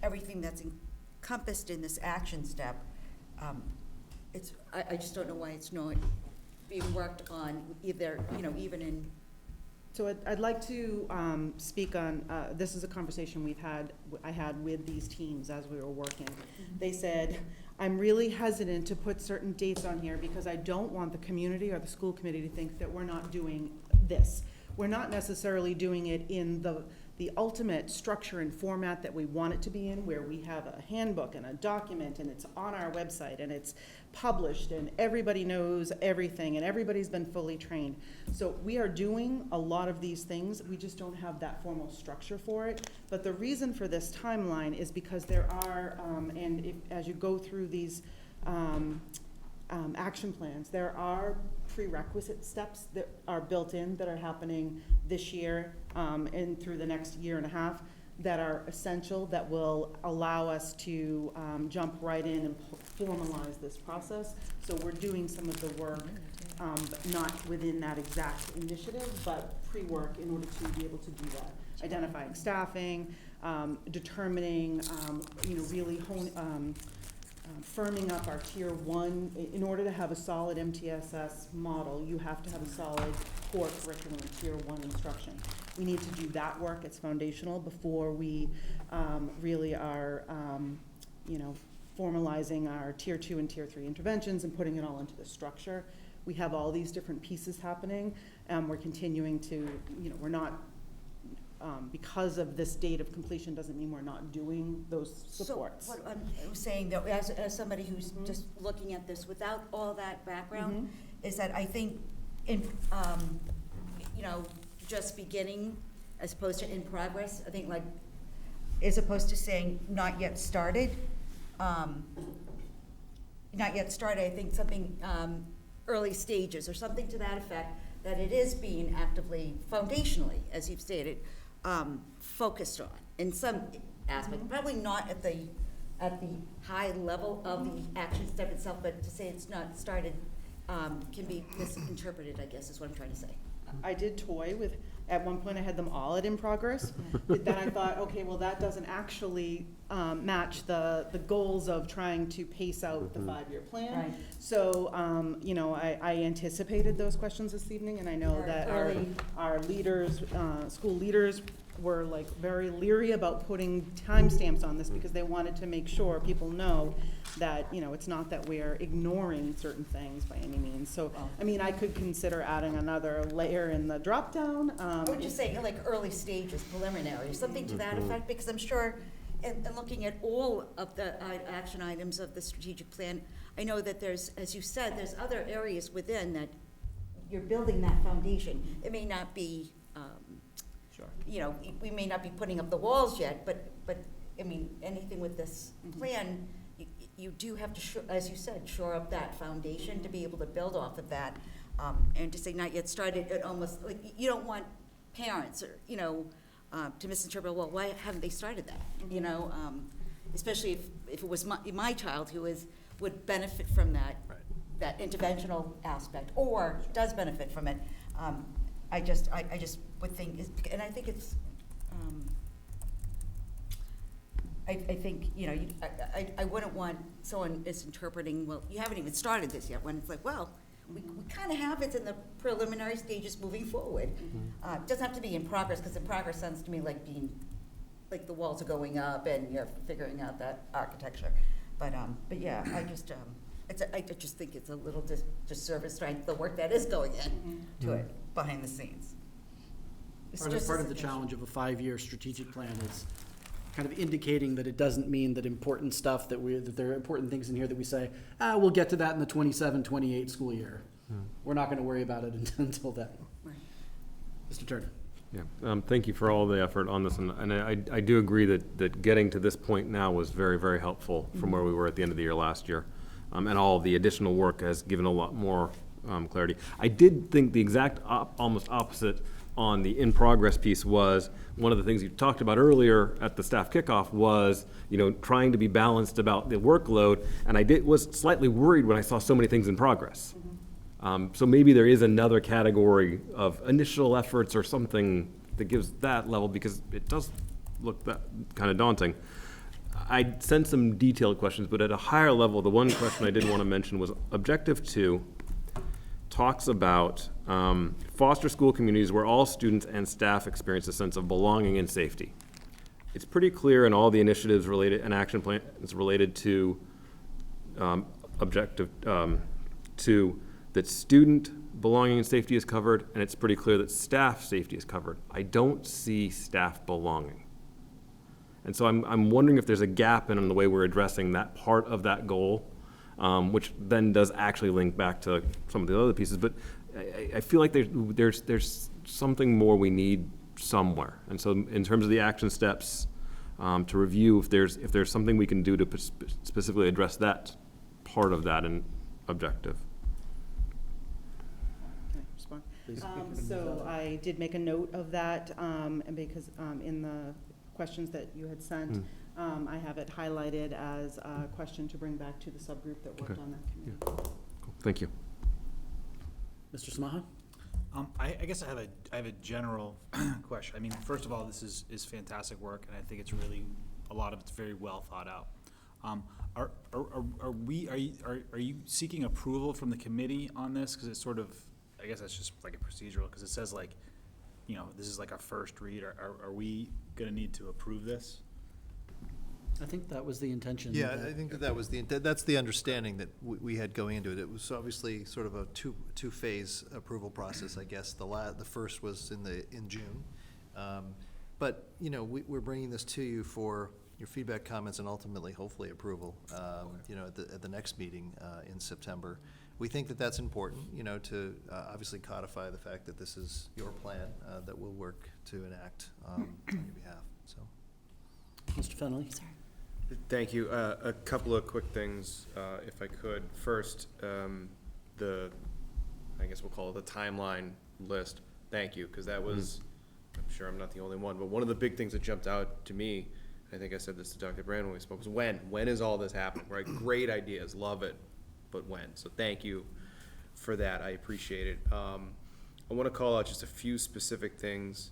everything that's encompassed in this action step, I just don't know why it's not being worked on either, even in. So I'd like to speak on, this is a conversation I had with these teams as we were working. They said, I'm really hesitant to put certain dates on here because I don't want the community or the school committee to think that we're not doing this. We're not necessarily doing it in the ultimate structure and format that we want it to be in, where we have a handbook and a document and it's on our website and it's published and everybody knows everything and everybody's been fully trained. So we are doing a lot of these things. We just don't have that formal structure for it. But the reason for this timeline is because there are, as you go through these action plans, there are prerequisite steps that are built in that are happening this year and through the next year and a half that are essential, that will allow us to jump right in and formalize this process. So we're doing some of the work, but not within that exact initiative, but pre-work in order to be able to do that. Identifying staffing, determining, really firming up our tier 1. In order to have a solid MTSS model, you have to have a solid core curriculum in tier 1 instruction. We need to do that work. It's foundational before we really are, formalizing our tier 2 and tier 3 interventions and putting it all into the structure. We have all these different pieces happening. We're continuing to, we're not because of this date of completion doesn't mean we're not doing those supports. So what I'm saying, though, as somebody who's just looking at this without all that background, is that I think in, you know, just beginning as opposed to in progress, I think like, as opposed to saying not yet started, I think something, early stages or something to that effect, that it is being actively, foundationally, as you've stated, focused on in some aspect, probably not at the high level of the action step itself, but to say it's not started can be misinterpreted, I guess, is what I'm trying to say. I did toy with, at one point I had them all at in progress, but then I thought, okay, well, that doesn't actually match the goals of trying to pace out the 5-year plan. Right. So, you know, I anticipated those questions this evening, and I know that our leaders, school leaders were like very leery about putting timestamps on this because they wanted to make sure people know that, you know, it's not that we're ignoring certain things by any means. So, I mean, I could consider adding another layer in the drop down. I would just say like early stages, preliminary, or something to that effect, because I'm sure, and looking at all of the action items of the strategic plan, I know that there's, as you said, there's other areas within that you're building that foundation. It may not be, you know, we may not be putting up the walls yet, but I mean, anything with this plan, you do have to, as you said, shore up that foundation to be able to build off of that. And to say not yet started, it almost, like, you don't want parents, or, you know, to misinterpret, well, why haven't they started that? You know, especially if it was my child who would benefit from that, that interventional aspect, or does benefit from it. I just would think, and I think it's, I think, you know, I wouldn't want someone misinterpreting, well, you haven't even started this yet, when it's like, well, we kind of have it in the preliminary stages moving forward. It doesn't have to be in progress, because in progress sounds to me like being, like the walls are going up and you're figuring out that architecture. But yeah, I just think it's a little disservice, right, the work that is going in to it behind the scenes. Part of the challenge of a 5-year strategic plan is kind of indicating that it doesn't mean that important stuff that there are important things in here that we say, we'll get to that in the 27-28 school year. We're not going to worry about it until then. Right. Mr. Turner. Yeah, thank you for all the effort on this, and I do agree that getting to this point now was very, very helpful from where we were at the end of the year last year, and all the additional work has given a lot more clarity. I did think the exact almost opposite on the in-progress piece was one of the things you talked about earlier at the staff kickoff was, you know, trying to be balanced about the workload, and I was slightly worried when I saw so many things in progress. So maybe there is another category of initial efforts or something that gives that level, because it does look that kind of daunting. I sent some detailed questions, but at a higher level, the one question I did want to mention was Objective 2 talks about foster school communities where all students and staff experience a sense of belonging and safety. It's pretty clear in all the initiatives related and action plans related to Objective 2 that student belonging and safety is covered, and it's pretty clear that staff safety is covered. I don't see staff belonging. And so I'm wondering if there's a gap in the way we're addressing that part of that goal, which then does actually link back to some of the other pieces. But I feel like there's something more we need somewhere. And so in terms of the action steps, to review if there's something we can do to specifically address that part of that in objective. So I did make a note of that, and because in the questions that you had sent, I have it highlighted as a question to bring back to the subgroup that worked on that committee. Yeah. Cool. Thank you. Mr. Samaha? I guess I have a general question. I mean, first of all, this is fantastic work, and I think it's really, a lot of it's very well thought out. Are you seeking approval from the committee on this? Because it's sort of, I guess that's just like a procedural, because it says like, you know, this is like our first read. Are we gonna need to approve this? I think that was the intention. Yeah, I think that was that's the understanding that we had going into it. It was obviously sort of a two-phase approval process, I guess. The first was in June, But, you know, we're bringing this to you for your feedback, comments, and ultimately, hopefully, approval, you know, at the next meeting in September. We think that that's important, you know, to obviously codify the fact that this is your plan that we'll work to enact on your behalf, so. Mr. Fennelly? Thank you. A couple of quick things, if I could. First, I guess we'll call it the timeline list. Thank you, because that was, I'm sure I'm not the only one, but one of the big things that jumped out to me, I think I said this to Dr. Brand when we spoke, was when? When is all this happening, right? Great ideas, love it, but when? So thank you for that. I appreciate it. I want to call out just a few specific things.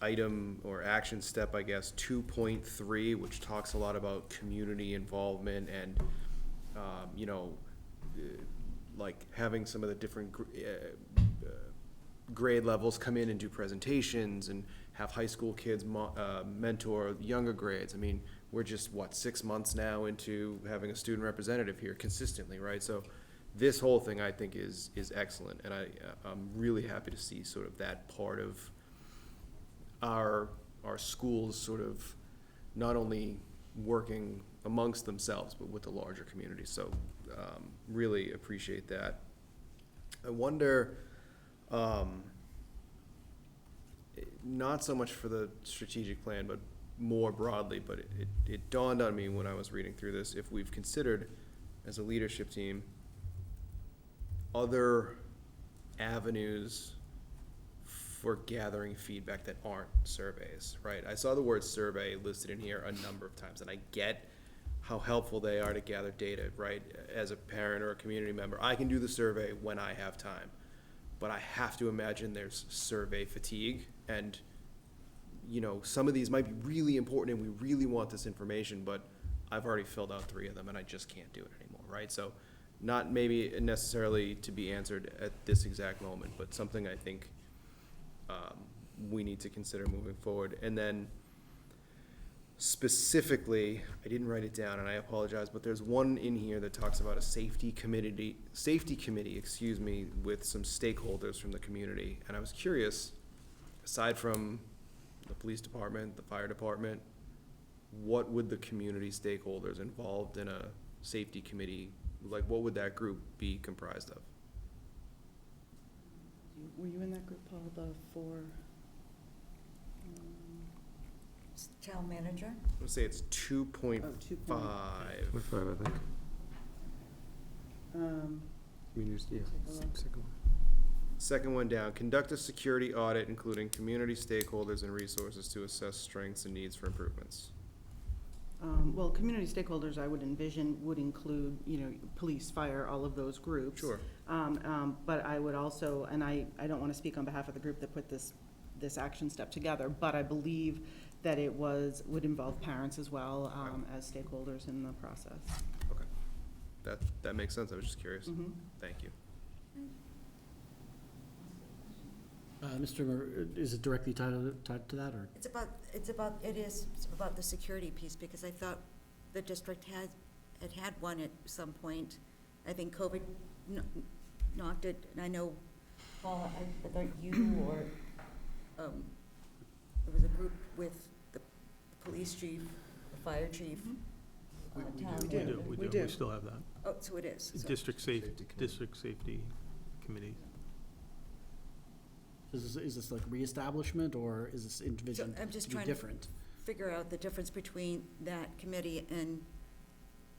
Item or action step, I guess, 2.3, which talks a lot about community involvement and, you know, like having some of the different grade levels come in and do presentations and have high school kids mentor younger grades. I mean, we're just, 6 months now into having a student representative here consistently, right? So this whole thing, I think, is excellent, and I'm really happy to see sort of that part of our schools sort of not only working amongst themselves, but with the larger community. So really appreciate that. I wonder, not so much for the strategic plan, but more broadly, but it dawned on me when I was reading through this, if we've considered as a leadership team other avenues for gathering feedback that aren't surveys, right? I saw the word survey listed in here a number of times, and I get how helpful they are to gather data, right? As a parent or a community member, I can do the survey when I have time, but I have to imagine there's survey fatigue, and you know, some of these might be really important and we really want this information, but I've already filled out 3 of them and I just can't do it anymore, right? So not maybe necessarily to be answered at this exact moment, but something I think we need to consider moving forward. And then specifically, I didn't write it down and I apologize, but there's one in here that talks about a safety committee, excuse me, with some stakeholders from the community. And I was curious, aside from the police department, the fire department, what would the community stakeholders involved in a safety committee, like what would that group be comprised of? Were you in that group, Paul, Town manager? I would say it's 2.5. 2.5, I think. Second one down, conduct a security audit including community stakeholders and resources to assess strengths and needs for improvements. Well, community stakeholders, I would envision, would include, you know, police, fire, all of those groups. Sure. But I would also, and I don't want to speak on behalf of the group that put this action step together, but I believe that it would involve parents as well, as stakeholders in the process. Okay. That makes sense. I was just curious. Mhm. Thank you. Is it directly tied to that, or? It is about the security piece, because I thought the district had one at some point. I think COVID knocked it, and I know, Paul, I thought you or, there was a group with the police chief, the fire chief. Town We do. do, We we do. still have that. Oh, so it is. So- District safety committee. Is this like reestablishment, or is this envisioned I'm just to be trying to different? figure out the difference between that committee and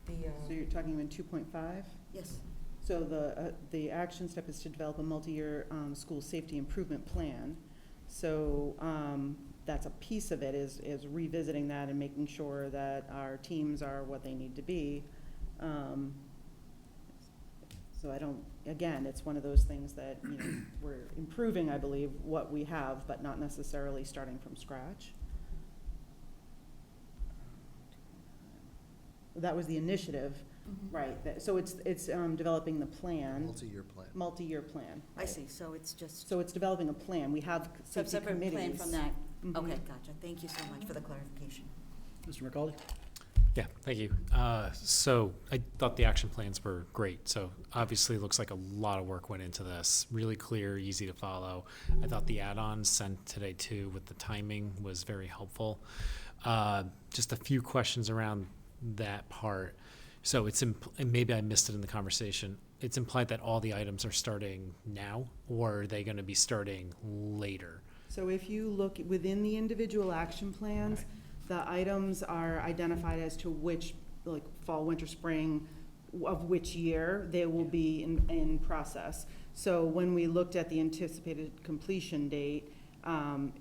the, So you're talking in 2.5? yes. So the action step is to develop a multi-year school safety improvement plan. So that's a piece of it, is revisiting that and making sure that our teams are what they need to be. So again, it's one of those things that, you know, we're improving, I believe, what we have, but not necessarily starting from scratch. That was the initiative, right? So it's developing the plan. Multi-year plan. I see, so it's just. So it's developing a plan. We have safety Separate committees. plan from that. Mhm. Okay, gotcha. Thank you so much for the clarification. Mr. McCauley? Yeah, thank you. So I thought the action plans were great. So obviously it looks like a lot of work went into this. Really clear, easy to follow. I thought the add-ons sent today too with the timing was very helpful. Just a few questions around that part. So it's, and maybe I missed it in the conversation. It's implied that all the items are starting now, or are they going to be starting later? So if you look within the individual action plans, the items are identified as to which, like fall, winter, spring, of which year they will be in process. So when we looked at the anticipated completion date,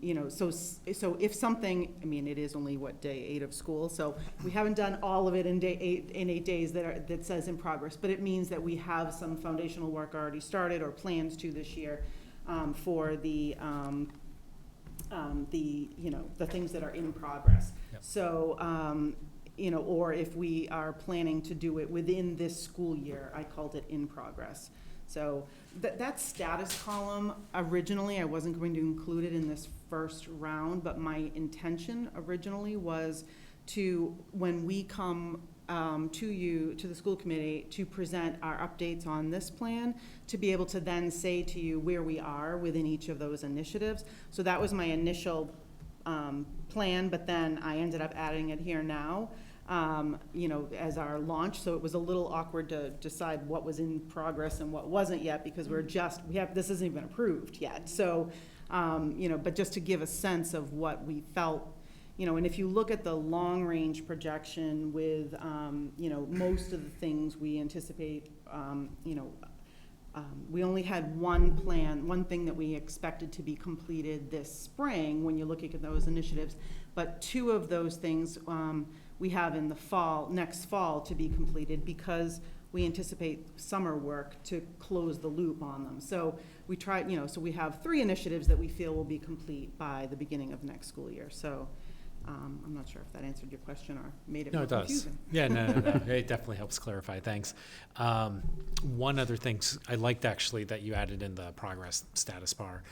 you know, so if something, I mean, it is only what, day 8 of school, so we haven't done all of it in day 8 in 8 days that says in progress, but it means that we have some foundational work already started or plans to this year for the you know, the things that are in progress. Yep. So you know, or if we are planning to do it within this school year, I called it in progress. So that status column, originally I wasn't going to include it in this first round, but my intention originally was to, when we come to you, to the school committee, to present our updates on this plan, to be able to then say to you where we are within each of those initiatives. So that was my initial plan, but then I ended up adding it here now. You know, as our launch, so it was a little awkward to decide what was in progress and what wasn't yet, because this isn't even approved yet. So, you know, but just to give a sense of what we felt, you know, and if you look at the long-range projection with, you know, most of the things we anticipate, you know, we only had one thing that we expected to be completed this spring when you're looking at those initiatives, but 2 of those things we have in the next fall to be completed, because we anticipate summer work to close the loop on them. So we tried, you know, so we have 3 initiatives that we feel will be complete by the beginning of next school year. So I'm not sure if that answered your question or made it more confusing. Yeah, no. It definitely helps clarify. Thanks. One other thing I liked actually that you added in the progress status bar.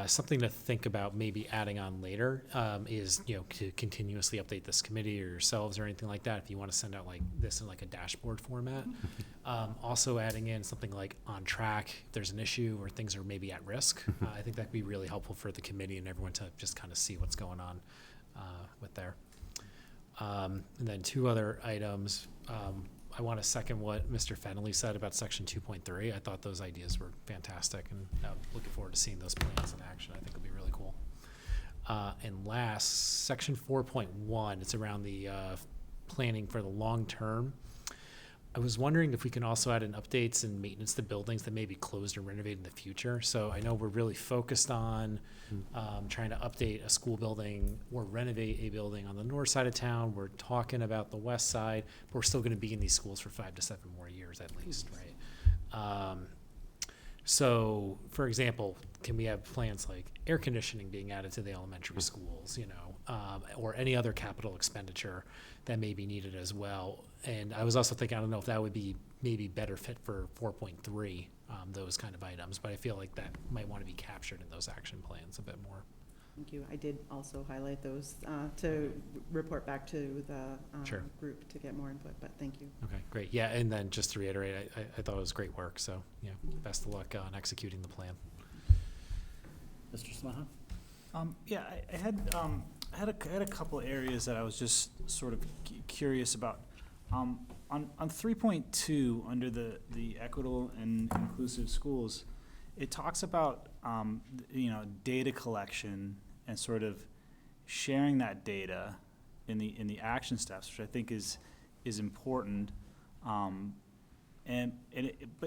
Something to think about maybe adding on later is, you know, to continuously update this committee or yourselves or anything like that, if you want to send out like this in like a dashboard format. Also adding in something like on track, if there's an issue or things are maybe at risk. I think that'd be really helpful for the committee and everyone to just kind of see what's going on with there. And then 2 other items. I want to second what Mr. Fennelly said about section 2.3. I thought those ideas were fantastic, and I'm looking forward to seeing those plans in action. I think it'll be really cool. And last, section 4.1, it's around the planning for the long term. I was wondering if we can also add in updates and maintenance to buildings that may be closed or renovated in the future. So I know we're really focused on trying to update a school building or renovate a building on the north side of town. We're talking about the west side, but we're still going to be in these schools for 5 to 7 more years at least, right? So, for example, can we have plans like air conditioning being added to the elementary schools, you know, or any other capital expenditure that may be needed as well? And I was also thinking, I don't know if that would be maybe better fit for 4.3, those kind of items, but I feel like that might want to be captured in those action plans a bit more. Thank you. I did also highlight those to report back to the Sure. group to get more input, but thank you. Okay, great. Yeah, and then just to reiterate, I thought it was great work, so, yeah, best of luck on executing the plan. Mr. Smaha? Yeah, I had a couple areas that I was just sort of curious about. On 3.2, under the equitable and inclusive schools, it talks about you know, data collection and sort of sharing that data in the action steps, which I think is important. But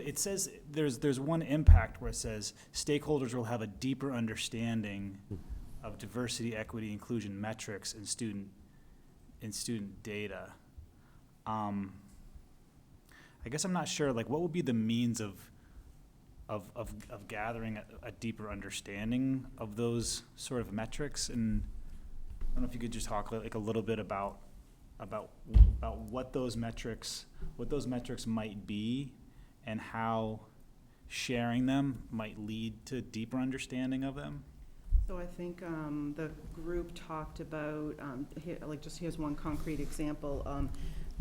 it says there's one impact where it says stakeholders will have a deeper understanding of diversity, equity, inclusion metrics in student data. I guess I'm not sure, like, what would be the means of gathering a deeper understanding of those sort of metrics? And I don't know if you could just talk like a little bit about what those metrics might be, and how sharing them might lead to deeper understanding of them. So I think the group talked about, here's one concrete example.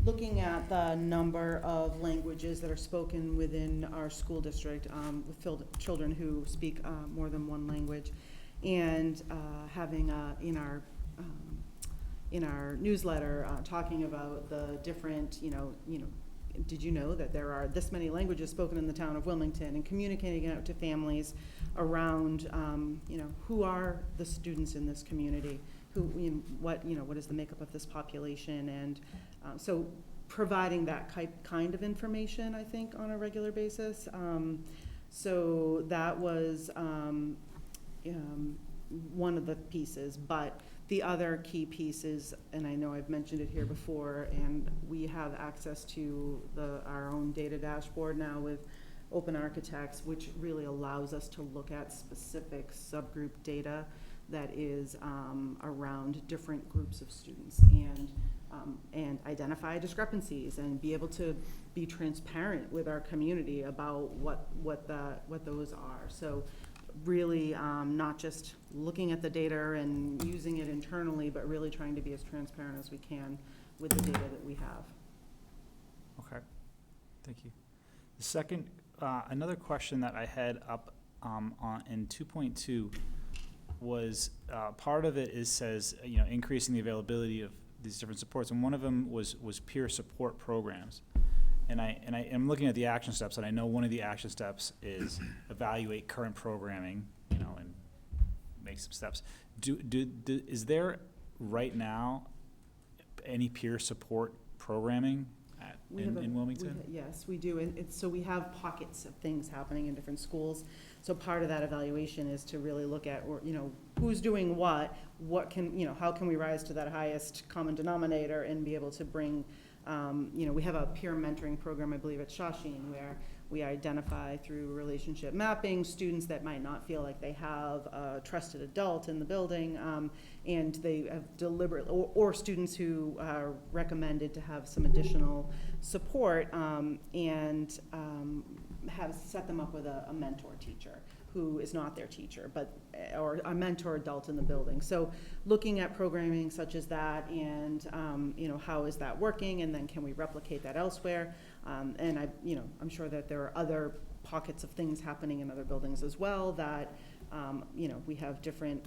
Looking at the number of languages that are spoken within our school district with children who speak more than one language, and having in our newsletter talking about the different, did you know that there are this many languages spoken in the town of Wilmington, and communicating out to families around, who are the students in this community, what is the makeup of this population, and so providing that kind of information, I think, on a regular basis. So that was one of the pieces, but the other key pieces, and I know I've mentioned it here before, and we have access to our own data dashboard now with Open Architects, which really allows us to look at specific subgroup data that is around different groups of students, and identify discrepancies and be able to be transparent with our community about what those are. So really not just looking at the data and using it internally, but really trying to be as transparent as we can with the data that we have. Okay, thank you. The second, another question that I had up in 2.2 was part of it says increasing the availability of these different supports, and one of them was peer support programs. And I am looking at the action steps, and I know one of the action steps is evaluate current programming, and make some steps. Is there right now any peer support programming in Wilmington? Yes, we do, and so we have pockets of things happening in different schools. So part of that evaluation is to really look at, who's doing what can, how can we rise to that highest common denominator and be able to bring. We have a peer mentoring program, I believe, at Shawsheen, where we identify through relationship mapping students that might not feel like they have a trusted adult in the building, and they have deliberately, or students who are recommended to have some additional support, and have set them up with a mentor teacher who is not their teacher, or a mentor adult in the building. So looking at programming such as that, and how is that working, and then can we replicate that elsewhere? And I'm sure that there are other pockets of things happening in other buildings as well that, we have different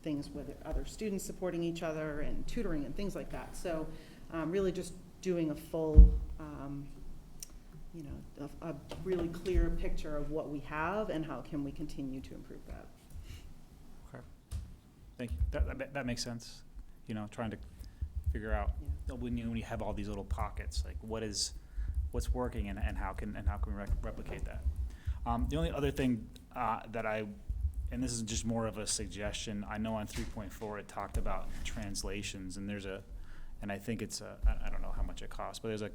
things with other students supporting each other and tutoring and things like that. So really just doing a full, a really clear picture of what we have and how can we continue to improve that. Okay, thank you. That makes sense. Trying to figure out when you have all these little pockets, like what's working and how can we replicate that. The only other thing and this is just more of a suggestion, I know on 3.4 it talked about translations, and and I think it's I don't know how much it costs, but there's a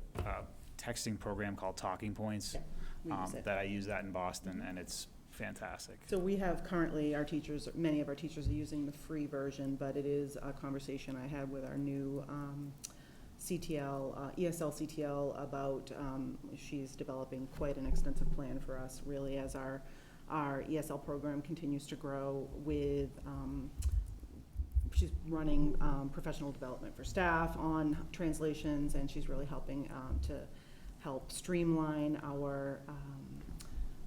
texting program called Talking Points that I use that in Boston, and it's fantastic. So we have currently many of our teachers are using the free version, but it is a conversation I had with our new CTL, ESL CTL about, she's developing quite an extensive plan for us really as our ESL program continues to grow with, she's running professional development for staff on translations, and she's really helping to help streamline our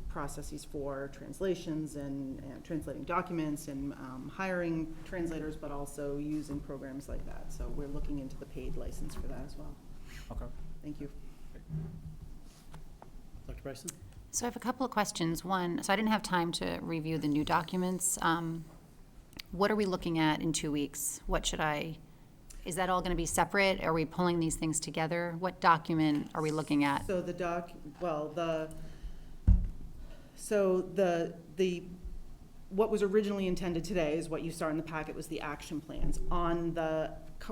processes for translations and translating documents and hiring translators, but also using programs like that. So we're looking into the paid license for that as well. Okay. Thank you. Dr. Bryson? So I have a couple of questions. One, so I didn't have time to review the new documents. What are we looking at in 2 weeks? Is that all going to be separate? Are we pulling these things together? What document are we looking at? So what was originally intended today is what you saw in the packet was the action plans.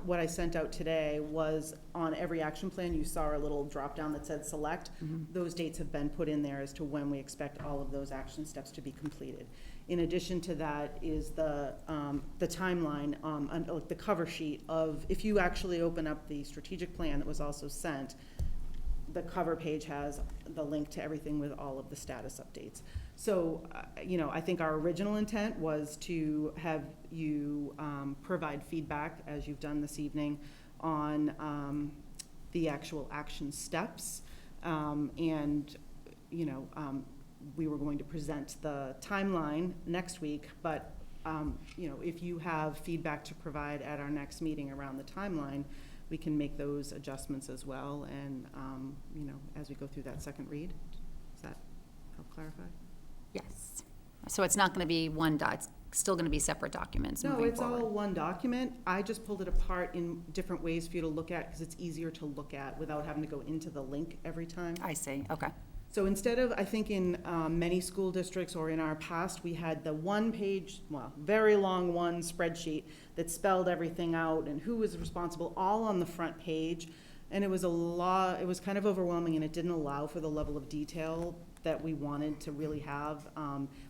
What I sent out today was on every action plan, you saw a little drop down that said select. Mm-hmm. Those dates have been put in there as to when we expect all of those action steps to be completed. In addition to that is the timeline, the cover sheet of, if you actually open up the strategic plan that was also sent, the cover page has the link to everything with all of the status updates. So, I think our original intent was to have you provide feedback, as you've done this evening, on the actual action steps. We were going to present the timeline next week, but, if you have feedback to provide at our next meeting around the timeline, we can make those adjustments as well, and, as we go through that second read. Does that help clarify? Yes. So it's not going to be it's still going to be separate documents No, moving it's forward? all one document. I just pulled it apart in different ways for you to look at, because it's easier to look at without having to go into the link every time. I see, okay. So instead of, I think in many school districts or in our past, we had the one-page, very long one spreadsheet that spelled everything out and who was responsible, all on the front page. And it was it was kind of overwhelming, and it didn't allow for the level of detail that we wanted to really have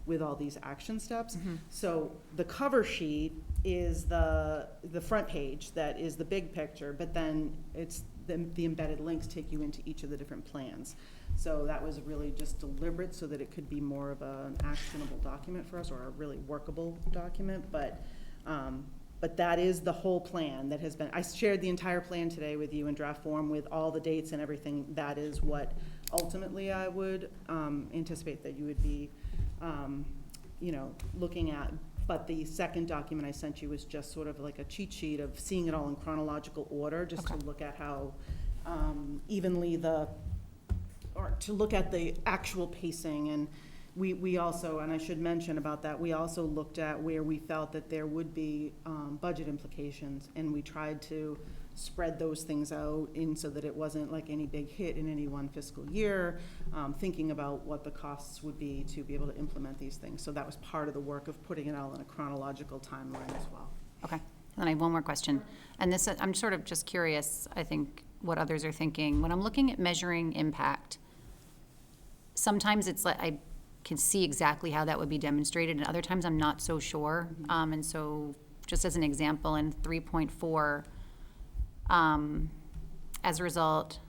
with all these action steps. So the cover sheet is the front page, that is the big picture, but then it's the embedded links take you into each of the different plans. So that was really just deliberate so that it could be more of an actionable document for us, or a really workable document. But that is the whole plan that has been, I shared the entire plan today with you in draft form with all the dates and everything. That is what ultimately I would anticipate that you would be, looking at. But the second document I sent you was just sort of like a cheat sheet of seeing it all in chronological order, just to look at how evenly to look at the actual pacing. And we also, and I should mention about that, we also looked at where we felt that there would be budget implications, and we tried to spread those things out so that it wasn't like any big hit in any one fiscal year, thinking about what the costs would be to be able to implement these things. So that was part of the work of putting it all in a chronological timeline as well. Okay, and then I have one more question. And this, I'm sort of just curious, I think, what others are thinking. When I'm looking at measuring impact, sometimes it's like I can see exactly how that would be demonstrated, and other times I'm not so sure. And so just as an example, in 3.4, as a result,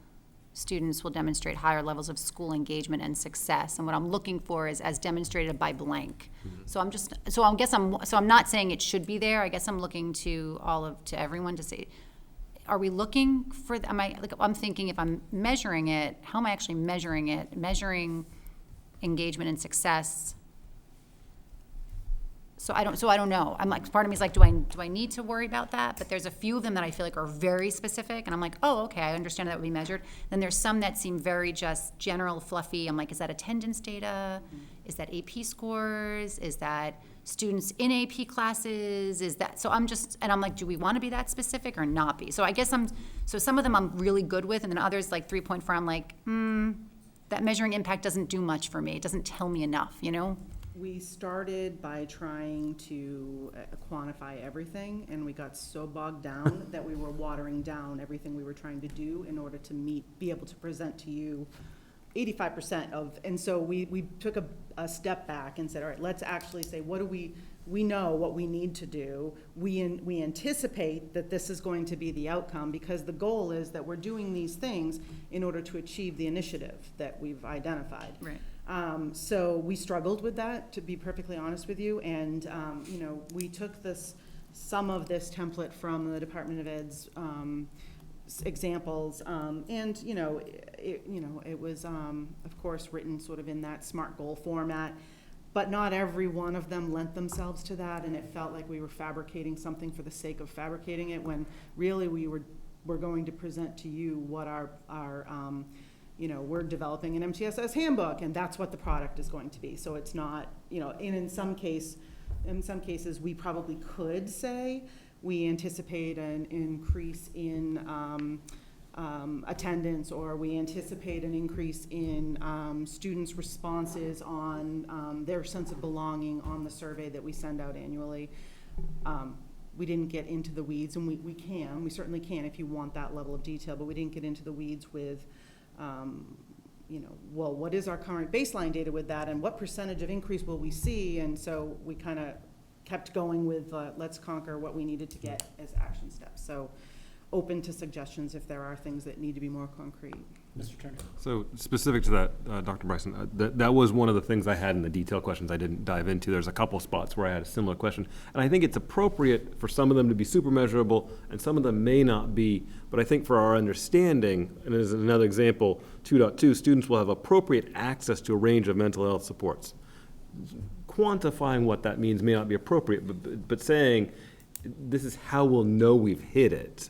students will demonstrate higher levels of school engagement and success. And what I'm looking for is as demonstrated by blank. So I'm not saying it should be there. I guess I'm looking to everyone to say, are we looking for, I'm thinking if I'm measuring it, how am I actually measuring it? Measuring engagement and success. So I don't know. I'm like, part of me is like, do I need to worry about that? But there's a few of them that I feel like are very specific, and I'm like, oh, okay, I understand that would be measured. Then there's some that seem very just general, fluffy. I'm like, is that attendance data? Is that AP scores? Is that students in AP classes? Is that, so I'm like, do we want to be that specific or not be? So I guess so some of them I'm really good with, and then others like 3.4, I'm like, that measuring impact doesn't do much for me. It doesn't tell me enough, We started by trying to quantify everything, and we got so bogged down that we were watering down everything we were trying to do in order to be able to present to you 85% of, and so we took a step back and said, all right, let's actually say, what do we know what we need to do. We anticipate that this is going to be the outcome, because the goal is that we're doing these things in order to achieve the initiative that we've identified. Right. So we struggled with that, to be perfectly honest with you, and we took some of this template from the Department of Ed's examples, and it was of course written sort of in that SMART goal format, but not every one of them lent themselves to that, and it felt like we were fabricating something for the sake of fabricating it, when really we're going to present to you what our we're developing an MTSS handbook, and that's what the product is going to be. So it's not, in some cases, we probably could say we anticipate an increase in attendance, or we anticipate an increase in students' responses on their sense of belonging on the survey that we send out annually. We didn't get into the weeds, and we certainly can if you want that level of detail, but we didn't get into the weeds with well, what is our current baseline data with that, and what percentage of increase will we see? And so we kind of kept going with let's conquer what we needed to get as action steps. So open to suggestions if there are things that need to be more concrete. Mr. Turner? So specific to that, Dr. Bryson, that was one of the things I had in the detail questions I didn't dive into. There's a couple spots where I had a similar question. And I think it's appropriate for some of them to be super measurable and some of them may not be. But I think for our understanding, and as another example, 2.2, students will have appropriate access to a range of mental health supports. Quantifying what that means may not be appropriate, but saying this is how we'll know we've hit it.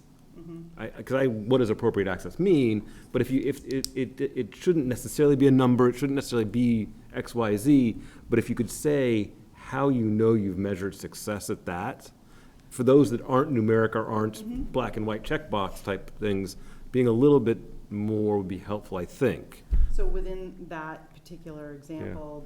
Because what does appropriate access mean? But if it shouldn't necessarily be a number, it shouldn't necessarily be X, Y, Z. But if you could say how you know you've measured success at that, for those that aren't numeric or aren't black and white checkbox type things, being a little bit more would be helpful, I think. So within that particular example,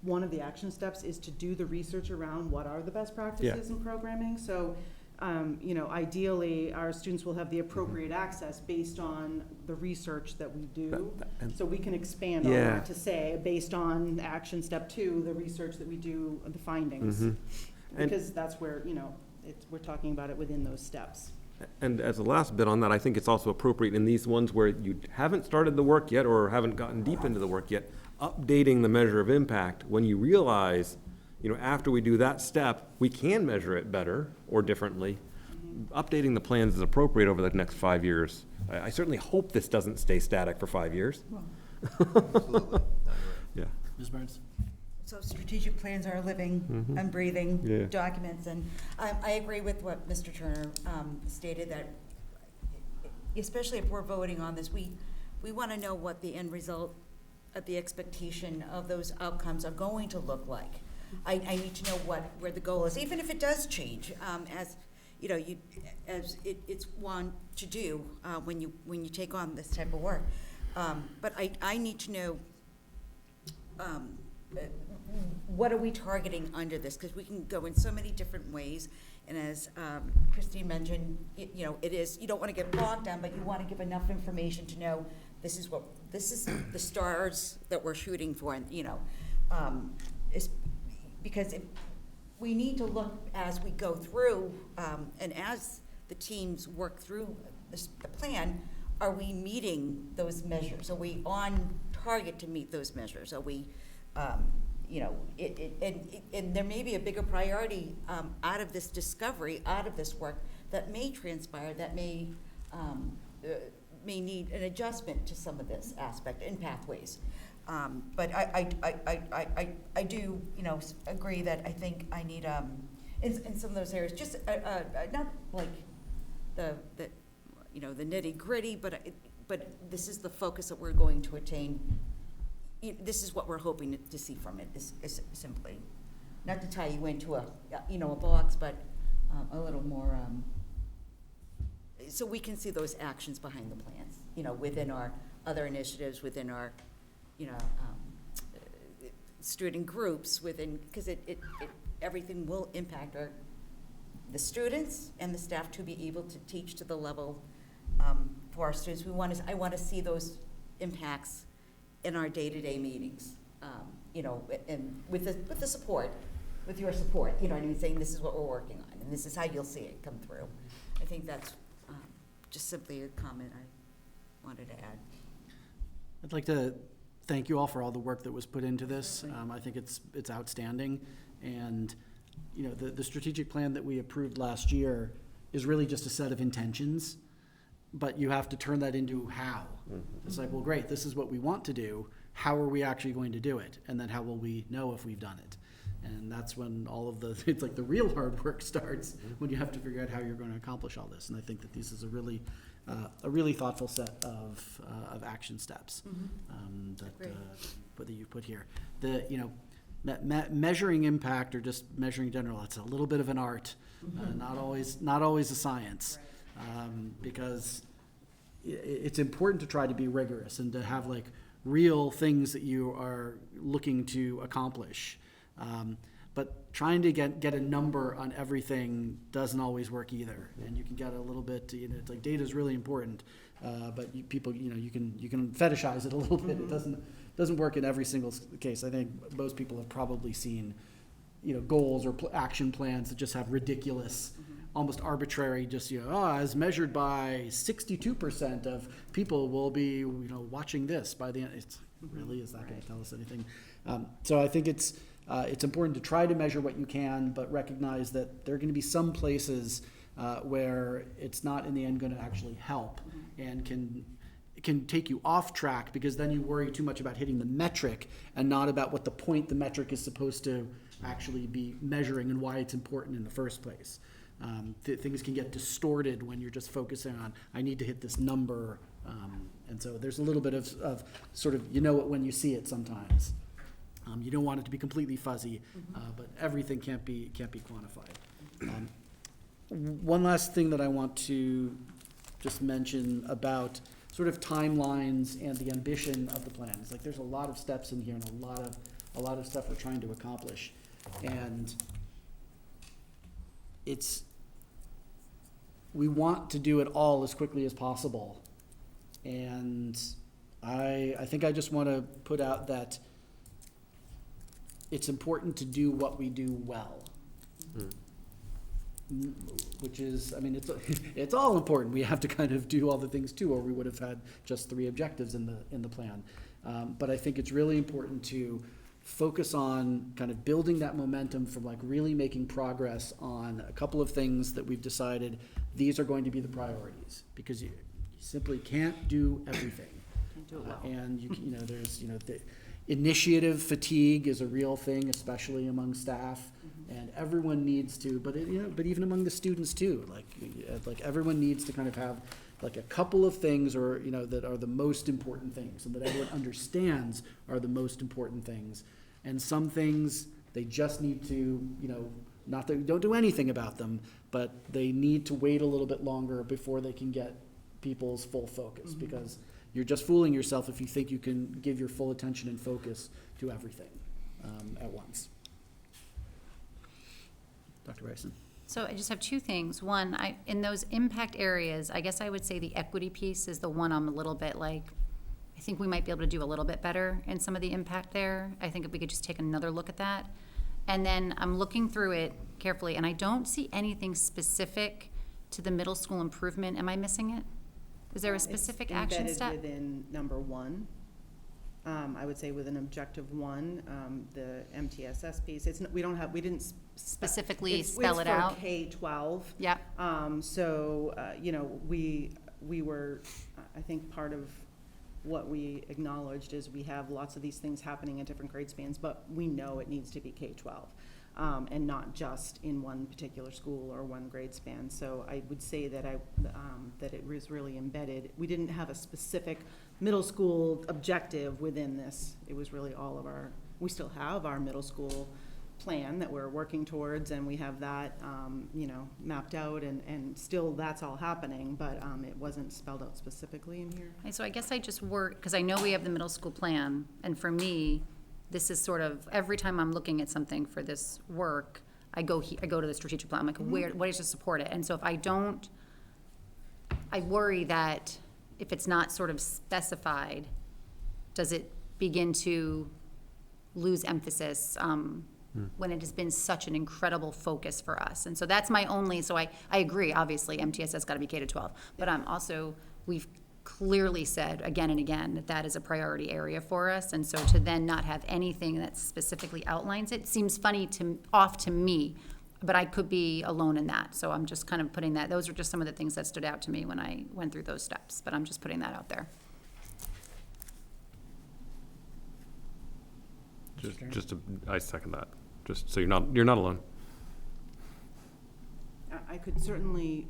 one of the action steps is to do the research around what are the best practices in programming. So, ideally, our students will have the appropriate access based on the research that we do. So we can expand on that to say, based on action step 2, the research that we do, the findings. Because that's where, we're talking about it within those steps. And as a last bit on that, I think it's also appropriate in these ones where you haven't started the work yet or haven't gotten deep into the work yet, updating the measure of impact when you realize, after we do that step, we can measure it better or differently. Updating the plans is appropriate over the next 5 years. I certainly hope this doesn't stay static for 5 years. Absolutely. Yeah. Ms. Burns? So strategic plans are living and breathing documents, and I agree with what Mr. Turner stated, that especially if we're voting on this, we want to know what the end result of the expectation of those outcomes are going to look like. I need to know where the goal is, even if it does change, as it's one to do when you take on this type of work. But I need to know what are we targeting under this? Because we can go in so many different ways. And as Christine mentioned, it is, you don't want to get bogged down, but you want to give enough information to know this is the stars that we're shooting for. And, because we need to look as we go through, and as the teams work through the plan, are we meeting those measures? Are we on target to meet those measures? Are we, and there may be a bigger priority out of this discovery, out of this work, that may transpire, that may need an adjustment to some of this aspect in pathways. But I do, agree that I think I need, in some of those areas, just not like the nitty gritty, but this is the focus that we're going to attain. This is what we're hoping to see from it, is simply, not to tie you into a box, but a little more, so we can see those actions behind the plans, within our other initiatives, within our, student groups, because everything will impact the students and the staff to be able to teach to the level for our students. I want to see those impacts in our day-to-day meetings, and with the support, with your support, saying this is what we're working on, and this is how you'll see it come through. I think that's just simply a comment I wanted to add. I'd like to thank you all for all the work that was put into this. I think it's outstanding, and the strategic plan that we approved last year is really just a set of intentions, but you have to turn that into how. It's like, well, great, this is what we want to do. How are we actually going to do it? And then how will we know if we've done it? And that's when it's like the real hard work starts, when you have to figure out how you're going to accomplish all this. And I think that this is a really thoughtful set of action steps that you put here. Measuring impact or just measuring general, it's a little bit of an art, not always a science, because it's important to try to be rigorous and to have like real things that you are looking to accomplish. But trying to get a number on everything doesn't always work either, and you can get a little bit. It's like data is really important, but people, you can fetishize it a little bit. It doesn't work in every single case. I think most people have probably seen, goals or action plans that just have ridiculous almost arbitrary, just, as measured by 62% of people will be, watching this by the end. It's really, is that going to tell us anything? So I think it's important to try to measure what you can, but recognize that there are going to be some places where it's not in the end going to actually help, and can take you off track, because then you worry too much about hitting the metric and not about what the point the metric is supposed to actually be measuring and why it's important in the first place. Things can get distorted when you're just focusing on, I need to hit this number. And so there's a little bit of sort of, it when you see it sometimes. You don't want it to be completely fuzzy, but everything can't be quantified. One last thing that I want to just mention about sort of timelines and the ambition of the plan. It's like there's a lot of steps in here and a lot of stuff we're trying to accomplish. And we want to do it all as quickly as possible. And I think I just want to put out that it's important to do what we do well. Which is, it's all important. We have to kind of do all the things too, or we would have had just 3 objectives in the plan. But I think it's really important to focus on kind of building that momentum from like really making progress on a couple of things that we've decided these are going to be the priorities, because you simply can't do everything. Can't do it well. And there's the initiative fatigue is a real thing, especially among staff, and everyone needs to. But even among the students too, like everyone needs to kind of have like a couple of things, or that are the most important things, and that everyone understands are the most important things. And some things they just need to, not that we don't do anything about them, but they need to wait a little bit longer before they can get people's full focus, because you're just fooling yourself if you think you can give your full attention and focus to everything at once. Dr. Bryson. So I just have 2 things. One, in those impact areas, I guess I would say the equity piece is the one I'm a little bit like, I think we might be able to do a little bit better in some of the impact there. I think if we could just take another look at that. And then I'm looking through it carefully, and I don't see anything specific to the middle school improvement. Am I missing it? Is there a specific action step? Embedded within number 1. I would say within objective 1, the MTSS piece. We didn't specifically spell it out. It's for K-12. Yeah. We were, I think part of what we acknowledged is we have lots of these things happening in different grade spans, but we know it needs to be K-12. And not just in one particular school or one grade span. So I would say that that it was really embedded. We didn't have a specific middle school objective within this. It was really all of we still have our middle school plan that we're working towards, and we have that, mapped out, and still that's all happening, but it wasn't spelled out specifically in here. And so I guess I just work, because I know we have the middle school plan, and for me, this is sort of, every time I'm looking at something for this work, I go to the strategic plan. I'm like, what is to support it? And so if I don't, I worry that if it's not sort of specified, does it begin to lose emphasis when it has been such an incredible focus for us? And so that's my only, so I agree, obviously, MTSS has got to be K-12, but I'm also, we've clearly said again and again that is a priority area for us, and so to then not have anything that specifically outlines it seems off to me, but I could be alone in that. So I'm just kind of putting that, those are just some of the things that stood out to me when I went through those steps, but I'm just putting that out there. I second that. Just so you're not alone. I could certainly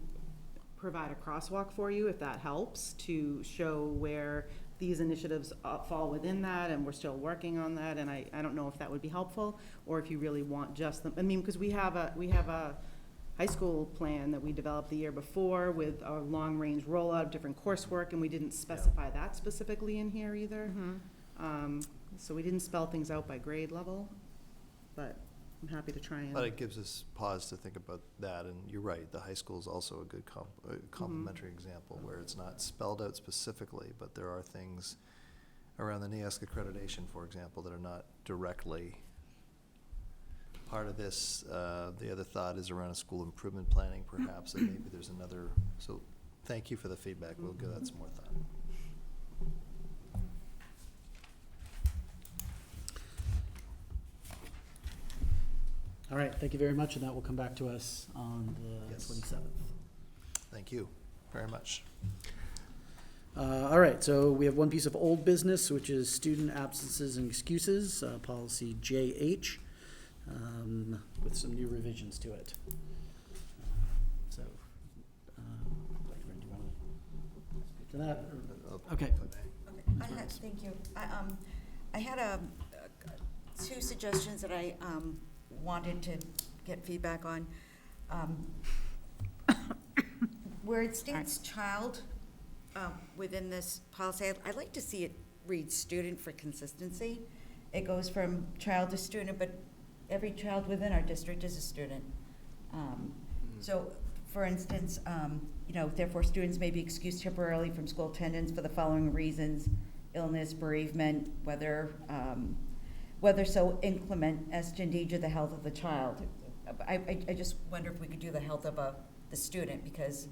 provide a crosswalk for you if that helps, to show where these initiatives fall within that, and we're still working on that, and I don't know if that would be helpful, or if you really want just them. Because we have a high school plan that we developed the year before with a long-range rollout of different coursework, and we didn't specify that specifically in here either. So we didn't spell things out by grade level, but I'm happy to try and. But it gives us pause to think about that, and you're right, the high school is also a good complementary example where it's not spelled out specifically, but there are things around the NAESC accreditation, for example, that are not directly part of this, the other thought is around school improvement planning, perhaps, and maybe there's another, so thank you for the feedback. We'll give that some more thought. All right, thank you very much, and that will come back to us on the Yes. 27th. Thank you very much. All right, so we have one piece of old business, which is student absences and excuses, policy JH, with some new revisions to it. So, Dr. Brennan, do you want to speak to that? Okay. Thank you. I had two suggestions that I wanted to get feedback on. Where it states child within this policy, I'd like to see it read student for consistency. It goes from child to student, but every child within our district is a student. So, for instance, therefore students may be excused temporarily from school attendance for the following reasons: illness, bereavement, whether so inclement as to endanger the health of the child. I just wonder if we could do the health of the student, because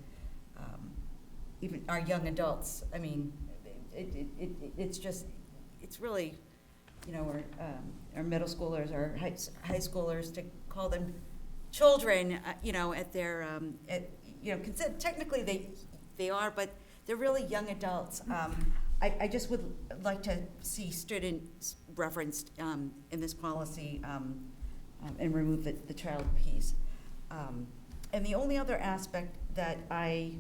even our young adults, I mean, it's really, our middle schoolers, our high schoolers, to call them children, at their, technically they are, but they're really young adults. I just would like to see students referenced in this policy and remove the child piece. And the only other aspect that I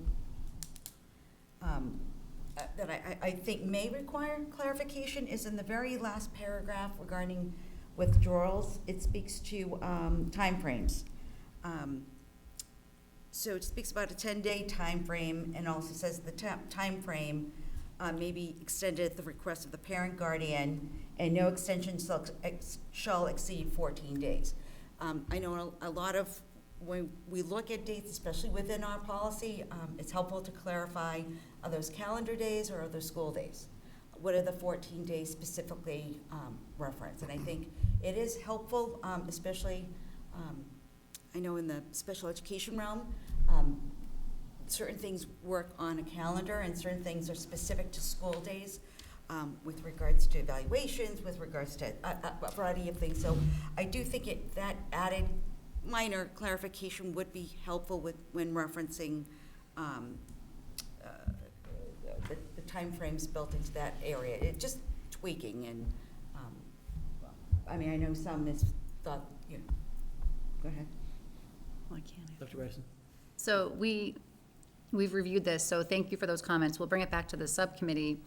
think may require clarification is in the very last paragraph regarding withdrawals. It speaks to timeframes. So it speaks about a 10-day time frame, and also says the time frame may be extended at the request of the parent guardian, and no extension shall exceed 14 days. I know a lot of, when we look at dates, especially within our policy, it's helpful to clarify, are those calendar days or are those school days? What are the 14 days specifically referenced? And I think it is helpful, especially, I know in the special education realm, certain things work on a calendar and certain things are specific to school days, with regards to evaluations, with regards to a variety of things. So I do think that added minor clarification would be helpful when referencing the timeframes built into that area. It just tweaking, and I mean, I know some has thought, go ahead. Well, I can't. Dr. Bryson? So we've reviewed this, so thank you for those comments. We'll bring it back to the subcommittee.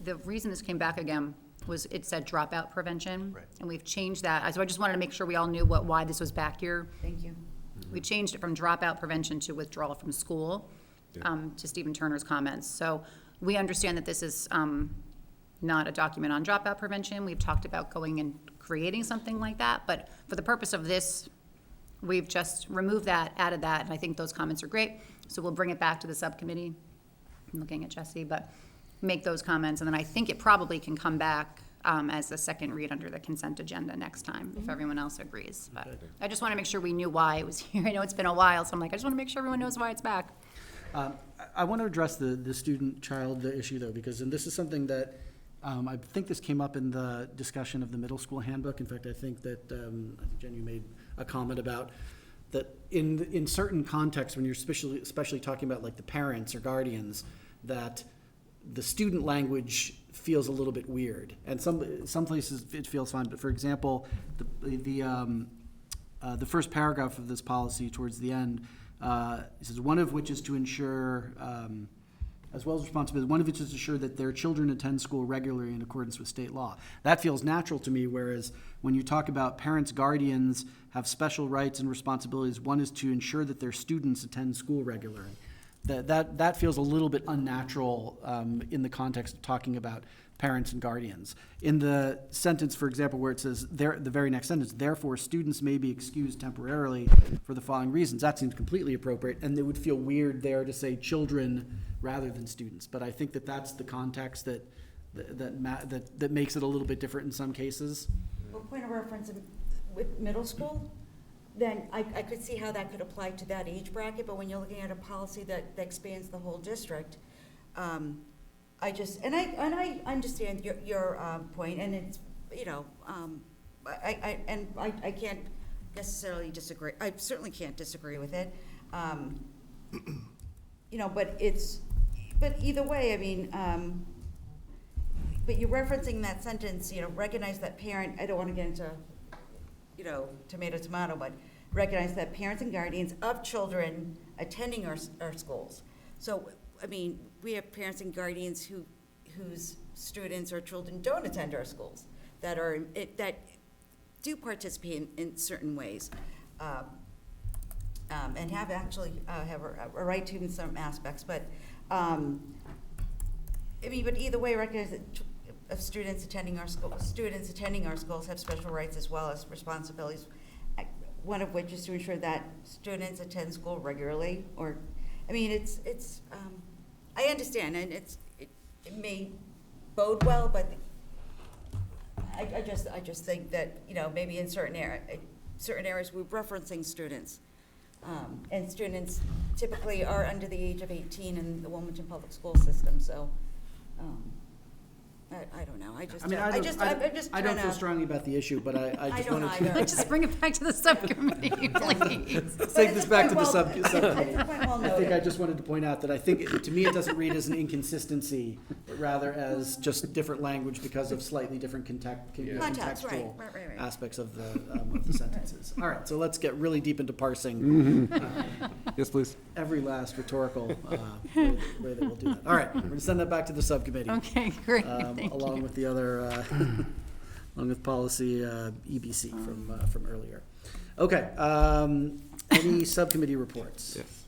The reason this came back again was it said dropout prevention. Right. And we've changed that. So I just wanted to make sure we all knew why this was back here. Thank you. We changed it from dropout prevention to withdrawal from school, to Stephen Turner's comments. So we understand that this is not a document on dropout prevention. We've talked about going and creating something like that, but for the purpose of this, we've just removed that, added that, and I think those comments are great. So we'll bring it back to the subcommittee. I'm looking at Jesse, but make those comments, and then I think it probably can come back as the second read under the consent agenda next time, if everyone else agrees. But I just want to make sure we knew why it was here. I know it's been a while, so I'm like, I just want to make sure everyone knows why it's back. I want to address the student-child issue, though, because, and this is something that, I think this came up in the discussion of the middle school handbook. In fact, I think that, I think Jen, you made a comment about that in certain contexts, when you're especially talking about like the parents or guardians, that the student language feels a little bit weird. And some places it feels fine, but for example, the first paragraph of this policy towards the end, it says, one of which is to ensure, as well as responsibility, one of which is to ensure that their children attend school regularly in accordance with state law. That feels natural to me, whereas when you talk about parents, guardians have special rights and responsibilities, one is to ensure that their students attend school regularly. That feels a little bit unnatural in the context of talking about parents and guardians. In the sentence, for example, where it says, the very next sentence, therefore students may be excused temporarily for the following reasons, that seems completely appropriate, and it would feel weird there to say children rather than students. But I think that that's the context that makes it a little bit different in some cases. Well, point of reference, with middle school, then I could see how that could apply to that age bracket, but when you're looking at a policy that expands the whole district, I understand your point, and it's, you know, I can't necessarily disagree, I certainly can't disagree with it. You know, but either way, I mean, but you're referencing that sentence, you know, recognize that parent, I don't want to get into, you know, tomato, but recognize that parents and guardians of children attending our schools. So, I mean, we have parents and guardians whose students or children don't attend our schools, that do participate in certain ways, and have actually have a right to in some aspects. But I mean, but either way, recognize that students attending our schools have special rights as well as responsibilities. One of which is to ensure that students attend school regularly. Or, I mean, it's. I understand, and it may bode well, but I just think that, you know, maybe in certain areas we're referencing students, and students typically are under the age of 18 in the Wilmington public school system. So, I don't know. I don't feel strongly about the issue, but I just wanted to. Let's just bring it back to the subcommittee, please. Let's take this back to the subcommittee. I think I just wanted to point out that I think, to me, it doesn't read as an inconsistency, but rather as just different language because of slightly different contextual aspects of the sentences. All right, so let's get really deep into parsing. Yes, please. Every last rhetorical way that we'll do that. All right, we're going to send that back to the subcommittee. Okay, great. Along with the other, along with policy EBC from earlier. Okay, any subcommittee reports? Yes.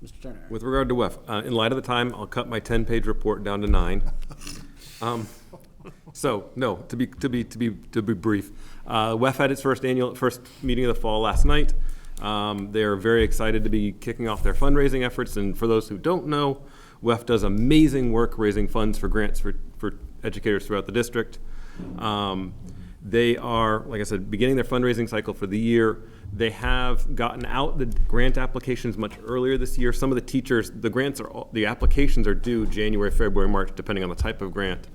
Mr. Turner. With regard to WEF, in light of the time, I'll cut my 10-page report down to 9. So, no, to be brief, WEF had its first meeting of the fall last night. They're very excited to be kicking off their fundraising efforts, and for those who don't know, WEF does amazing work raising funds for grants for educators throughout the district. They are, like I said, beginning their fundraising cycle for the year. They have gotten out the grant applications much earlier this year. Some of the teachers, the applications are due January, February, March, depending on the type of grant.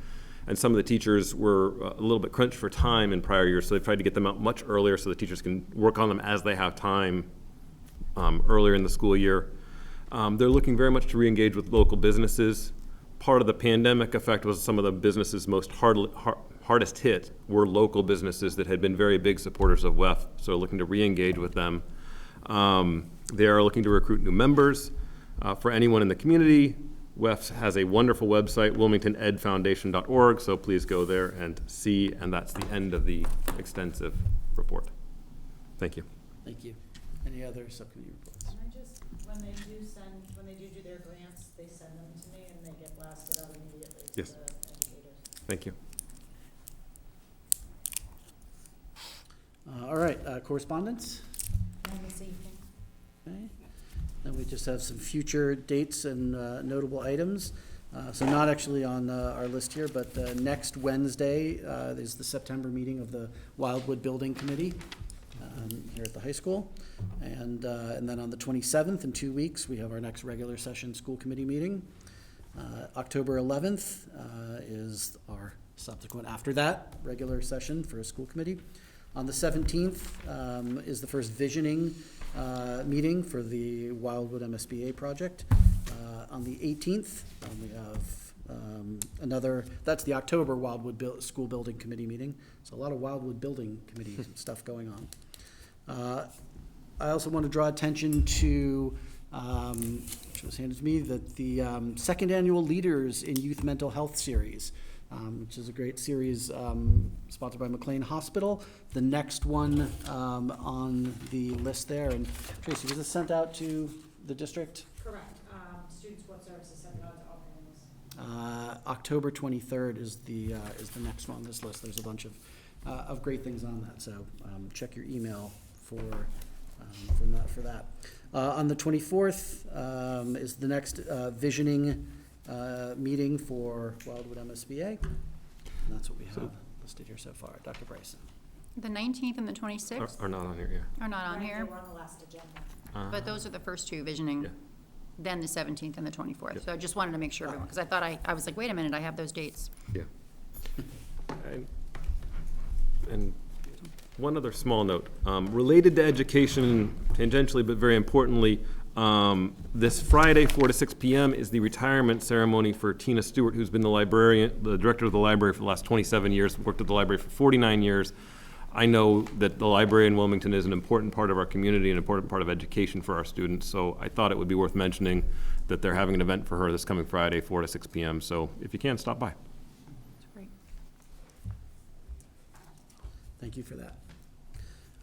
And some of the teachers were a little bit crunched for time in prior years, so they've tried to get them out much earlier so the teachers can work on them as they have time earlier in the school year. They're looking very much to re-engage with local businesses. Part of the pandemic effect was some of the businesses most hardest hit were local businesses that had been very big supporters of WEF, so looking to re-engage with them. They are looking to recruit new members. For anyone in the community, WEF has a wonderful website, wilmingtonedfoundation.org, so please go there and see, and that's the end of the extensive report. Thank you. Thank you. Any other subcommittee reports? Can I just, when they do their grants, they send them to me and they get blasted out immediately to Yes. the educators. Thank you. All right, correspondence? Okay. Then we just have some future dates and notable items. So not actually on our list here, but next Wednesday is the September meeting of the Wildwood Building Committee here at the high school. And then on the 27th, in 2 weeks, we have our next regular session school committee meeting. October 11th is our subsequent after that regular session for a school committee. On the 17th is the first visioning meeting for the Wildwood MSBA project. On the 18th, we have another, that's the October Wildwood School Building Committee meeting. So a lot of Wildwood Building Committee stuff going on. I also want to draw attention to, which was handed to me, that the second annual Leaders in Youth Mental Health series, which is a great series sponsored by McLean Hospital. The next one on the list there, and Tracy, was this sent out to the district? Correct. Student Support Services sent it out to all families. October 23rd is the next one on this list. There's a bunch of great things on that, so check your email for that. On the 24th is the next visioning meeting for Wildwood MSBA. And that's what we have listed here so far. Dr. Bryson. The 19th and the 26th Are not on here, yeah. are not on Right, here, they were on the last agenda. but those are the first two, visioning, Yeah. then the 17th and the 24th. Yep. So I just wanted to make sure, because I thought I was like, wait a minute, I have those dates. Yeah. And one other small note, related to education tangentially, but very importantly, this Friday, 4 to 6 p.m. is the retirement ceremony for Tina Stewart, who's been the director of the library for the last 27 years, worked at the library for 49 years. I know that the library in Wilmington is an important part of our community, an important part of education for our students, so I thought it would be worth mentioning that they're having an event for her this coming Friday, 4 to 6 p.m., so if you can, stop by. That's great. Thank you for that.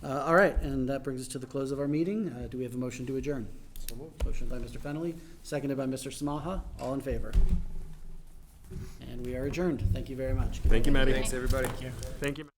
All right, and that brings us to the close of our meeting. Do we have a motion to adjourn? So moved. Motion by Mr. Fennelly, seconded by Mr. Samaha. All in favor? And we are adjourned. Thank you very much. Thank you, Maddie. Thanks, everybody. Thank you.